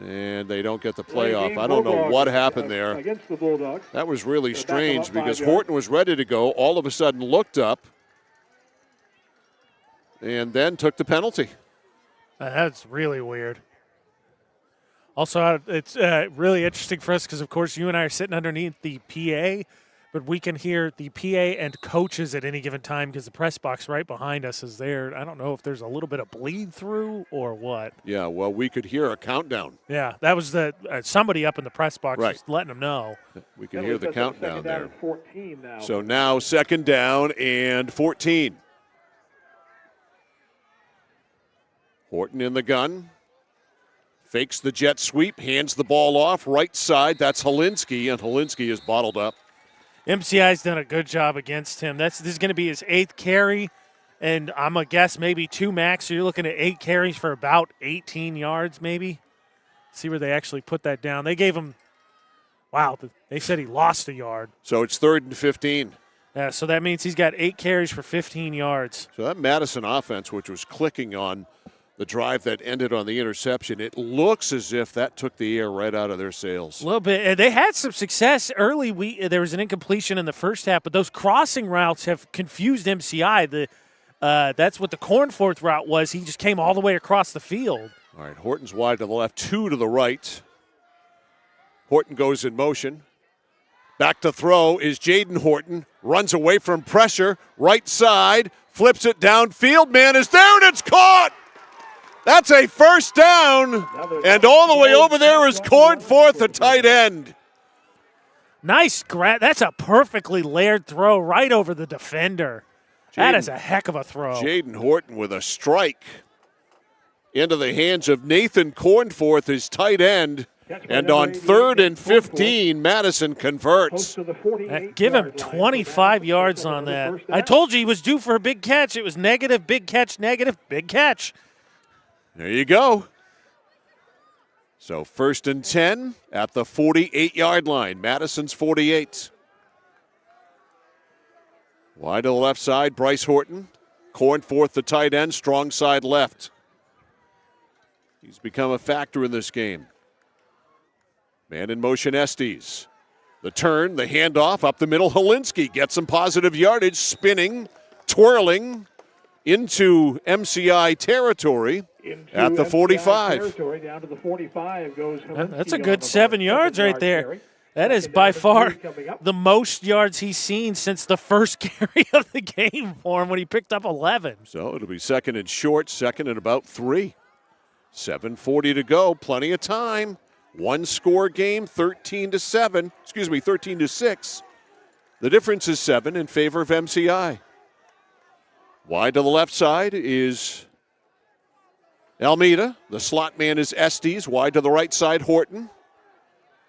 And they don't get the play off. I don't know what happened there. Against the Bulldogs. That was really strange because Horton was ready to go, all of a sudden looked up, and then took the penalty. That's really weird. Also, it's really interesting for us because, of course, you and I are sitting underneath the PA, but we can hear the PA and coaches at any given time because the press box right behind us is there. I don't know if there's a little bit of bleed through or what. Yeah, well, we could hear a countdown. Yeah, that was somebody up in the press box just letting them know. We can hear the countdown there. 14 now. So now second down and 14. Horton in the gun. Fakes the jet sweep, hands the ball off. Right side, that's Helinski, and Helinski is bottled up. MCI's done a good job against him. This is going to be his 8th carry, and I'm going to guess maybe 2 max. So you're looking at 8 carries for about 18 yards maybe. See where they actually put that down. They gave him, they said he lost a yard. So it's 3rd and 15. Yeah, so that means he's got 8 carries for 15 yards. So that Madison offense, which was clicking on the drive that ended on the interception, it looks as if that took the air right out of their sails. A little bit. They had some success early. There was an incompletion in the first half, but those crossing routes have confused MCI. That's what the Cornforth route was. He just came all the way across the field. All right, Horton's wide to the left, 2 to the right. Horton goes in motion. Back to throw is Jaden Horton. Runs away from pressure. Right side. Flips it downfield. Man is there, and it's caught. That's a first down. And all the way over there is Cornforth, the tight end. Nice grab. That's a perfectly layered throw right over the defender. That is a heck of a throw. Jaden Horton with a strike into the hands of Nathan Cornforth, his tight end. And on 3rd and 15, Madison converts. Give him 25 yards on that. I told you he was due for a big catch. It was negative, big catch, negative, big catch. There you go. So 1st and 10 at the 48-yard line. Madison's 48. Wide to the left side, Bryce Horton. Cornforth, the tight end, strong side left. He's become a factor in this game. Man in motion, Estes. The turn, the handoff up the middle. Helinski gets some positive yardage, spinning, twirling into MCI territory at the 45. Down to the 45 goes That's a good 7 yards right there. That is by far the most yards he's seen since the first carry of the game for him when he picked up 11. So it'll be 2nd and short, 2nd and about 3. 7:40 to go, plenty of time. One score game, 13 to 6. The difference is 7 in favor of MCI. Wide to the left side is Almeida. The slot man is Estes. Wide to the right side, Horton.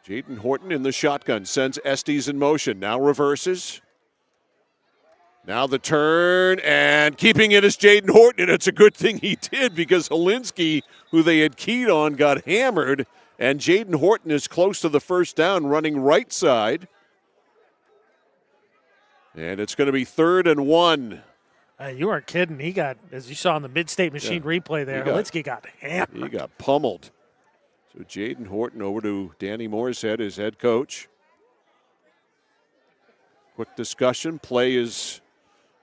Jaden Horton in the shotgun sends Estes in motion. Now reverses. Now the turn, and keeping it is Jaden Horton. And it's a good thing he did because Helinski, who they had keyed on, got hammered. And Jaden Horton is close to the first down, running right side. And it's going to be 3rd and 1. You weren't kidding. He got, as you saw on the Mid-State Machine replay there, Helinski got hammered. He got pummeled. So Jaden Horton over to Danny Moorehead, his head coach. Quick discussion. Play is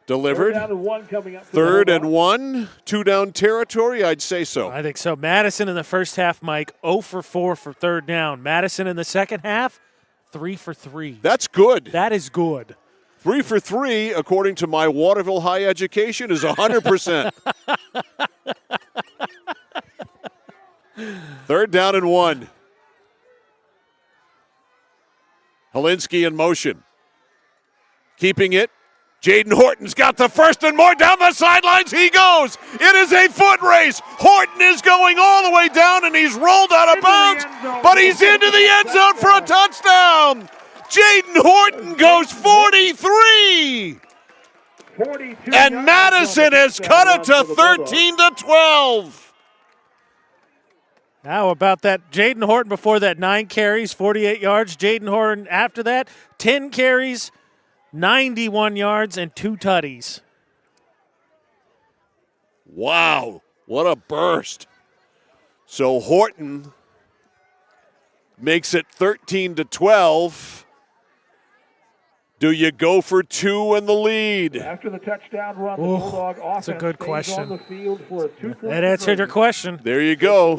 delivered. 3rd and 1. 2 down territory, I'd say so. I think so. Madison in the first half, Mike, 0 for 4 for 3rd down. Madison in the second half, 3 for 3. That's good. That is good. 3 for 3, according to my Waterville high education, is 100%. 3rd down and 1. Helinski in motion. Keeping it. Jaden Horton's got the first and more. Down the sidelines he goes. It is a foot race. Horton is going all the way down, and he's rolled out of bounds, but he's into the end zone for a touchdown. Jaden Horton goes 43. And Madison has cut it to 13 to 12. How about that? Jaden Horton before that, 9 carries, 48 yards. Jaden Horton after that, 10 carries, 91 yards, and 2 tutties. Wow, what a burst. So Horton makes it 13 to 12. Do you go for 2 in the lead? After the touchdown run, the Bulldog offense that's a good question. on the field for a 2-point That answered your question. There you go.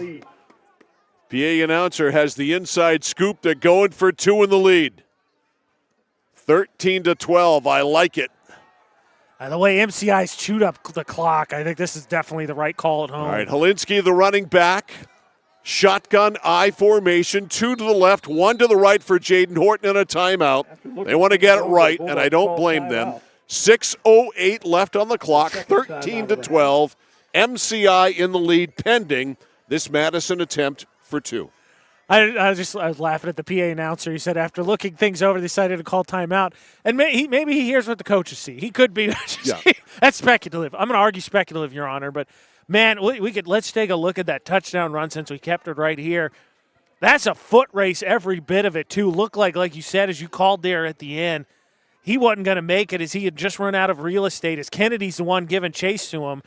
PA announcer has the inside scoop. They're going for 2 in the lead. 13 to 12. I like it. The way MCI's chewed up the clock, I think this is definitely the right call at home. All right, Helinski, the running back. Shotgun I formation, 2 to the left, 1 to the right for Jaden Horton and a timeout. They want to get it right, and I don't blame them. 6:08 left on the clock, 13 to 12. MCI in the lead pending this Madison attempt for 2. I was laughing at the PA announcer. He said after looking things over, they decided to call timeout. And maybe he hears what the coaches see. He could be. That's speculative. I'm going to argue speculative, Your Honor. But, man, let's take a look at that touchdown run since we kept it right here. That's a foot race, every bit of it, too. Looked like you said, as you called there at the end, he wasn't going to make it as he had just run out of real estate, as Kennedy's the one giving chase to him.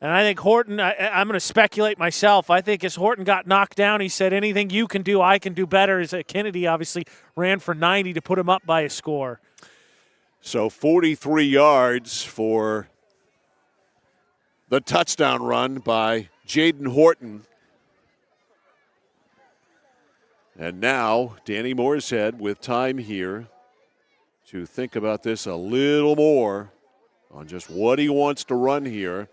And I think Horton, I'm going to speculate myself. I think as Horton got knocked down, he said, anything you can do, I can do better. As Kennedy obviously ran for 90 to put him up by a score. So 43 yards for the touchdown run by Jaden Horton. And now Danny Mooreshead with time here to think about this a little more on just what he wants to run here.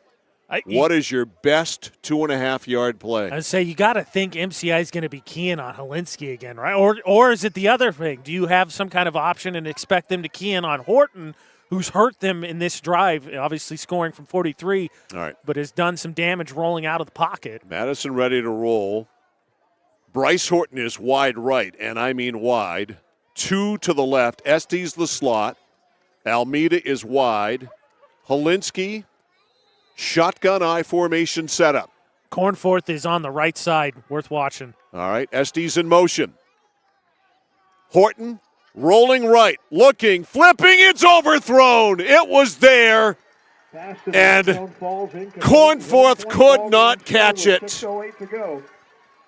What is your best 2.5-yard play? I'd say you got to think MCI is going to be keying on Helinski again, right? Or is it the other thing? Do you have some kind of option and expect them to key in on Horton, who's hurt them in this drive, obviously scoring from 43, but has done some damage rolling out of the pocket? Madison ready to roll. Bryce Horton is wide right, and I mean wide. 2 to the left. Estes the slot. Almeida is wide. Helinski, shotgun I formation setup. Cornforth is on the right side. Worth watching. All right, Estes in motion. Horton rolling right, looking, flipping, it's overthrown. It was there, and Cornforth could not catch it. So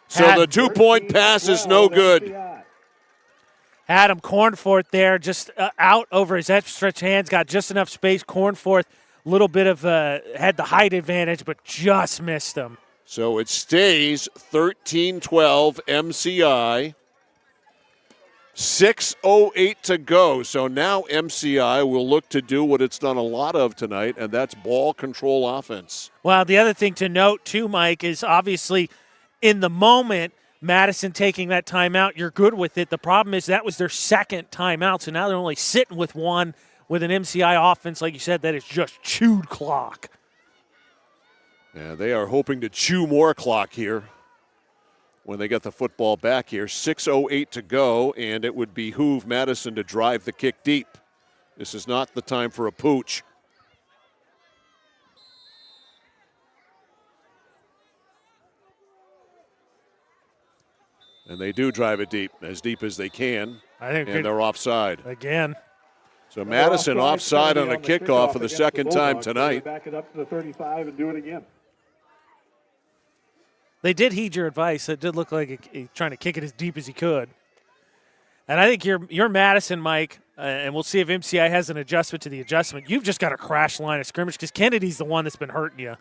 the 2-point pass is no good. Adam Cornforth there, just out over his outstretched hands, got just enough space. Cornforth, a little bit of had the height advantage, but just missed him. So it stays 13-12 MCI. 6:08 to go. So now MCI will look to do what it's done a lot of tonight, and that's ball control offense. Well, the other thing to note, too, Mike, is obviously in the moment, Madison taking that timeout, you're good with it. The problem is that was their second timeout, so now they're only sitting with one with an MCI offense, like you said, that is just chewed clock. Yeah, they are hoping to chew more clock here when they get the football back here. 6:08 to go, and it would behoove Madison to drive the kick deep. This is not the time for a pooch. And they do drive it deep as they can, and they're offside. Again. So Madison offside on a kickoff for the second time tonight. Back it up to the 35 and do it again. They did heed your advice. It did look like he trying to kick it as deep as he could. And I think you're Madison, Mike, and we'll see if MCI has an adjustment to the adjustment. You've just got a crash line of scrimmage because Kennedy's the one that's been hurting you.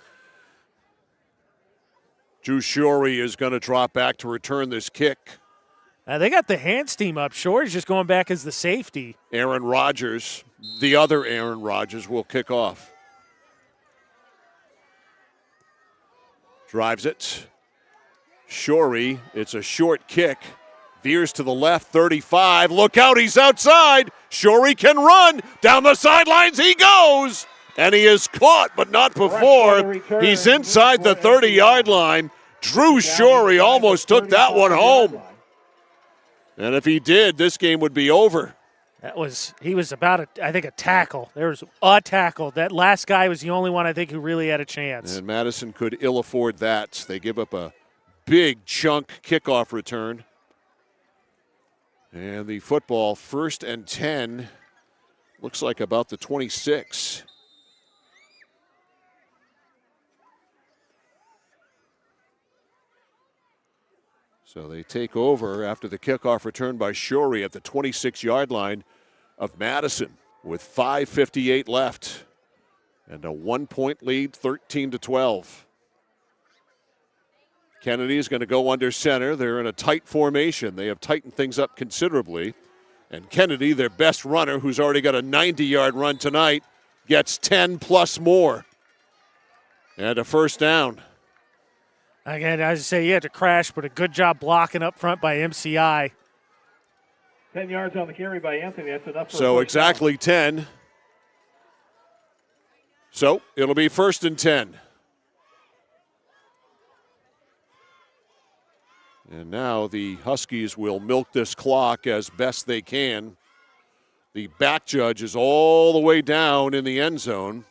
Drew Shorey is going to drop back to return this kick. They got the hands team up. Shorey's just going back as the safety. Aaron Rodgers, the other Aaron Rodgers, will kick off. Drives it. Shorey, it's a short kick. Veers to the left, 35. Look out, he's outside. Shorey can run. Down the sidelines he goes. And he is caught, but not before. He's inside the 30-yard line. Drew Shorey almost took that one home. And if he did, this game would be over. He was about, I think, a tackle. There was a tackle. That last guy was the only one, I think, who really had a chance. And Madison could ill afford that. They give up a big chunk kickoff return. And the football, 1st and 10, looks like about the 26. So they take over after the kickoff return by Shorey at the 26-yard line of Madison with 5:58 left and a 1-point lead, 13-12. Kennedy is going to go under center. They're in a tight formation. They have tightened things up considerably. And Kennedy, their best runner, who's already got a 90-yard run tonight, gets 10 plus more. And a first down. Again, as I say, you had to crash, but a good job blocking up front by MCI. 10 yards on the carry by Anthony. That's enough for So a exactly 10. So it'll be 1st and 10. And now the Huskies will milk this clock as best they can. The back judge is all the way down in the end zone.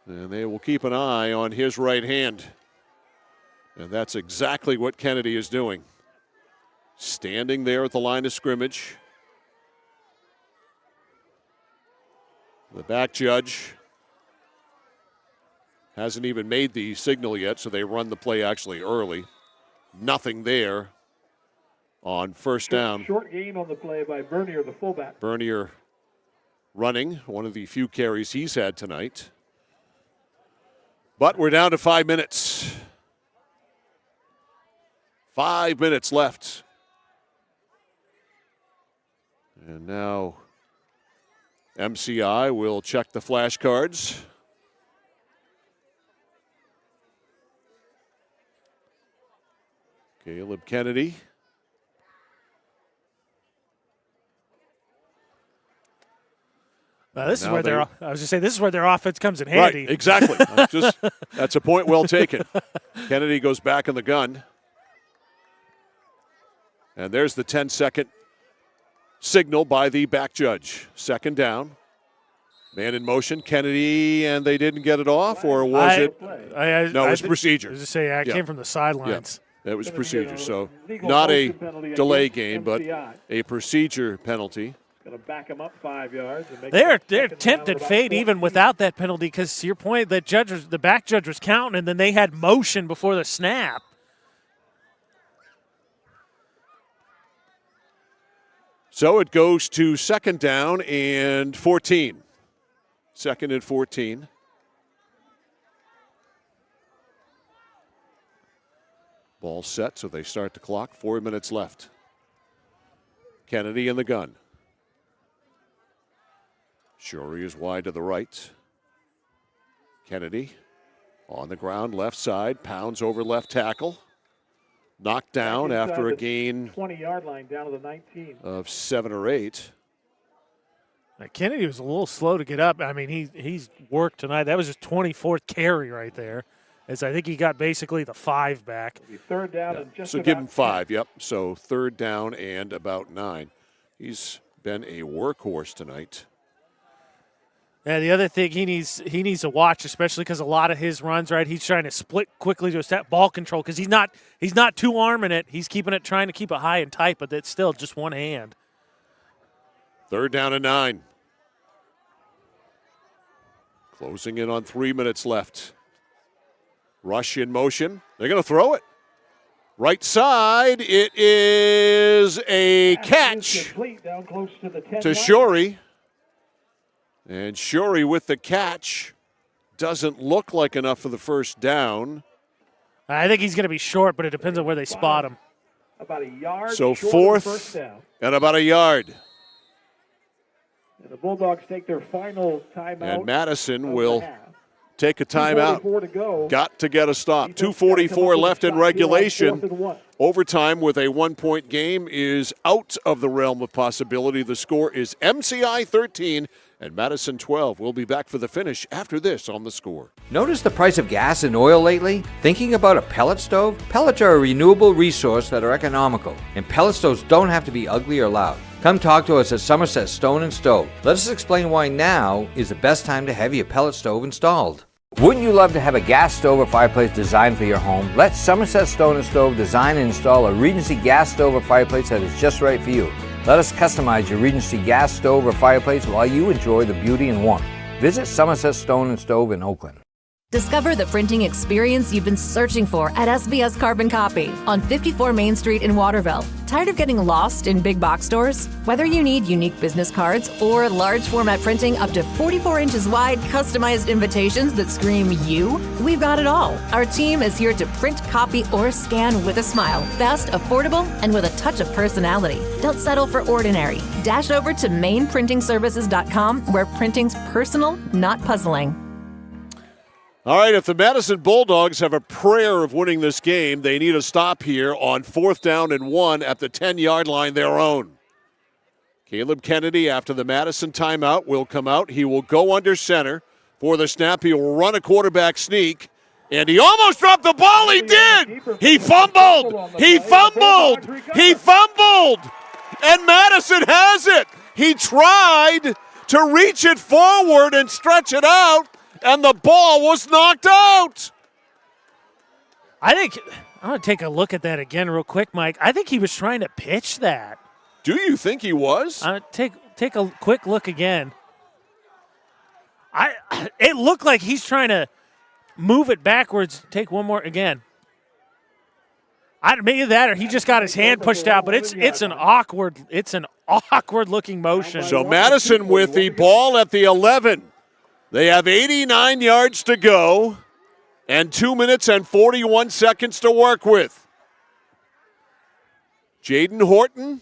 And they will keep an eye on his right hand. And that's exactly what Kennedy is doing. Standing there at the line of scrimmage. The back judge hasn't even made the signal yet, so they run the play actually early. Nothing there on first down. Short gain on the play by Bernier, the fullback. Bernier running, one of the few carries he's had tonight. But we're down to 5 minutes. 5 minutes left And now MCI will check the flashcards. Caleb Kennedy. This is where this is where their offense comes in handy. Right, exactly. That's a point well taken. Kennedy goes back in the gun. And there's the 10-second signal by the back judge. Second down. Man in motion, Kennedy, and they didn't get it off, or was it? No, it was procedure. I was just saying, it came from the sidelines. Yeah, it was procedure. So not a delay game, but a procedure penalty. Going to back them up 5 yards. And they're tempted fate even without that penalty because, to your point, the back judge was counting, and then they had motion before the snap. So it goes to second down and 14. Second and 14. Ball set, so they start the clock. 4 minutes left. Kennedy in the gun. Shorey is wide to the right. Kennedy on the ground, left side, pounds over left tackle. Knocked down after a gain 20-yard line down to the 19 of 7 or 8. Kennedy was a little slow to get up. I mean, he's worked tonight. That was his 24th carry right there. As I think he got basically the 5 back. Third down and just so give him 5, yep. So third down and about 9. He's been a workhorse tonight. Yeah, the other thing he needs to watch, especially because a lot of his runs, right, he's trying to split quickly to a step ball control because he's not two-arming it. He's trying to keep it high and tight, but it's still just one hand. Third down and 9. Closing in on 3 minutes left. Rush in motion. They're going to throw it. Right side, it is a catch to Shorey. And Shorey with the catch. Doesn't look like enough for the first down. I think he's going to be short, but it depends on where they spot him. About a yard. So short fourth and about a yard. And the Bulldogs take their final timeout. And Madison will take a timeout. Got to get a stop. 2:44 left in regulation. Overtime with a 1-point game is out of the realm of possibility. The score is MCI 13 and Madison 12. We'll be back for the finish after this on The Score. Notice the price of gas and oil lately? Thinking about a pellet stove? Pellets are a renewable resource that are economical, and pellet stoves don't have to be ugly or loud. Come talk to us at Somerset Stone & Stove. Let us explain why now is the best time to have your pellet stove installed. Wouldn't you love to have a gas stove or fireplace designed for your home? Let Somerset Stone & Stove design and install a Regency gas stove or fireplace that is just right for you. Let us customize your Regency gas stove or fireplace while you enjoy the beauty and warmth. Visit Somerset Stone & Stove in Oakland. Discover the printing experience you've been searching for at SBS Carbon Copy on 54 Main Street in Waterville. Tired of getting lost in big box stores? Whether you need unique business cards or large format printing up to 44 inches wide, customized invitations that scream you, we've got it all. Our team is here to print, copy, or scan with a smile. Fast, affordable, and with a touch of personality. Don't settle for ordinary. Dash over to mainprintingservices.com where printing's personal, not puzzling. All right, if the Madison Bulldogs have a prayer of winning this game, they need a stop here on 4th down and 1 at the 10-yard line, their own. Caleb Kennedy, after the Madison timeout, will come out. He will go under center for the snap. He will run a quarterback sneak, and he almost dropped the ball. He did. He fumbled. He fumbled. He fumbled. And Madison has it. He tried to reach it forward and stretch it out, and the ball was knocked out. I'm going to take a look at that again real quick, Mike. I think he was trying to pitch that. Do you think he was? Take a quick look again. It looked like he's trying to move it backwards. Take one more again. Maybe that, or he just got his hand pushed out. But it's an awkward looking motion. So Madison with the ball at the 11. They have 89 yards to go and 2 minutes and 41 seconds to work with. Jaden Horton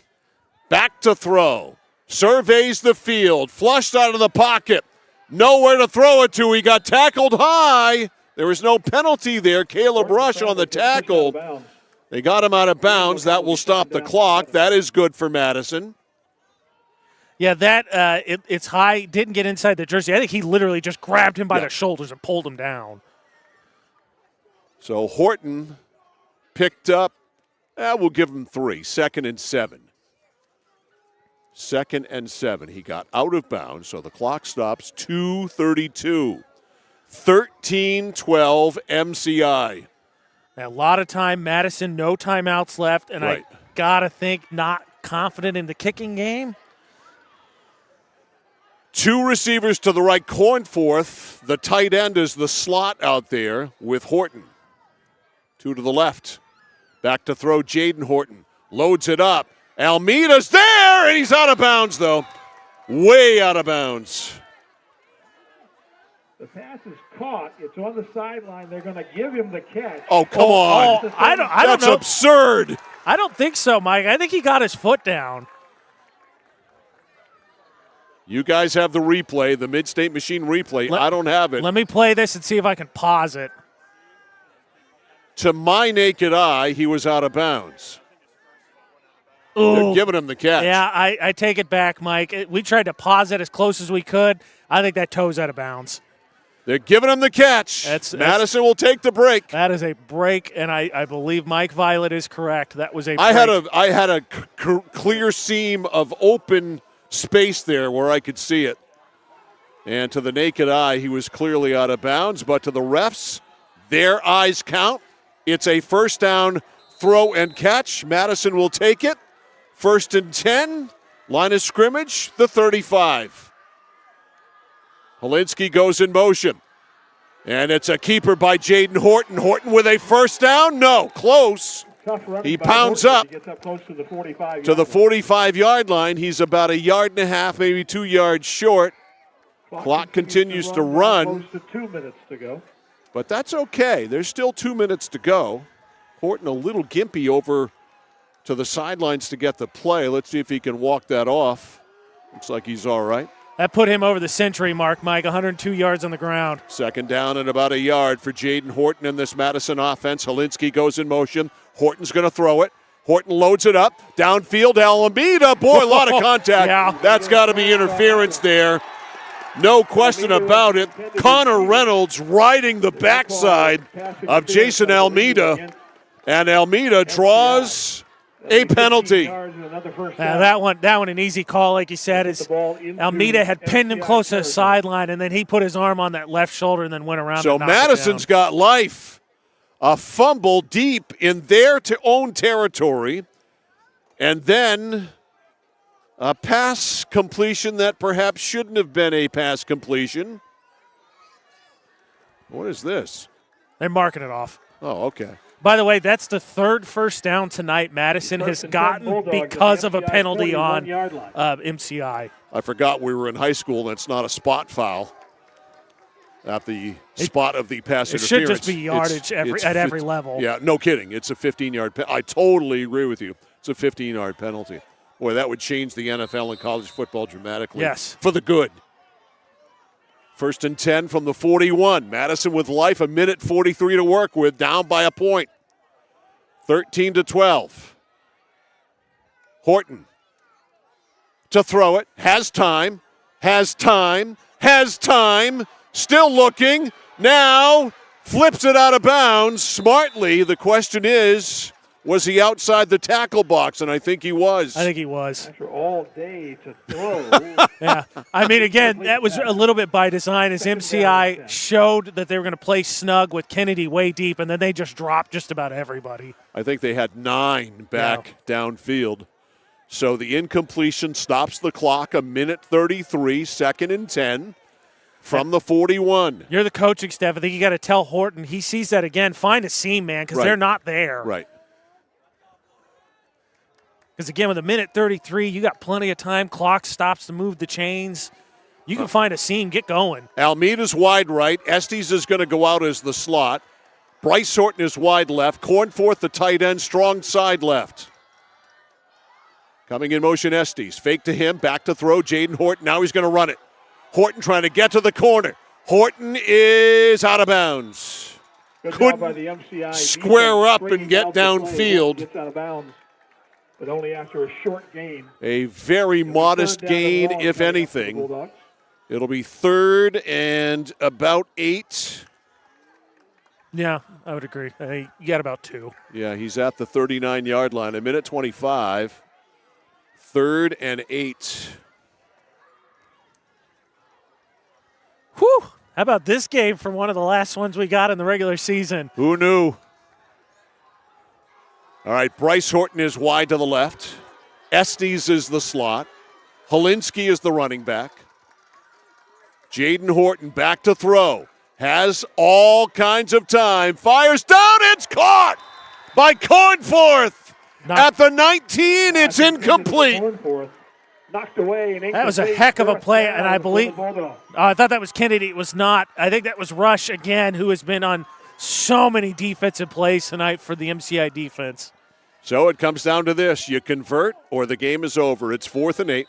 back to throw. surveys the field, flushed out of the pocket. Nowhere to throw it to. He got tackled high. There was no penalty there. Caleb Rush on the tackle. They got him out of bounds. That will stop the clock. That is good for Madison. Yeah, it's high. Didn't get inside the jersey. I think he literally just grabbed him by the shoulders and pulled him down. So Horton picked up, we'll give him 3, 2nd and 7. 2nd and 7. He got out of bounds, so the clock stops 2:32. 13-12 MCI. A lot of time, Madison, no timeouts left, and I got to think not confident in the kicking game. 2 receivers to the right, Cornforth. The tight end is the slot out there with Horton. 2 to the left. Back to throw, Jaden Horton. Loads it up. Almeida's there, and he's out of bounds, though. Way out of bounds. The pass is caught. It's on the sideline. They're going to give him the catch. Oh, come on. I don't That's know. absurd. I don't think so, Mike. I think he got his foot down. You guys have the replay, the Mid-State Machine replay. I don't have it. Let me play this and see if I can pause it. To my naked eye, he was out of bounds. Ooh. They're giving him the catch. Yeah, I take it back, Mike. We tried to pause it as close as we could. I think that toe's out of bounds. They're giving him the catch. Madison will take the break. That is a break, and I believe Mike Violet is correct. That was a break. I had a clear seam of open space there where I could see it. And to the naked eye, he was clearly out of bounds. But to the refs, their eyes count. It's a first down throw and catch. Madison will take it. 1st and 10. Line of scrimmage, the 35. Helinski goes in motion. And it's a keeper by Jaden Horton. Horton with a first down? No, close. He pounds up to the 45-yard line. He's about 1.5 yards, maybe 2 yards short. Clock continues to run. Close to 2 minutes to go. But that's okay. There's still 2 minutes to go. Horton a little gimpy over to the sidelines to get the play. Let's see if he can walk that off. Looks like he's all right. That put him over the century mark, Mike, 102 yards on the ground. 2nd down and about 1 yard for Jaden Horton in this Madison offense. Helinski goes in motion. Horton's going to throw it. Horton loads it up. Downfield, Alameda. Boy, a lot of contact. Yeah. That's got to be interference there. No question about it. Connor Reynolds riding the backside of Jason Almeida. And Almeida draws a penalty. That one an easy call, like you said. Is Almeida had pinned him close to the sideline, and then he put his arm on that left shoulder and then went around. So Madison's got life. A fumble deep in their own territory, and then a pass completion that perhaps shouldn't have been a pass completion. What is this? They're marking it off. Oh, okay. By the way, that's the 3rd first down tonight Madison has gotten because of a penalty on MCI. I forgot we were in high school and it's not a spot foul at the spot of the pass interference. It should just be yardage at every level. Yeah, no kidding. It's a 15-yard penalty. I totally agree with you. It's a 15-yard penalty. Boy, that would change the NFL and college football dramatically. Yes. For the good. 1st and 10 from the 41. Madison with life, 1:43 to work with, down by a point. 13-12. Horton to throw it. Has time. Still looking. Now flips it out of bounds smartly. The question is, was he outside the tackle box? And I think he was. After all day to throw. Yeah. I mean, again, that was a little bit by design as MCI showed that they were going to play snug with Kennedy way deep, and then they just dropped just about everybody. I think they had 9 back downfield. So the incompletion stops the clock, 1:33, 2nd and 10 from the 41. You're the coaching staff. I think you got to tell Horton, he sees that again, find a seam, man, because they're not there. Right. Because, again, with 1:33, you got plenty of time. Clock stops to move the chains. You can find a seam, get going. Almeida's wide right. Estes is going to go out as the slot. Bryce Horton is wide left. Cornforth, the tight end, strong side left. Coming in motion, Estes. Fake to him, back to throw. Jaden Horton, now he's going to run it. Horton trying to get to the corner. Horton is out of bounds. Good Couldn't job by the MCI square up and bringing get out the play. downfield. Gets out of bounds, but only after a short gain. A very modest third down and gain, long if coming up for the anything. Bulldogs. It'll be 3rd and about 8. Yeah, I would agree. You got about 2. Yeah, he's at the 39-yard line. 1:25. 3rd and 8. Whew! How about this game from one of the last ones we got in the regular season? Who knew? All right, Bryce Horton is wide to the left. Estes is the slot. Helinski is the running back. Jaden Horton back to throw. Has all kinds of time. Fires down. It's caught by Cornforth. At the 19, it's incomplete. Knocked away. That was a heck of a play, and I believe I thought that was Kennedy. It was not. I think that was Rush again, who has been on so many defensive plays tonight for the MCI defense. So it comes down to this. You convert or the game is over. It's 4th and 8.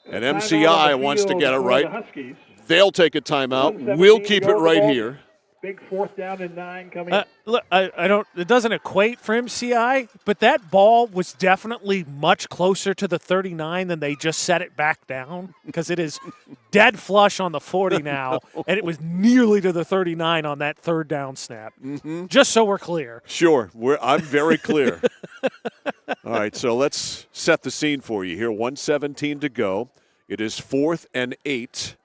And MCI wants to get it right. They'll take a timeout. We'll keep it right here. Big 4th down and 9 coming up. Look, I don't. It doesn't equate for MCI, but that ball was definitely much closer to the 39 than they just set it back down, because it is dead flush on the 40 now, and it was nearly to the 39 on that 3rd down snap. Mm-hmm. Just so we're clear. Sure, I'm very clear. All right, so let's set the scene for you here. 1:17 to go. It is 4th and 8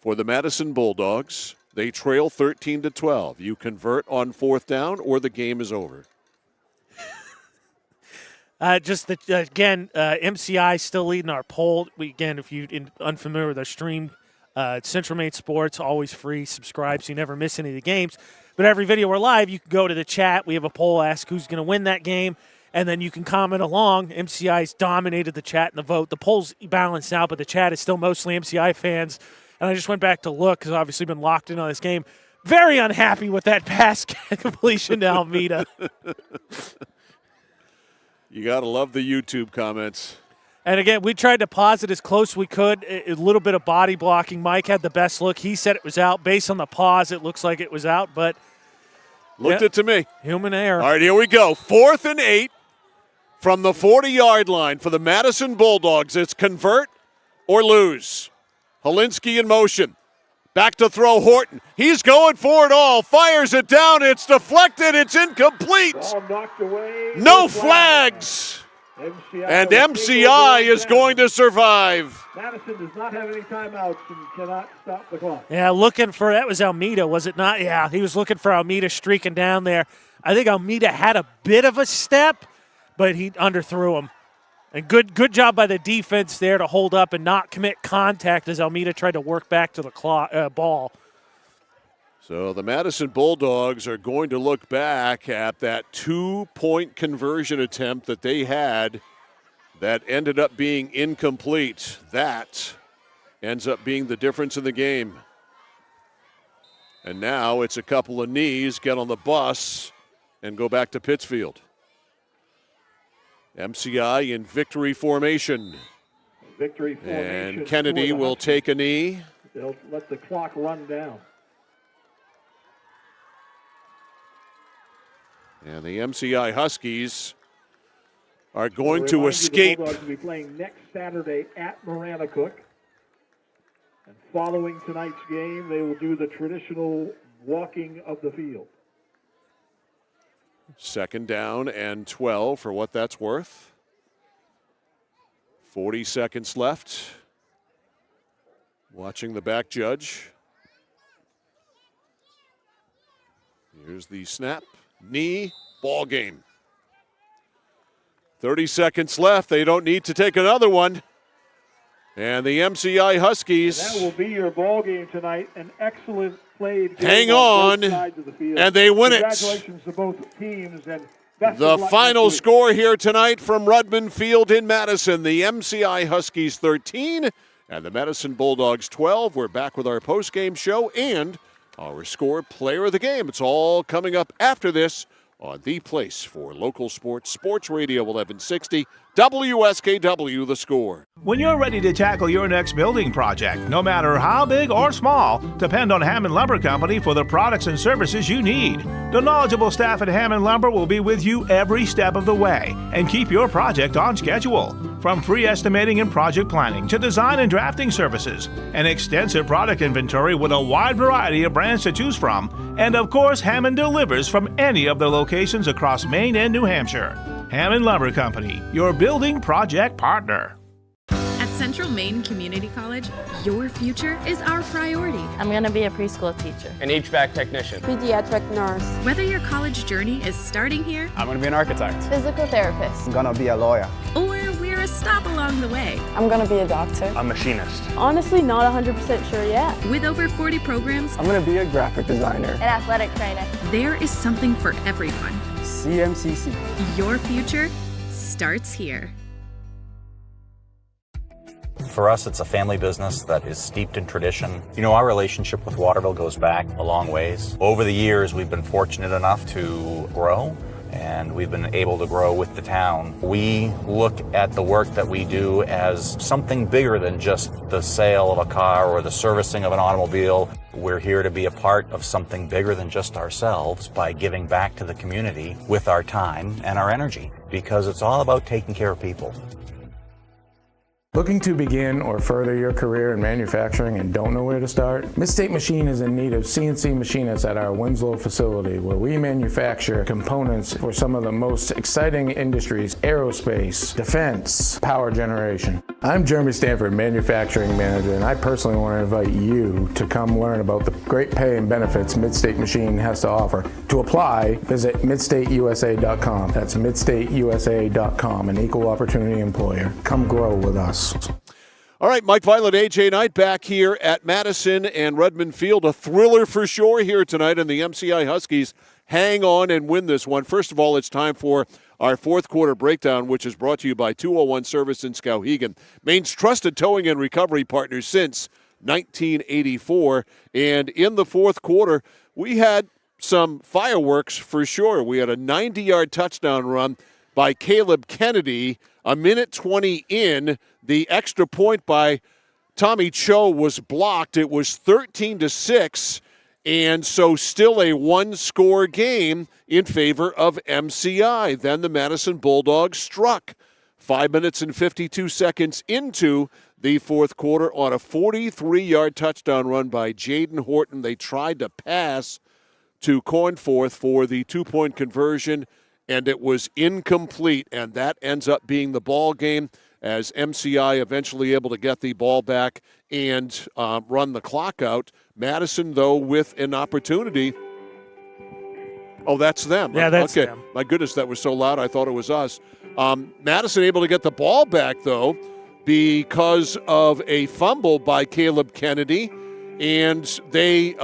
for the Madison Bulldogs. They trail 13-12. You convert on 4th down, or the game is over. MCI still leading our poll. If you're unfamiliar with our stream, Central Maine Sports, always free. Subscribe so you never miss any of the games. But every video we're live, you can go to the chat. We have a poll, ask who's going to win that game, and then you can comment along. MCI's dominated the chat and the vote. The poll's balanced out, but the chat is still mostly MCI fans. And I just went back to look because obviously been locked in on this game. Very unhappy with that pass completion to Almeida. You got to love the YouTube comments. And again, we tried to pause it as close as we could. A little bit of body blocking. Mike had the best look. He said it was out. Based on the pause, it looks like it was out, but looked it to me. Human error. All right, here we go. 4th and 8 from the 40-yard line for the Madison Bulldogs. It's convert or lose. Helinski in motion. Back to throw Horton. He's going for it all. Fires it down. It's deflected. It's incomplete. Ball knocked away. No flags. And MCI is going to survive. Madison does not have any timeouts and cannot stop the clock. Yeah, looking for, that was Almeida, was it not? Yeah, he was looking for Almeida streaking down there. I think Almeida had a bit of a step, but he underthrew him. And good job by the defense there to hold up and not commit contact as Almeida tried to work back to the ball. So the Madison Bulldogs are going to look back at that 2-point conversion attempt that they had that ended up being incomplete. That ends up being the difference in the game. And now it's a couple of knees, get on the bus, and go back to Pittsfield. MCI in victory formation. Victory formation. And Kennedy will take a knee. They'll let the clock run down. And the MCI Huskies are going to escape. The Bulldogs will be playing next Saturday at Maranacook. And following tonight's game, they will do the traditional walking of the field. 2nd down and 12 for what that's worth. 40 seconds left. Watching the back judge. Here's the snap. Knee. Ball game. 30 seconds left. They don't need to take another one. And the MCI Huskies. And that will be your ball game tonight. An excellent played game. Hang on. And they win it. Congratulations to both teams. And best the of luck final next week. score here tonight from Rudman Field in Madison. The MCI Huskies 13 and the Madison Bulldogs 12. We're back with our postgame show and our score player of the game. It's all coming up after this on the place for local sports, Sports Radio 1160, WSKW, The Score. When you're ready to tackle your next building project, no matter how big or small, depend on Hammond Lumber Company for the products and services you need. The knowledgeable staff at Hammond Lumber will be with you every step of the way and keep your project on schedule. From free estimating and project planning to design and drafting services, an extensive product inventory with a wide variety of brands to choose from, and of course, Hammond delivers from any of their locations across Maine and New Hampshire. Hammond Lumber Company, your building project partner. At Central Maine Community College, your future is our priority. I'm going to be a preschool teacher. An HVAC technician. Pediatric nurse. Whether your college journey is starting here, I'm going to be an architect. Physical therapist. I'm going to be a lawyer. Or we're a stop along the way. I'm going to be a doctor. A machinist. Honestly, not 100% sure yet. With over 40 programs, I'm going to be a graphic designer. An athletic trainer. There is something for everyone. CMCC. Your future starts here. For us, it's a family business that is steeped in tradition. You know, our relationship with Waterville goes back a long ways. Over the years, we've been fortunate enough to grow, and we've been able to grow with the town. We look at the work that we do as something bigger than just the sale of a car or the servicing of an automobile. We're here to be a part of something bigger than just ourselves by giving back to the community with our time and our energy, because it's all about taking care of people. Looking to begin or further your career in manufacturing and don't know where to start? Midstate Machine is in need of CNC machinists at our Winslow facility, where we manufacture components for some of the most exciting industries: aerospace, defense, power generation. I'm Jeremy Stanford, manufacturing manager, and I personally want to invite you to come learn about the great pay and benefits Midstate Machine has to offer. To apply, visit midstateusa.com. That's midstateusa.com, an equal opportunity employer. Come grow with us. All right, Mike Violet, AJ Knight back here at Madison and Redmond Field. A thriller for sure here tonight, and the MCI Huskies hang on and win this one. First of all, it's time for our fourth quarter breakdown, which is brought to you by 201 Service in Skowhegan, Maine's trusted towing and recovery partner since 1984. And in the fourth quarter, we had some fireworks for sure. We had a 90-yard touchdown run by Caleb Kennedy. A minute 20 in, the extra point by Tommy Cho was blocked. It was 13-6, and so still a one-score game in favor of MCI. Then the Madison Bulldogs struck 5 minutes and 52 seconds into the fourth quarter on a 43-yard touchdown run by Jaden Horton. They tried to pass to Cornforth for the two-point conversion, and it was incomplete, and that ends up being the ball game as MCI eventually able to get the ball back and run the clock out. Madison, though, with an opportunity. Oh, that's them. Yeah, that's okay. them. My goodness, that was so loud, I thought it was us. Madison able to get the ball back, though, because of a fumble by Caleb Kennedy, and they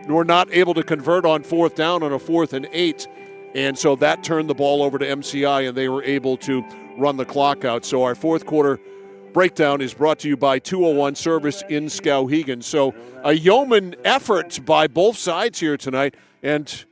were not able to convert on fourth down on a 4th and 8. And so that turned the ball over to MCI, and they were able to run the clock out. So our fourth quarter breakdown is brought to you by 201 Service in Skowhegan. So a yeoman effort by both sides here tonight, and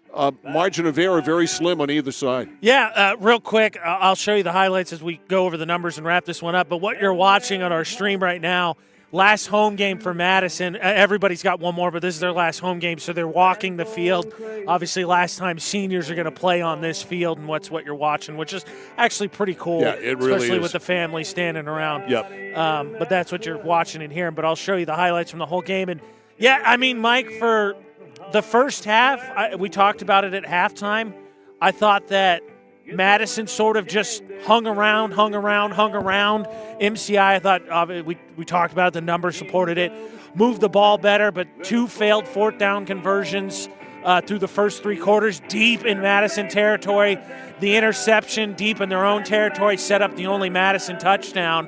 margin of error very slim on either side. Yeah, real quick, I'll show you the highlights as we go over the numbers and wrap this one up. But what you're watching on our stream right now, last home game for Madison. Everybody's got one more, but this is their last home game, so they're walking the field. Obviously, last time seniors are going to play on this field, and what you're watching, which is actually pretty cool. Yeah, it really especially is. with the family standing around. Yep. But that's what you're watching and hearing. But I'll show you the highlights from the whole game. And, yeah, I mean, Mike, for the first half, we talked about it at halftime. I thought that Madison sort of just hung around. MCI, I thought we talked about it, the numbers supported it. Moved the ball better, but 2 failed fourth down conversions through the first 3 quarters, deep in Madison territory. The interception deep in their own territory set up the only Madison touchdown.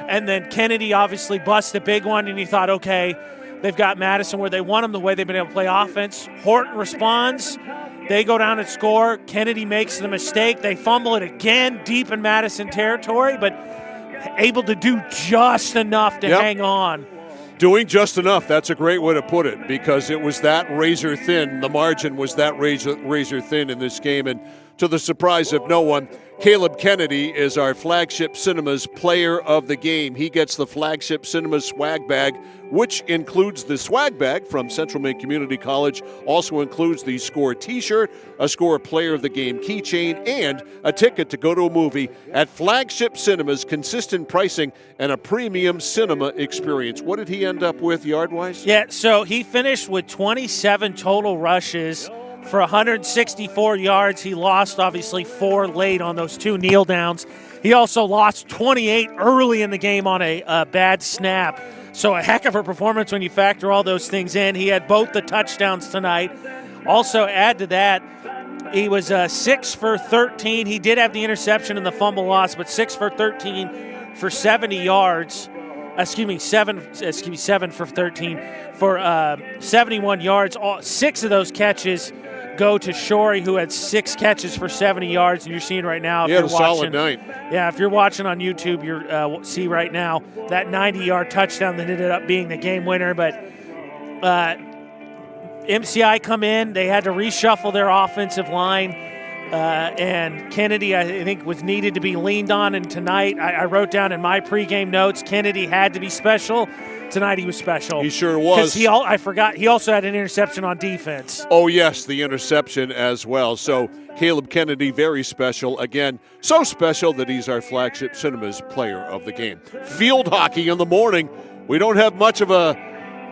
And then Kennedy obviously busts a big one, and you thought, okay, they've got Madison where they want them the way they've been able to play offense. Horton responds. They go down and score. Kennedy makes the mistake. They fumble it again deep in Madison territory, but able to do just enough to hang on. Doing just enough. That's a great way to put it, because it was that razor thin. The margin was that razor thin in this game. And to the surprise of no one, Caleb Kennedy is our Flagship Cinemas Player of the Game. He gets the Flagship Cinemas swag bag, which includes the swag bag from Central Maine Community College, also includes the Score t-shirt, a Score Player of the Game keychain, and a ticket to go to a movie at Flagship Cinemas, consistent pricing, and a premium cinema experience. What did he end up with yard-wise? Yeah, so he finished with 27 total rushes for 164 yards. He lost, obviously, 4 late on those 2 kneel downs. He also lost 28 early in the game on a bad snap. So a heck of a performance when you factor all those things in. He had both the touchdowns tonight. Also, add to that, he was 6 for 13. He did have the interception and the fumble loss, but 6 for 13 for 70 yards. 7 for 13 for 71 yards. 6 of those catches go to Shorey, who had 6 catches for 70 yards, and you're seeing right now. He had a solid night. Yeah, if you're watching on YouTube, you see right now that 90-yard touchdown that ended up being the game winner. But MCI come in, they had to reshuffle their offensive line, and Kennedy, I think, was needed to be leaned on. And tonight, I wrote down in my pregame notes, Kennedy had to be special. Tonight he was special. He sure was. I forgot, he also had an interception on defense. Oh, yes, the interception as well. So Caleb Kennedy, very special. Again, so special that he's our Flagship Cinemas Player of the Game. Field hockey in the morning. We don't have much of a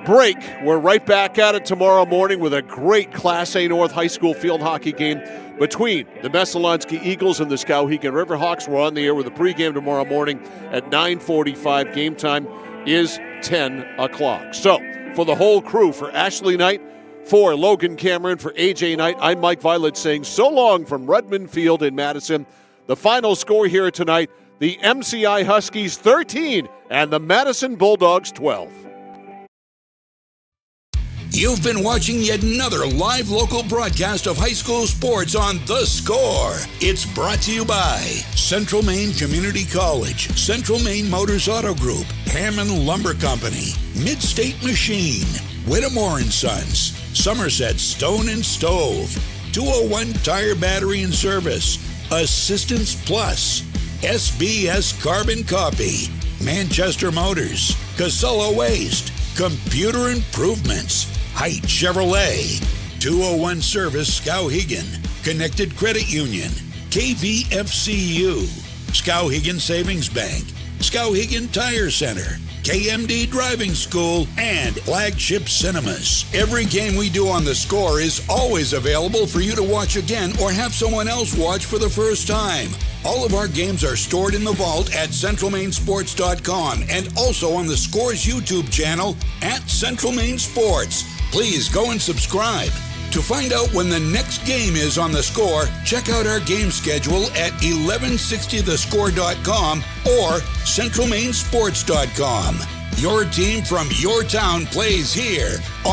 break. We're right back at it tomorrow morning with a great Class A North High School field hockey game between the Messalonskee Eagles and the Skowhegan Riverhawks. We're on the air with a pregame tomorrow morning at 9:45. Game time is 10 o'clock. So, for the whole crew, for Ashley Knight, for Logan Cameron, for AJ Knight, I'm Mike Violet saying so long from Redmond Field in Madison. The final score here tonight, the MCI Huskies 13 and the Madison Bulldogs 12. You've been watching yet another live local broadcast of high school sports on The Score. It's brought to you by Central Maine Community College, Central Maine Motors Auto Group, Hammond Lumber Company, Midstate Machine, Whittemore & Sons, Somerset Stone and Stove, 201 Tire Battery and Service, Assistance Plus, SBS Carbon Copy, Manchester Motors, Casella Waste, Computer Improvements, Height Chevrolet, 201 Service Skowhegan, Connected Credit Union, KVFCU, Skowhegan Savings Bank, Skowhegan Tire Center, KMD Driving School, and Flagship Cinemas. Every game we do on The Score is always available for you to watch again or have someone else watch for the first time. All of our games are stored in the vault at centralmainsports.com and also on The Score's YouTube channel at Central Maine Sports. Please go and subscribe. To find out when the next game is on The Score, check out our game schedule at 1160thescore.com or centralmainsports.com. Your team from your town plays here on